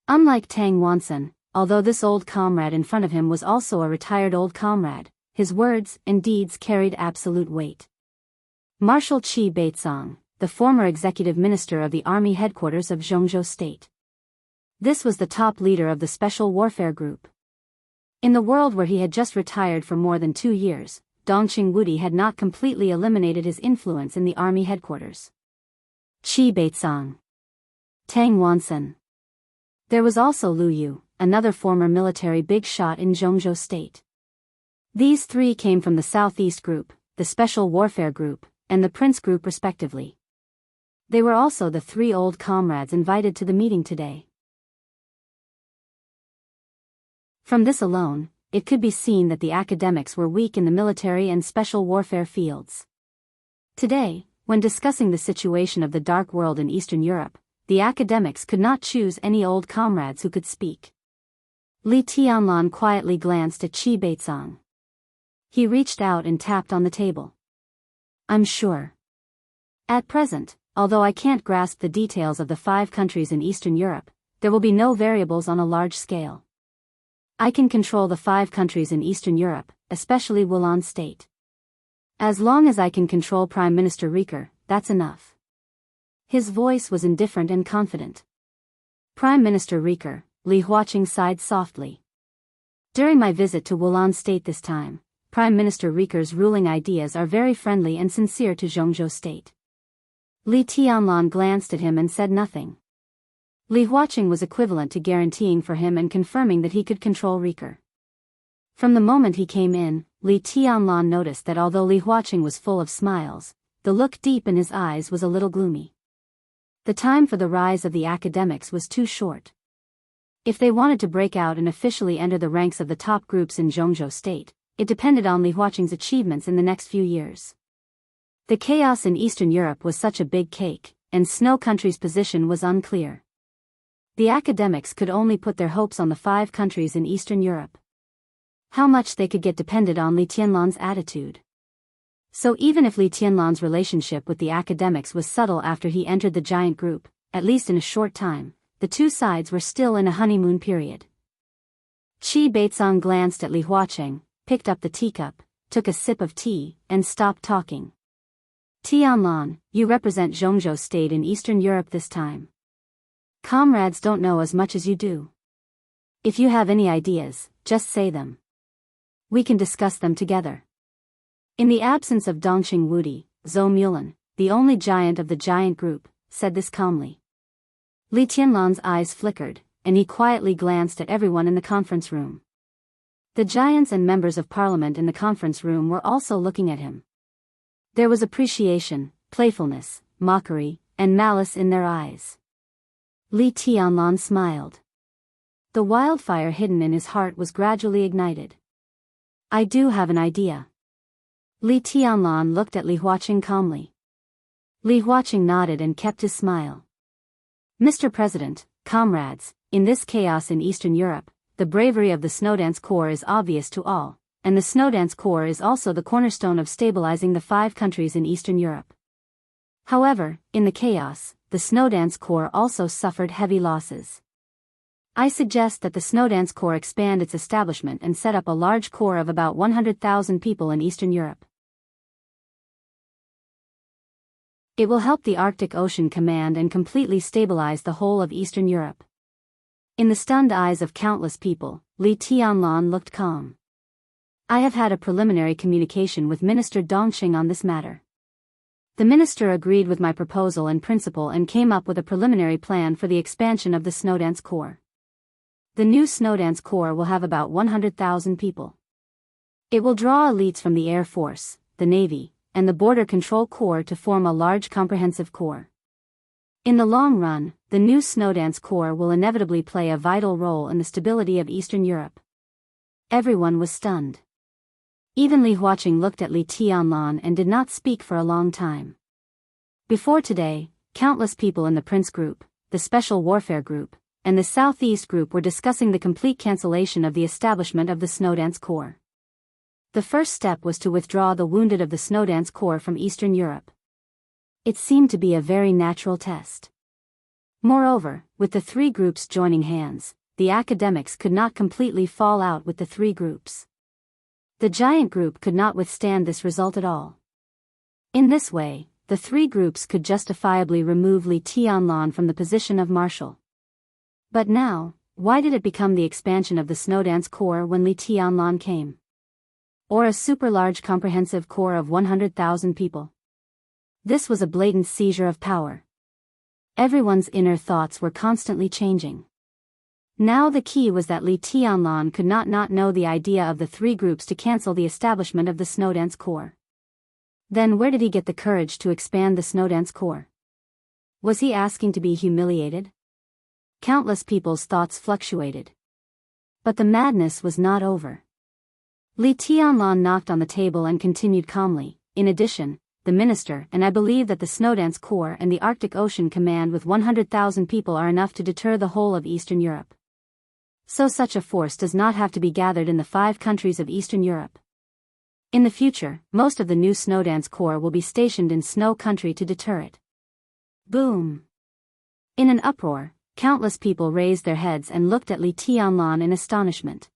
Unlike Tang Wansen, although this old comrade in front of him was also a retired old comrade, his words and deeds carried absolute weight. Marshal Qi Baizong, the former executive minister of the army headquarters of Jianghu state. This was the top leader of the Special Warfare Group. In the world where he had just retired for more than 2 years, Dongqing Wudi had not completely eliminated his influence in the army headquarters. Qi Baizong. Tang Wansen. There was also Lu Yu, another former military big shot in Jianghu state. These 3 came from the Southeast Group, the Special Warfare Group, and the Prince Group respectively. They were also the 3 old comrades invited to the meeting today. From this alone, it could be seen that the academics were weak in the military and special warfare fields. Today, when discussing the situation of the Dark World in Eastern Europe, the academics could not choose any old comrades who could speak. Li Tianlan quietly glanced at Qi Baizong. He reached out and tapped on the table. "I'm sure. At present, although I can't grasp the details of the 5 countries in Eastern Europe, there will be no variables on a large scale. I can control the 5 countries in Eastern Europe, especially Wulan state. As long as I can control Prime Minister Rieker, that's enough." His voice was indifferent and confident. "Prime Minister Rieker," Li Huaqing sighed softly. "During my visit to Wulan state this time, Prime Minister Rieker's ruling ideas are very friendly and sincere to Jianghu state." Li Tianlan glanced at him and said nothing. Li Huaqing was equivalent to guaranteeing for him and confirming that he could control Rieker. From the moment he came in, Li Tianlan noticed that although Li Huaqing was full of smiles, the look deep in his eyes was a little gloomy. The time for the rise of the academics was too short. If they wanted to break out and officially enter the ranks of the top groups in Jianghu state, it depended on Li Huaqing's achievements in the next few years. The chaos in Eastern Europe was such a big cake, and Snow Country's position was unclear. The academics could only put their hopes on the 5 countries in Eastern Europe. How much they could get depended on Li Tianlan's attitude. So even if Li Tianlan's relationship with the academics was subtle after he entered the giant group, at least in a short time, the 2 sides were still in a honeymoon period. Qi Baizong glanced at Li Huaqing, picked up the teacup, took a sip of tea, and stopped talking. "Tianlan, you represent Jianghu state in Eastern Europe this time. Comrades don't know as much as you do. If you have any ideas, just say them. We can discuss them together." In the absence of Dongqing Wudi, Zhou Mulan, the only giant of the giant group, said this calmly. Li Tianlan's eyes flickered, and he quietly glanced at everyone in the conference room. The giants and members of parliament in the conference room were also looking at him. There was appreciation, playfulness, mockery, and malice in their eyes. Li Tianlan smiled. The wildfire hidden in his heart was gradually ignited. I do have an idea. Li Tianlan looked at Li Huaqing calmly. Li Huaqing nodded and kept his smile. Mr. President, comrades, in this chaos in Eastern Europe, the bravery of the Snowdance Corps is obvious to all, and the Snowdance Corps is also the cornerstone of stabilizing the 5 countries in Eastern Europe. However, in the chaos, the Snowdance Corps also suffered heavy losses. I suggest that the Snowdance Corps expand its establishment and set up a large corps of about 100,000 people in Eastern Europe. It will help the Arctic Ocean Command and completely stabilize the whole of Eastern Europe. In the stunned eyes of countless people, Li Tianlan looked calm. I have had a preliminary communication with Minister Dongqing on this matter. The minister agreed with my proposal in principle and came up with a preliminary plan for the expansion of the Snowdance Corps. The new Snowdance Corps will have about 100,000 people. It will draw elites from the Air Force, the Navy, and the Border Control Corps to form a large comprehensive corps. In the long run, the new Snowdance Corps will inevitably play a vital role in the stability of Eastern Europe. Everyone was stunned. Even Li Huaqing looked at Li Tianlan and did not speak for a long time. Before today, countless people in the Prince Group, the Special Warfare Group, and the Southeast Group were discussing the complete cancellation of the establishment of the Snowdance Corps. The first step was to withdraw the wounded of the Snowdance Corps from Eastern Europe. It seemed to be a very natural test. Moreover, with the 3 groups joining hands, the academics could not completely fall out with the 3 groups. The giant group could not withstand this result at all. In this way, the 3 groups could justifiably remove Li Tianlan from the position of marshal. But now, why did it become the expansion of the Snowdance Corps when Li Tianlan came? Or a super-large comprehensive corps of 100,000 people? This was a blatant seizure of power. Everyone's inner thoughts were constantly changing. Now the key was that Li Tianlan could not know the idea of the 3 groups to cancel the establishment of the Snowdance Corps. Then where did he get the courage to expand the Snowdance Corps? Was he asking to be humiliated? Countless people's thoughts fluctuated. But the madness was not over. Li Tianlan knocked on the table and continued calmly. In addition, the minister and I believe that the Snowdance Corps and the Arctic Ocean Command with 100,000 people are enough to deter the whole of Eastern Europe. So such a force does not have to be gathered in the 5 countries of Eastern Europe. In the future, most of the new Snowdance Corps will be stationed in Snow Country to deter it. Boom! In an uproar, countless people raised their heads and looked at Li Tianlan in astonishment.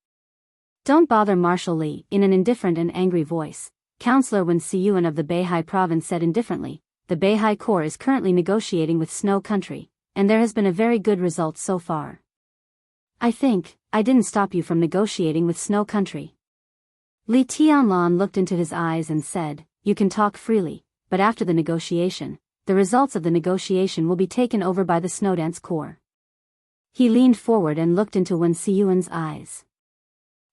Don't bother Marshal Li, in an indifferent and angry voice, Councillor Wen Siyuan of the Beihai province said indifferently. The Beihai Corps is currently negotiating with Snow Country, and there has been a very good result so far. I think, I didn't stop you from negotiating with Snow Country. Li Tianlan looked into his eyes and said, you can talk freely, but after the negotiation, the results of the negotiation will be taken over by the Snowdance Corps. He leaned forward and looked into Wen Siyuan's eyes.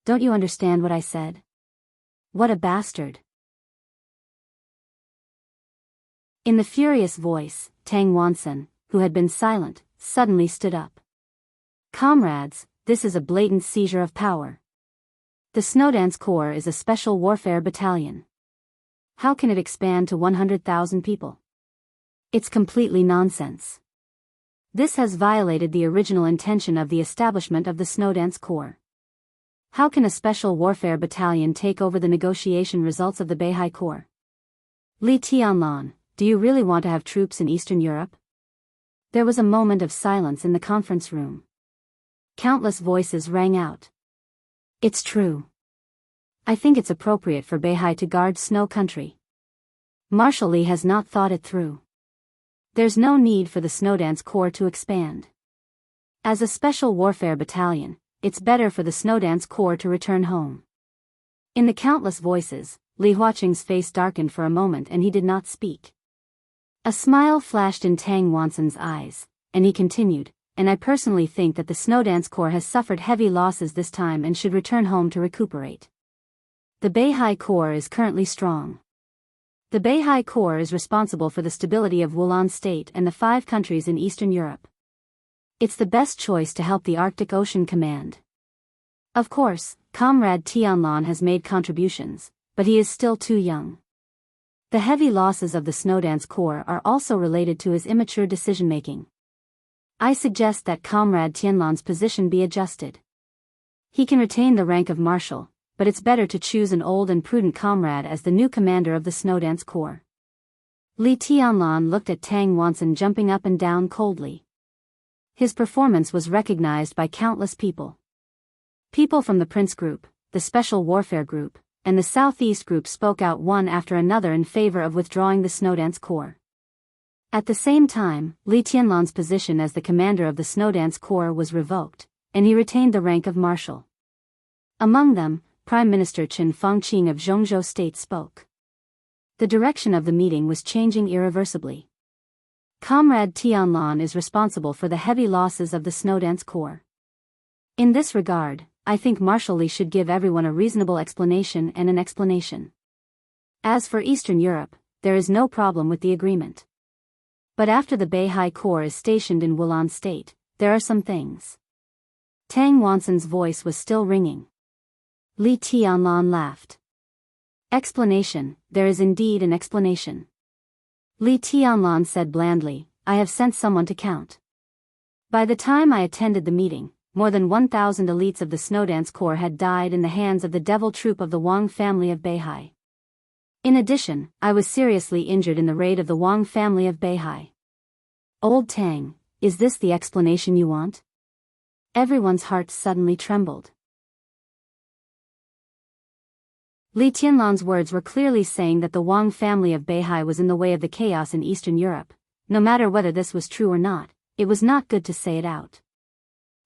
Don't you understand what I said? What a bastard. In the furious voice, Tang Wansen, who had been silent, suddenly stood up. Comrades, this is a blatant seizure of power. The Snowdance Corps is a special warfare battalion. How can it expand to 100,000 people? It's completely nonsense. This has violated the original intention of the establishment of the Snowdance Corps. How can a special warfare battalion take over the negotiation results of the Beihai Corps? Li Tianlan, do you really want to have troops in Eastern Europe? There was a moment of silence in the conference room. Countless voices rang out. It's true. I think it's appropriate for Beihai to guard Snow Country. Marshal Li has not thought it through. There's no need for the Snowdance Corps to expand. As a special warfare battalion, it's better for the Snowdance Corps to return home. In the countless voices, Li Huaqing's face darkened for a moment and he did not speak. A smile flashed in Tang Wanson's eyes, and he continued, and I personally think that the Snowdance Corps has suffered heavy losses this time and should return home to recuperate. The Beihai Corps is currently strong. The Beihai Corps is responsible for the stability of Wulan State and the 5 countries in Eastern Europe. It's the best choice to help the Arctic Ocean Command. Of course, Comrade Tianlan has made contributions, but he is still too young. The heavy losses of the Snowdance Corps are also related to his immature decision-making. I suggest that Comrade Tianlan's position be adjusted. He can retain the rank of Marshal, but it's better to choose an old and prudent comrade as the new commander of the Snowdance Corps. Li Tianlan looked at Tang Wanson jumping up and down coldly. His performance was recognized by countless people. People from the Prince Group, the Special Warfare Group, and the Southeast Group spoke out one after another in favor of withdrawing the Snowdance Corps. At the same time, Li Tianlan's position as the commander of the Snowdance Corps was revoked, and he retained the rank of Marshal. Among them, Prime Minister Chen Fangqing of Jianghu State spoke. The direction of the meeting was changing irreversibly. Comrade Tianlan is responsible for the heavy losses of the Snowdance Corps. In this regard, I think Marshal Li should give everyone a reasonable explanation and an explanation. As for Eastern Europe, there is no problem with the agreement. But after the Beihai Corps is stationed in Wulan State, there are some things. Tang Wanson's voice was still ringing. Li Tianlan laughed. Explanation, there is indeed an explanation. Li Tianlan said blandly, I have sent someone to count. By the time I attended the meeting, more than 1,000 elites of the Snowdance Corps had died in the hands of the devil troop of the Wang family of Beihai. In addition, I was seriously injured in the raid of the Wang family of Beihai. Old Tang, is this the explanation you want? Everyone's hearts suddenly trembled. Li Tianlan's words were clearly saying that the Wang family of Beihai was in the way of the chaos in Eastern Europe. No matter whether this was true or not, it was not good to say it out.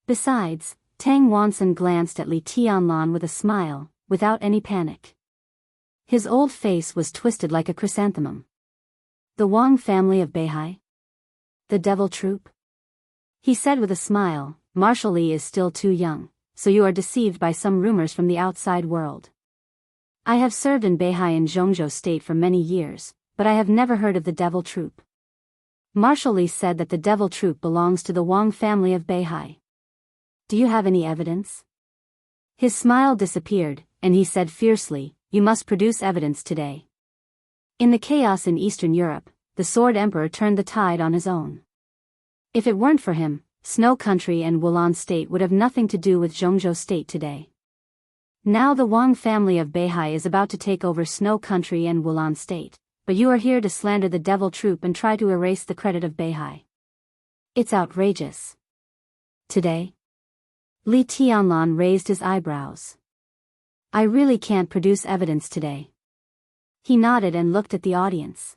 Besides, Tang Wanson glanced at Li Tianlan with a smile, without any panic. His old face was twisted like a chrysanthemum. The Wang family of Beihai? The devil troop? He said with a smile, Marshal Li is still too young, so you are deceived by some rumors from the outside world. I have served in Beihai in Jianghu State for many years, but I have never heard of the devil troop. Marshal Li said that the devil troop belongs to the Wang family of Beihai. Do you have any evidence? His smile disappeared, and he said fiercely, you must produce evidence today. In the chaos in Eastern Europe, the Sword Emperor turned the tide on his own. If it weren't for him, Snow Country and Wulan State would have nothing to do with Jianghu State today. Now the Wang family of Beihai is about to take over Snow Country and Wulan State, but you are here to slander the devil troop and try to erase the credit of Beihai. It's outrageous. Today? Li Tianlan raised his eyebrows. I really can't produce evidence today. He nodded and looked at the audience.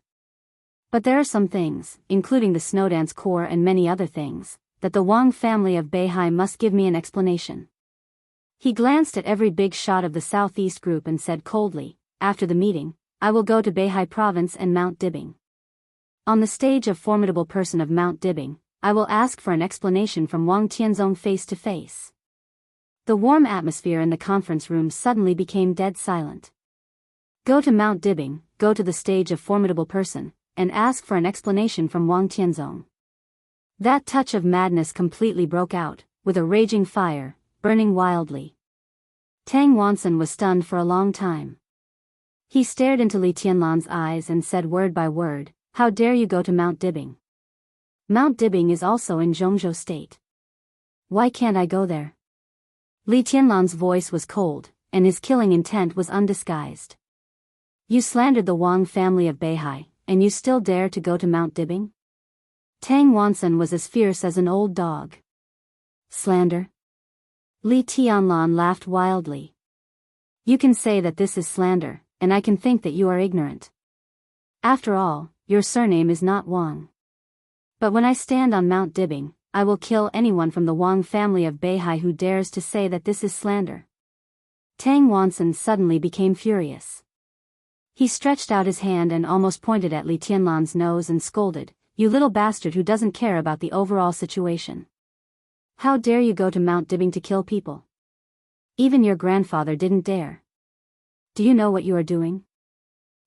But there are some things, including the Snowdance Corps and many other things, that the Wang family of Beihai must give me an explanation. He glanced at every big shot of the Southeast Group and said coldly, after the meeting, I will go to Beihai Province and Mount Dibbing. On the stage of formidable person of Mount Dibbing, I will ask for an explanation from Wang Tianzong face to face. The warm atmosphere in the conference room suddenly became dead silent. Go to Mount Dibbing, go to the stage of formidable person, and ask for an explanation from Wang Tianzong. That touch of madness completely broke out, with a raging fire, burning wildly. Tang Wanson was stunned for a long time. He stared into Li Tianlan's eyes and said word by word, how dare you go to Mount Dibbing? Mount Dibbing is also in Jianghu State. Why can't I go there? Li Tianlan's voice was cold, and his killing intent was undisguised. You slandered the Wang family of Beihai, and you still dare to go to Mount Dibbing? Tang Wanson was as fierce as an old dog. Slander? Li Tianlan laughed wildly. You can say that this is slander, and I can think that you are ignorant. After all, your surname is not Wang. But when I stand on Mount Dibbing, I will kill anyone from the Wang family of Beihai who dares to say that this is slander. Tang Wanson suddenly became furious. He stretched out his hand and almost pointed at Li Tianlan's nose and scolded, "You little bastard who doesn't care about the overall situation. How dare you go to Mount Dibbing to kill people? Even your grandfather didn't dare. Do you know what you are doing?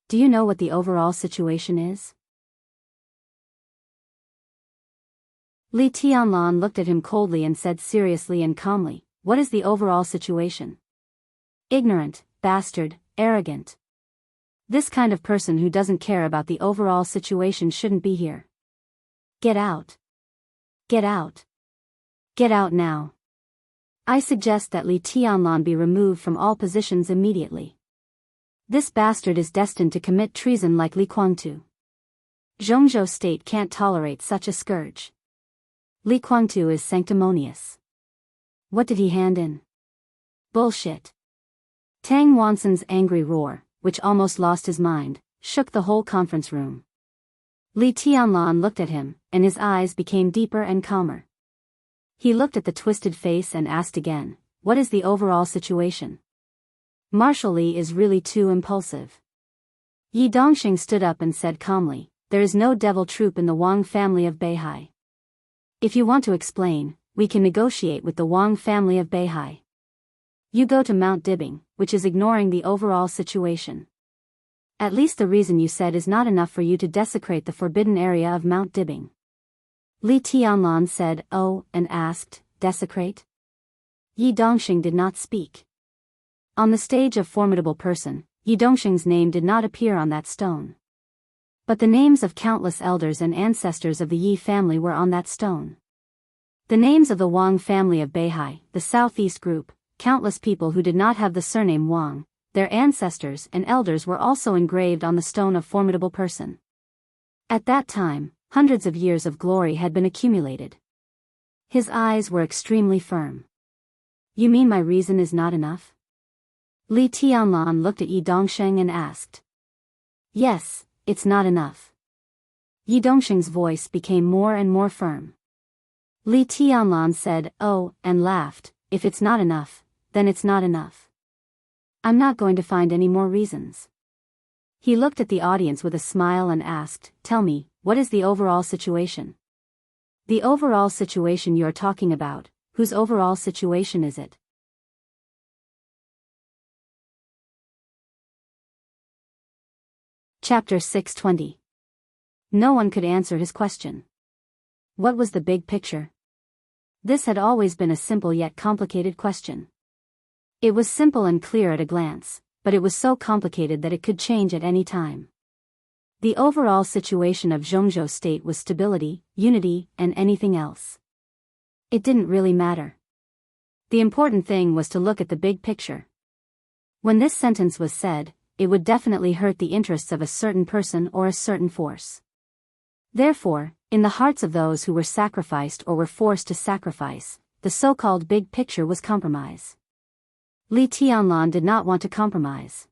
Do you know what the overall situation is?" Li Tianlan looked at him coldly and said seriously and calmly, "What is the overall situation? Ignorant, bastard, arrogant. This kind of person who doesn't care about the overall situation shouldn't be here. Get out. Get out. Get out now. I suggest that Li Tianlan be removed from all positions immediately. This bastard is destined to commit treason like Li Guangtu. Jianghu state can't tolerate such a scourge. Li Guangtu is sanctimonious. What did he hand in? Bullshit." Tang Wansen's angry roar, which almost lost his mind, shook the whole conference room. Li Tianlan looked at him, and his eyes became deeper and calmer. He looked at the twisted face and asked again, "What is the overall situation?" Marshal Li is really too impulsive. Yi Dongxing stood up and said calmly, "There is no devil troop in the Wang family of Beihai. If you want to explain, we can negotiate with the Wang family of Beihai. You go to Mount Dibbing, which is ignoring the overall situation. At least the reason you said is not enough for you to desecrate the forbidden area of Mount Dibbing." Li Tianlan said, "Oh," and asked, "Desecrate?" Yi Dongxing did not speak. On the stage of Formidable Person, Yi Dongxing's name did not appear on that stone. But the names of countless elders and ancestors of the Yi family were on that stone. The names of the Wang family of Beihai, the southeast group, countless people who did not have the surname Wang, their ancestors and elders were also engraved on the stone of Formidable Person. At that time, hundreds of years of glory had been accumulated. His eyes were extremely firm. "You mean my reason is not enough?" Li Tianlan looked at Yi Dongxing and asked. "Yes, it's not enough." Yi Dongxing's voice became more and more firm. Li Tianlan said, "Oh," and laughed, "If it's not enough, then it's not enough. I'm not going to find any more reasons." He looked at the audience with a smile and asked, "Tell me, what is the overall situation?" "The overall situation you're talking about, whose overall situation is it?" Chapter 620. No one could answer his question. What was the big picture? This had always been a simple yet complicated question. It was simple and clear at a glance, but it was so complicated that it could change at any time. The overall situation of Jianghu state was stability, unity, and anything else. It didn't really matter. The important thing was to look at the big picture. When this sentence was said, it would definitely hurt the interests of a certain person or a certain force. Therefore, in the hearts of those who were sacrificed or were forced to sacrifice, the so-called big picture was compromise. Li Tianlan did not want to compromise.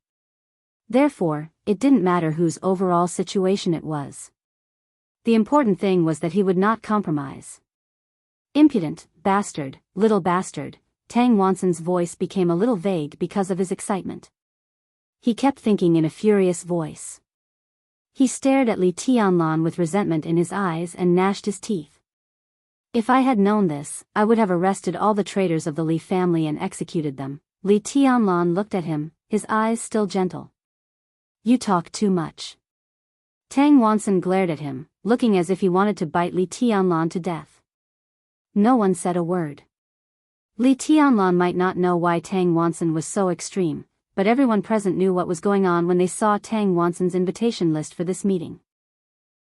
Therefore, it didn't matter whose overall situation it was. The important thing was that he would not compromise. "Impudent, bastard, little bastard," Tang Wansen's voice became a little vague because of his excitement. He kept thinking in a furious voice. He stared at Li Tianlan with resentment in his eyes and gnashed his teeth. "If I had known this, I would have arrested all the traitors of the Li family and executed them." Li Tianlan looked at him, his eyes still gentle. "You talk too much." Tang Wansen glared at him, looking as if he wanted to bite Li Tianlan to death. No one said a word. Li Tianlan might not know why Tang Wansen was so extreme, but everyone present knew what was going on when they saw Tang Wansen's invitation list for this meeting.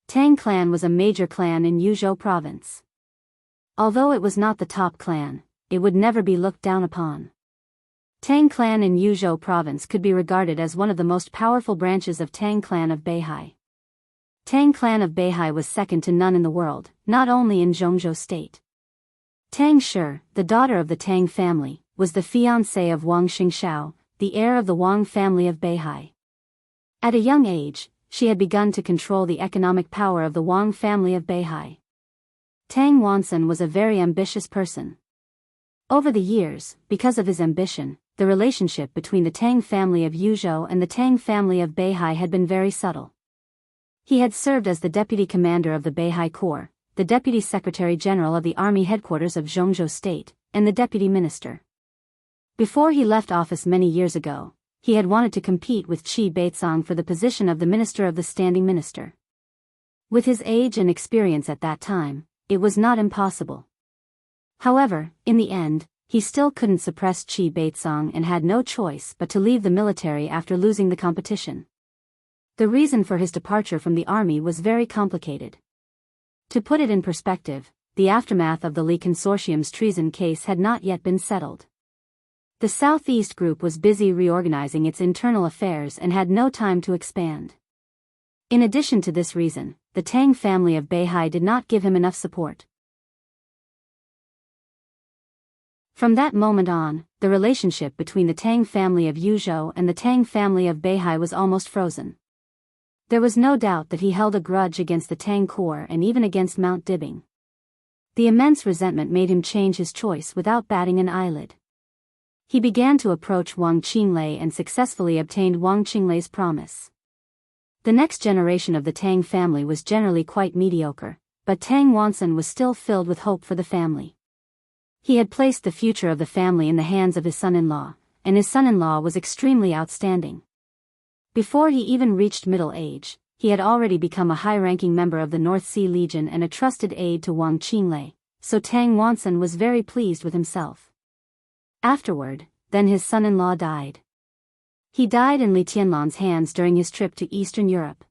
Tang clan was a major clan in Yuzhou province. Although it was not the top clan, it would never be looked down upon. Tang clan in Yuzhou province could be regarded as one of the most powerful branches of Tang clan of Beihai. Tang clan of Beihai was second to none in the world, not only in Jianghu state. Tang Shi, the daughter of the Tang family, was the fiancée of Wang Xingxiao, the heir of the Wang family of Beihai. At a young age, she had begun to control the economic power of the Wang family of Beihai. Tang Wansen was a very ambitious person. Over the years, because of his ambition, the relationship between the Tang family of Yuzhou and the Tang family of Beihai had been very subtle. He had served as the deputy commander of the Beihai Corps, the deputy secretary general of the army headquarters of Jianghu State, and the deputy minister. Before he left office many years ago, he had wanted to compete with Qi Beizong for the position of the minister of the standing minister. With his age and experience at that time, it was not impossible. However, in the end, he still couldn't suppress Qi Beizong and had no choice but to leave the military after losing the competition. The reason for his departure from the army was very complicated. To put it in perspective, the aftermath of the Li Consortium's treason case had not yet been settled. The Southeast Group was busy reorganizing its internal affairs and had no time to expand. In addition to this reason, the Tang family of Beihai did not give him enough support. From that moment on, the relationship between the Tang family of Yuzhou and the Tang family of Beihai was almost frozen. There was no doubt that he held a grudge against the Tang Corps and even against Mount Dibing. The immense resentment made him change his choice without batting an eyelid. He began to approach Wang Qinglei and successfully obtained Wang Qinglei's promise. The next generation of the Tang family was generally quite mediocre, but Tang Wanson was still filled with hope for the family. He had placed the future of the family in the hands of his son-in-law, and his son-in-law was extremely outstanding. Before he even reached middle age, he had already become a high-ranking member of the North Sea Legion and a trusted aide to Wang Qinglei, so Tang Wanson was very pleased with himself. Afterward, then his son-in-law died. He died in Li Tianlan's hands during his trip to Eastern Europe.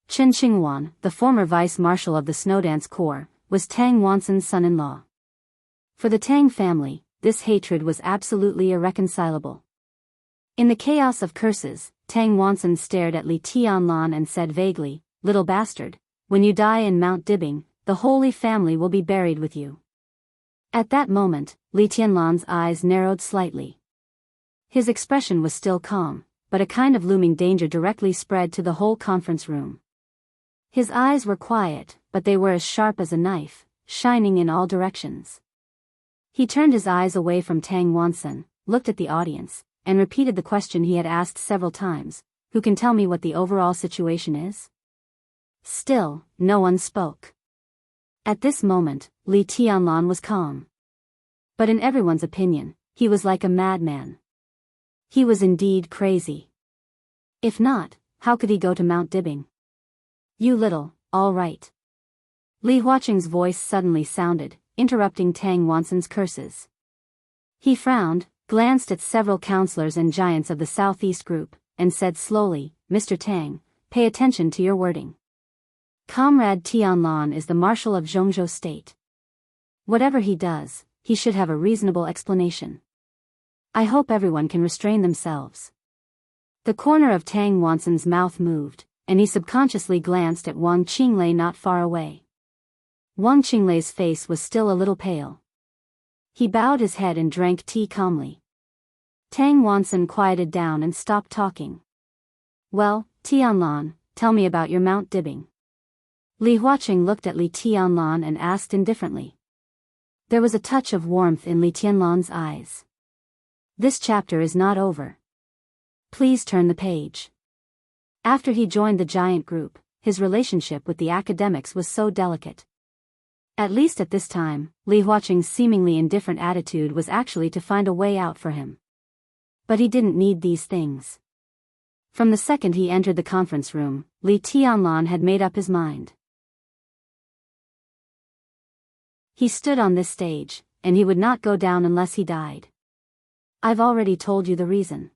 Chen Qingwan, the former vice-marshal of the Snowdance Corps, was Tang Wanson's son-in-law. For the Tang family, this hatred was absolutely irreconcilable. In the chaos of curses, Tang Wanson stared at Li Tianlan and said vaguely, "Little bastard, when you die in Mount Dibing, the Holy Family will be buried with you." At that moment, Li Tianlan's eyes narrowed slightly. His expression was still calm, but a kind of looming danger directly spread to the whole conference room. His eyes were quiet, but they were as sharp as a knife, shining in all directions. He turned his eyes away from Tang Wanson, looked at the audience, and repeated the question he had asked several times, "Who can tell me what the overall situation is?" Still, no one spoke. At this moment, Li Tianlan was calm. But in everyone's opinion, he was like a madman. He was indeed crazy. If not, how could he go to Mount Dibing? "You little, all right." Li Huaqing's voice suddenly sounded, interrupting Tang Wanson's curses. He frowned, glanced at several counselors and giants of the Southeast Group, and said slowly, "Mr. Tang, pay attention to your wording. Comrade Tianlan is the marshal of Jianghu State. Whatever he does, he should have a reasonable explanation. I hope everyone can restrain themselves." The corner of Tang Wanson's mouth moved, and he subconsciously glanced at Wang Qinglei not far away. Wang Qinglei's face was still a little pale. He bowed his head and drank tea calmly. Tang Wanson quieted down and stopped talking. "Well, Tianlan, tell me about your Mount Dibing." Li Huaqing looked at Li Tianlan and asked indifferently. There was a touch of warmth in Li Tianlan's eyes. "This chapter is not over. Please turn the page." After he joined the giant group, his relationship with the academics was so delicate. At least at this time, Li Huaqing's seemingly indifferent attitude was actually to find a way out for him. But he didn't need these things. From the second he entered the conference room, Li Tianlan had made up his mind. He stood on this stage, and he would not go down unless he died. "I've already told you the reason,"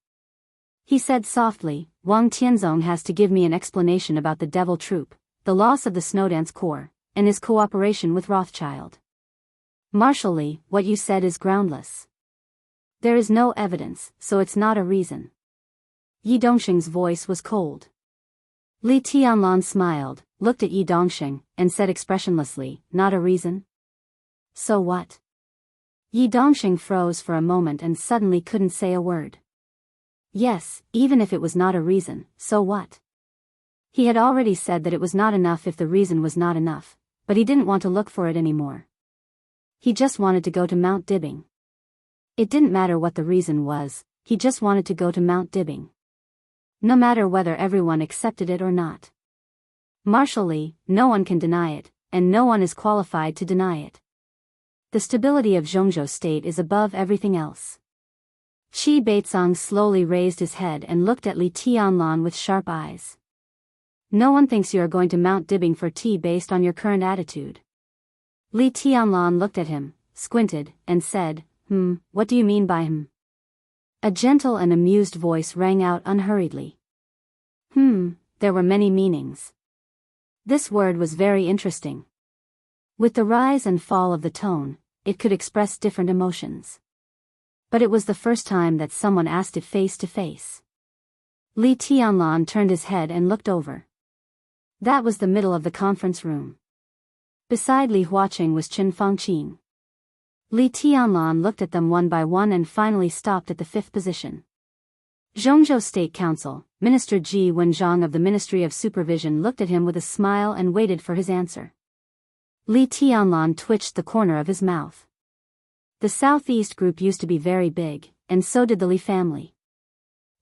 he said softly. "Wang Tianzong has to give me an explanation about the Devil Troop, the loss of the Snowdance Corps, and his cooperation with Rothschild. Marshal Li, what you said is groundless. There is no evidence, so it's not a reason." Yi Dongxing's voice was cold. Li Tianlan smiled, looked at Yi Dongxing, and said expressionlessly, "Not a reason? So what?" Yi Dongxing froze for a moment and suddenly couldn't say a word. Yes, even if it was not a reason, so what? He had already said that it was not enough if the reason was not enough, but he didn't want to look for it anymore. He just wanted to go to Mount Dibing. It didn't matter what the reason was, he just wanted to go to Mount Dibbing. No matter whether everyone accepted it or not. Martially, no one can deny it, and no one is qualified to deny it. The stability of Jianghu state is above everything else. Qi Beizong slowly raised his head and looked at Li Tianlan with sharp eyes. No one thinks you are going to Mount Dibbing for tea based on your current attitude. Li Tianlan looked at him, squinted, and said, what do you mean by A gentle and amused voice rang out unhurriedly. There were many meanings. This word was very interesting. With the rise and fall of the tone, it could express different emotions. But it was the first time that someone asked it face to face. Li Tianlan turned his head and looked over. That was the middle of the conference room. Beside Li Huaqing was Chen Fangqing. Li Tianlan looked at them one by one and finally stopped at the fifth position. Jianghu State Council, Minister Ji Wenzhang of the Ministry of Supervision looked at him with a smile and waited for his answer. Li Tianlan twitched the corner of his mouth. The Southeast group used to be very big, and so did the Li family.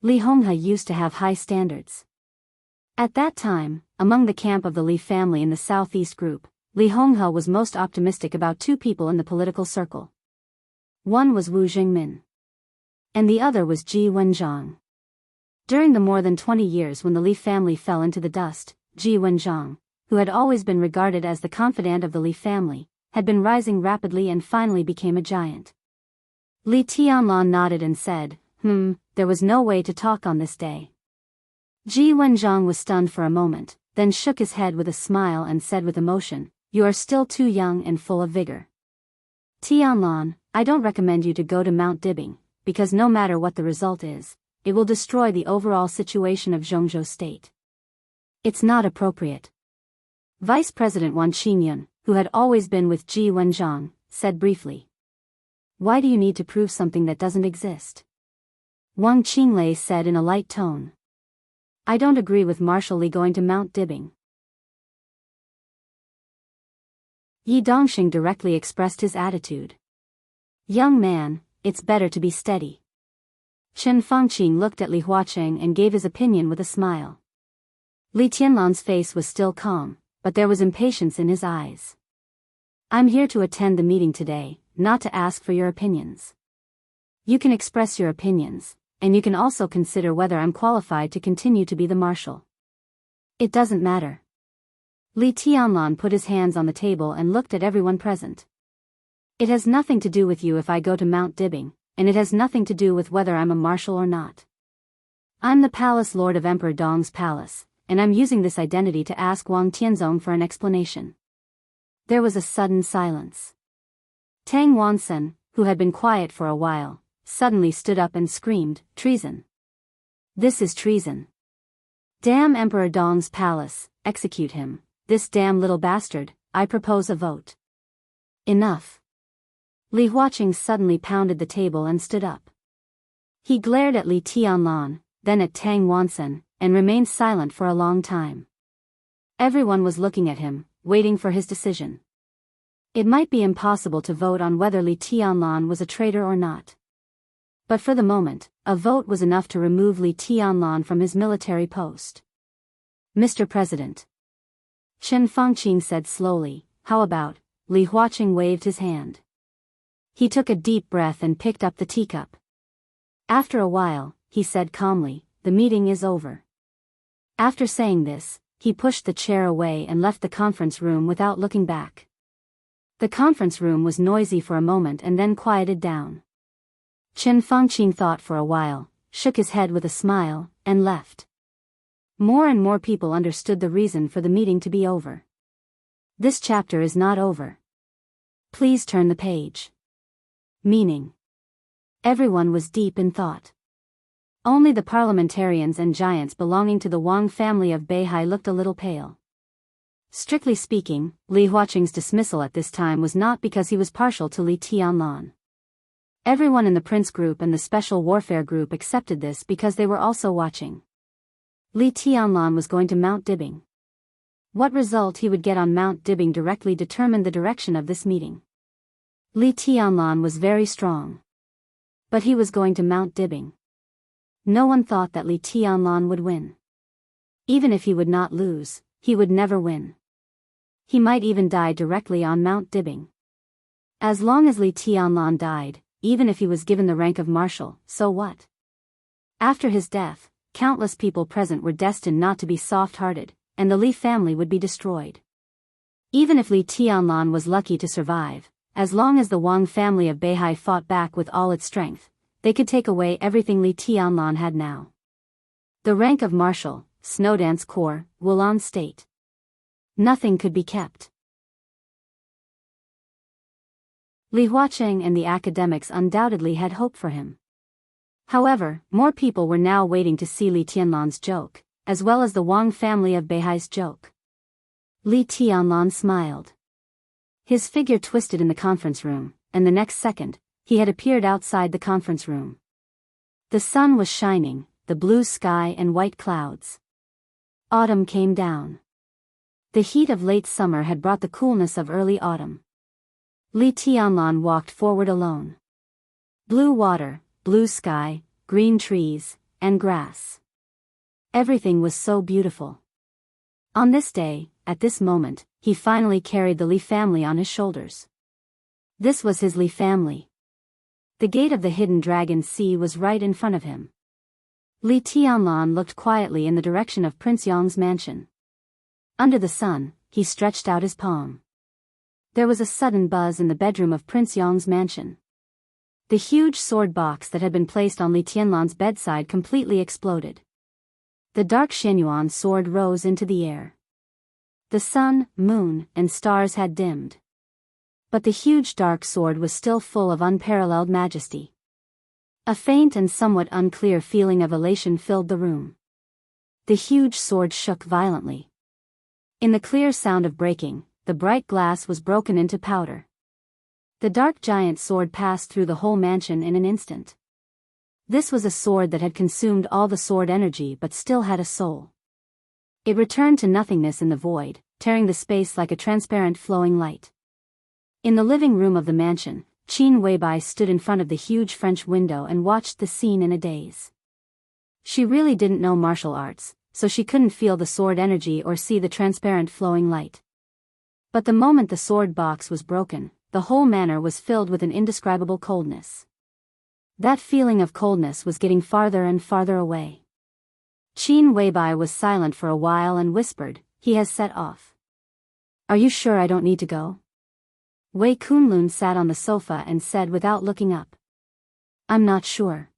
Li Honghe used to have high standards. At that time, among the camp of the Li family in the Southeast group, Li Honghe was most optimistic about two people in the political circle. One was Wu Jingmin. And the other was Ji Wenzhang. During the more than 20 years when the Li family fell into the dust, Ji Wenzhang, who had always been regarded as the confidant of the Li family, had been rising rapidly and finally became a giant. Li Tianlan nodded and said, there was no way to talk on this day. Ji Wenzhang was stunned for a moment, then shook his head with a smile and said with emotion, you are still too young and full of vigor. Tianlan, I don't recommend you to go to Mount Dibbing, because no matter what the result is, it will destroy the overall situation of Jianghu state. It's not appropriate. Vice President Wang Qingyun, who had always been with Ji Wenzhang, said briefly. Why do you need to prove something that doesn't exist? Wang Qinglei said in a light tone. I don't agree with Marshal Li going to Mount Dibbing. Yi Dongxing directly expressed his attitude. Young man, it's better to be steady. Chen Fangqing looked at Li Huaqing and gave his opinion with a smile. Li Tianlan's face was still calm, but there was impatience in his eyes. I'm here to attend the meeting today, not to ask for your opinions. You can express your opinions, and you can also consider whether I'm qualified to continue to be the marshal. It doesn't matter. Li Tianlan put his hands on the table and looked at everyone present. It has nothing to do with you if I go to Mount Dibbing, and it has nothing to do with whether I'm a marshal or not. I'm the palace lord of Emperor Dong's palace, and I'm using this identity to ask Wang Tianzong for an explanation. There was a sudden silence. Tang Wansen, who had been quiet for a while, suddenly stood up and screamed, treason. This is treason. Damn Emperor Dong's palace, execute him, this damn little bastard, I propose a vote. Enough. Li Huaqing suddenly pounded the table and stood up. He glared at Li Tianlan, then at Tang Wansen, and remained silent for a long time. Everyone was looking at him, waiting for his decision. It might be impossible to vote on whether Li Tianlan was a traitor or not. But for the moment, a vote was enough to remove Li Tianlan from his military post. Mr. President. Chen Fangqing said slowly, how about, Li Huaqing waved his hand. He took a deep breath and picked up the teacup. After a while, he said calmly, the meeting is over. After saying this, he pushed the chair away and left the conference room without looking back. The conference room was noisy for a moment and then quieted down. Chen Fangqing thought for a while, shook his head with a smile, and left. More and more people understood the reason for the meeting to be over. This chapter is not over. Please turn the page. Meaning. Everyone was deep in thought. Only the parliamentarians and giants belonging to the Wang family of Beihai looked a little pale. Strictly speaking, Li Huaqing's dismissal at this time was not because he was partial to Li Tianlan. Everyone in the Prince Group and the Special Warfare Group accepted this because they were also watching. Li Tianlan was going to Mount Dibbing. What result he would get on Mount Dibbing directly determined the direction of this meeting. Li Tianlan was very strong. But he was going to Mount Dibbing. No one thought that Li Tianlan would win. Even if he would not lose, he would never win. He might even die directly on Mount Dibbing. As long as Li Tianlan died, even if he was given the rank of marshal, so what? After his death, countless people present were destined not to be soft-hearted, and the Li family would be destroyed. Even if Li Tianlan was lucky to survive, as long as the Wang family of Beihai fought back with all its strength, they could take away everything Li Tianlan had now. The rank of marshal, Snowdance Corps, Wulan State. Nothing could be kept. Li Huacheng and the academics undoubtedly had hope for him. However, more people were now waiting to see Li Tianlan's joke, as well as the Wang family of Beihai's joke. Li Tianlan smiled. His figure twisted in the conference room, and the next second, he had appeared outside the conference room. The sun was shining, the blue sky and white clouds. Autumn came down. The heat of late summer had brought the coolness of early autumn. Li Tianlan walked forward alone. Blue water, blue sky, green trees, and grass. Everything was so beautiful. On this day, at this moment, he finally carried the Li family on his shoulders. This was his Li family. The gate of the hidden dragon sea was right in front of him. Li Tianlan looked quietly in the direction of Prince Yang's mansion. Under the sun, he stretched out his palm. There was a sudden buzz in the bedroom of Prince Yang's mansion. The huge sword box that had been placed on Li Tianlan's bedside completely exploded. The dark Shenyuan sword rose into the air. The sun, moon, and stars had dimmed. But the huge dark sword was still full of unparalleled majesty. A faint and somewhat unclear feeling of elation filled the room. The huge sword shook violently. In the clear sound of breaking, the bright glass was broken into powder. The dark giant sword passed through the whole mansion in an instant. This was a sword that had consumed all the sword energy but still had a soul. It returned to nothingness in the void, tearing the space like a transparent flowing light. In the living room of the mansion, Qin Weibai stood in front of the huge French window and watched the scene in a daze. She really didn't know martial arts, so she couldn't feel the sword energy or see the transparent flowing light. But the moment the sword box was broken, the whole manor was filled with an indescribable coldness. That feeling of coldness was getting farther and farther away. Qin Weibai was silent for a while and whispered, "He has set off." "Are you sure I don't need to go?" Wei Kunlun sat on the sofa and said without looking up. "I'm not sure."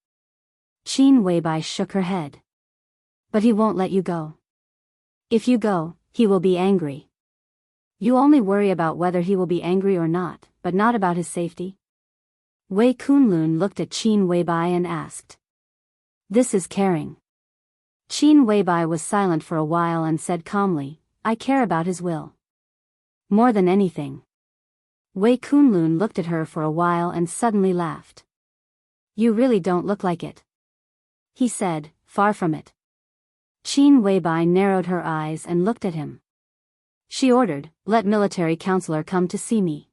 Qin Weibai shook her head. "But he won't let you go. If you go, he will be angry." "You only worry about whether he will be angry or not, but not about his safety?" Wei Kunlun looked at Qin Weibai and asked. "This is caring." Qin Weibai was silent for a while and said calmly, "I care about his will. More than anything." Wei Kunlun looked at her for a while and suddenly laughed. "You really don't look like it," he said, "far from it." Qin Weibai narrowed her eyes and looked at him. She ordered, "Let military counselor come to see me."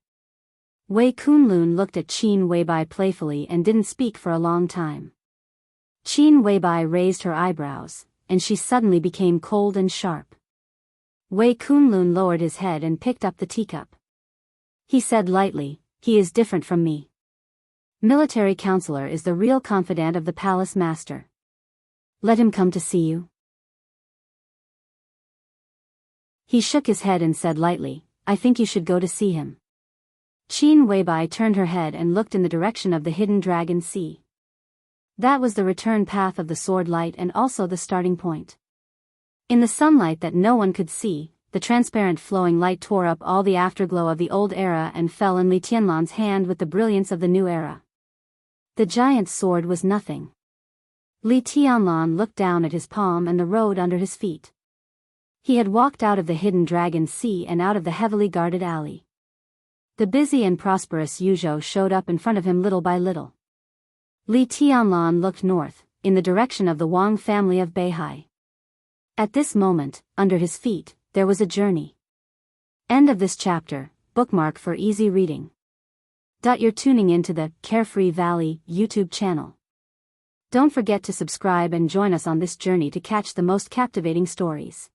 Wei Kunlun looked at Qin Weibai playfully and didn't speak for a long time. Qin Weibai raised her eyebrows, and she suddenly became cold and sharp. Wei Kunlun lowered his head and picked up the teacup. He said lightly, "He is different from me. Military counselor is the real confidant of the palace master. Let him come to see you." He shook his head and said lightly, "I think you should go to see him." Qin Weibai turned her head and looked in the direction of the hidden dragon sea. That was the return path of the sword light and also the starting point. In the sunlight that no one could see, the transparent flowing light tore up all the afterglow of the old era and fell in Li Tianlan's hand with the brilliance of the new era. The giant sword was nothing. Li Tianlan looked down at his palm and the road under his feet. He had walked out of the hidden dragon sea and out of the heavily guarded alley. The busy and prosperous Yuzhou showed up in front of him little by little. Li Tianlan looked north, in the direction of the Wang family of Beihai. At this moment, under his feet, there was a journey. End of this chapter, bookmark for easy reading. You're tuning into the Carefree Valley YouTube channel. Don't forget to subscribe and join us on this journey to catch the most captivating stories.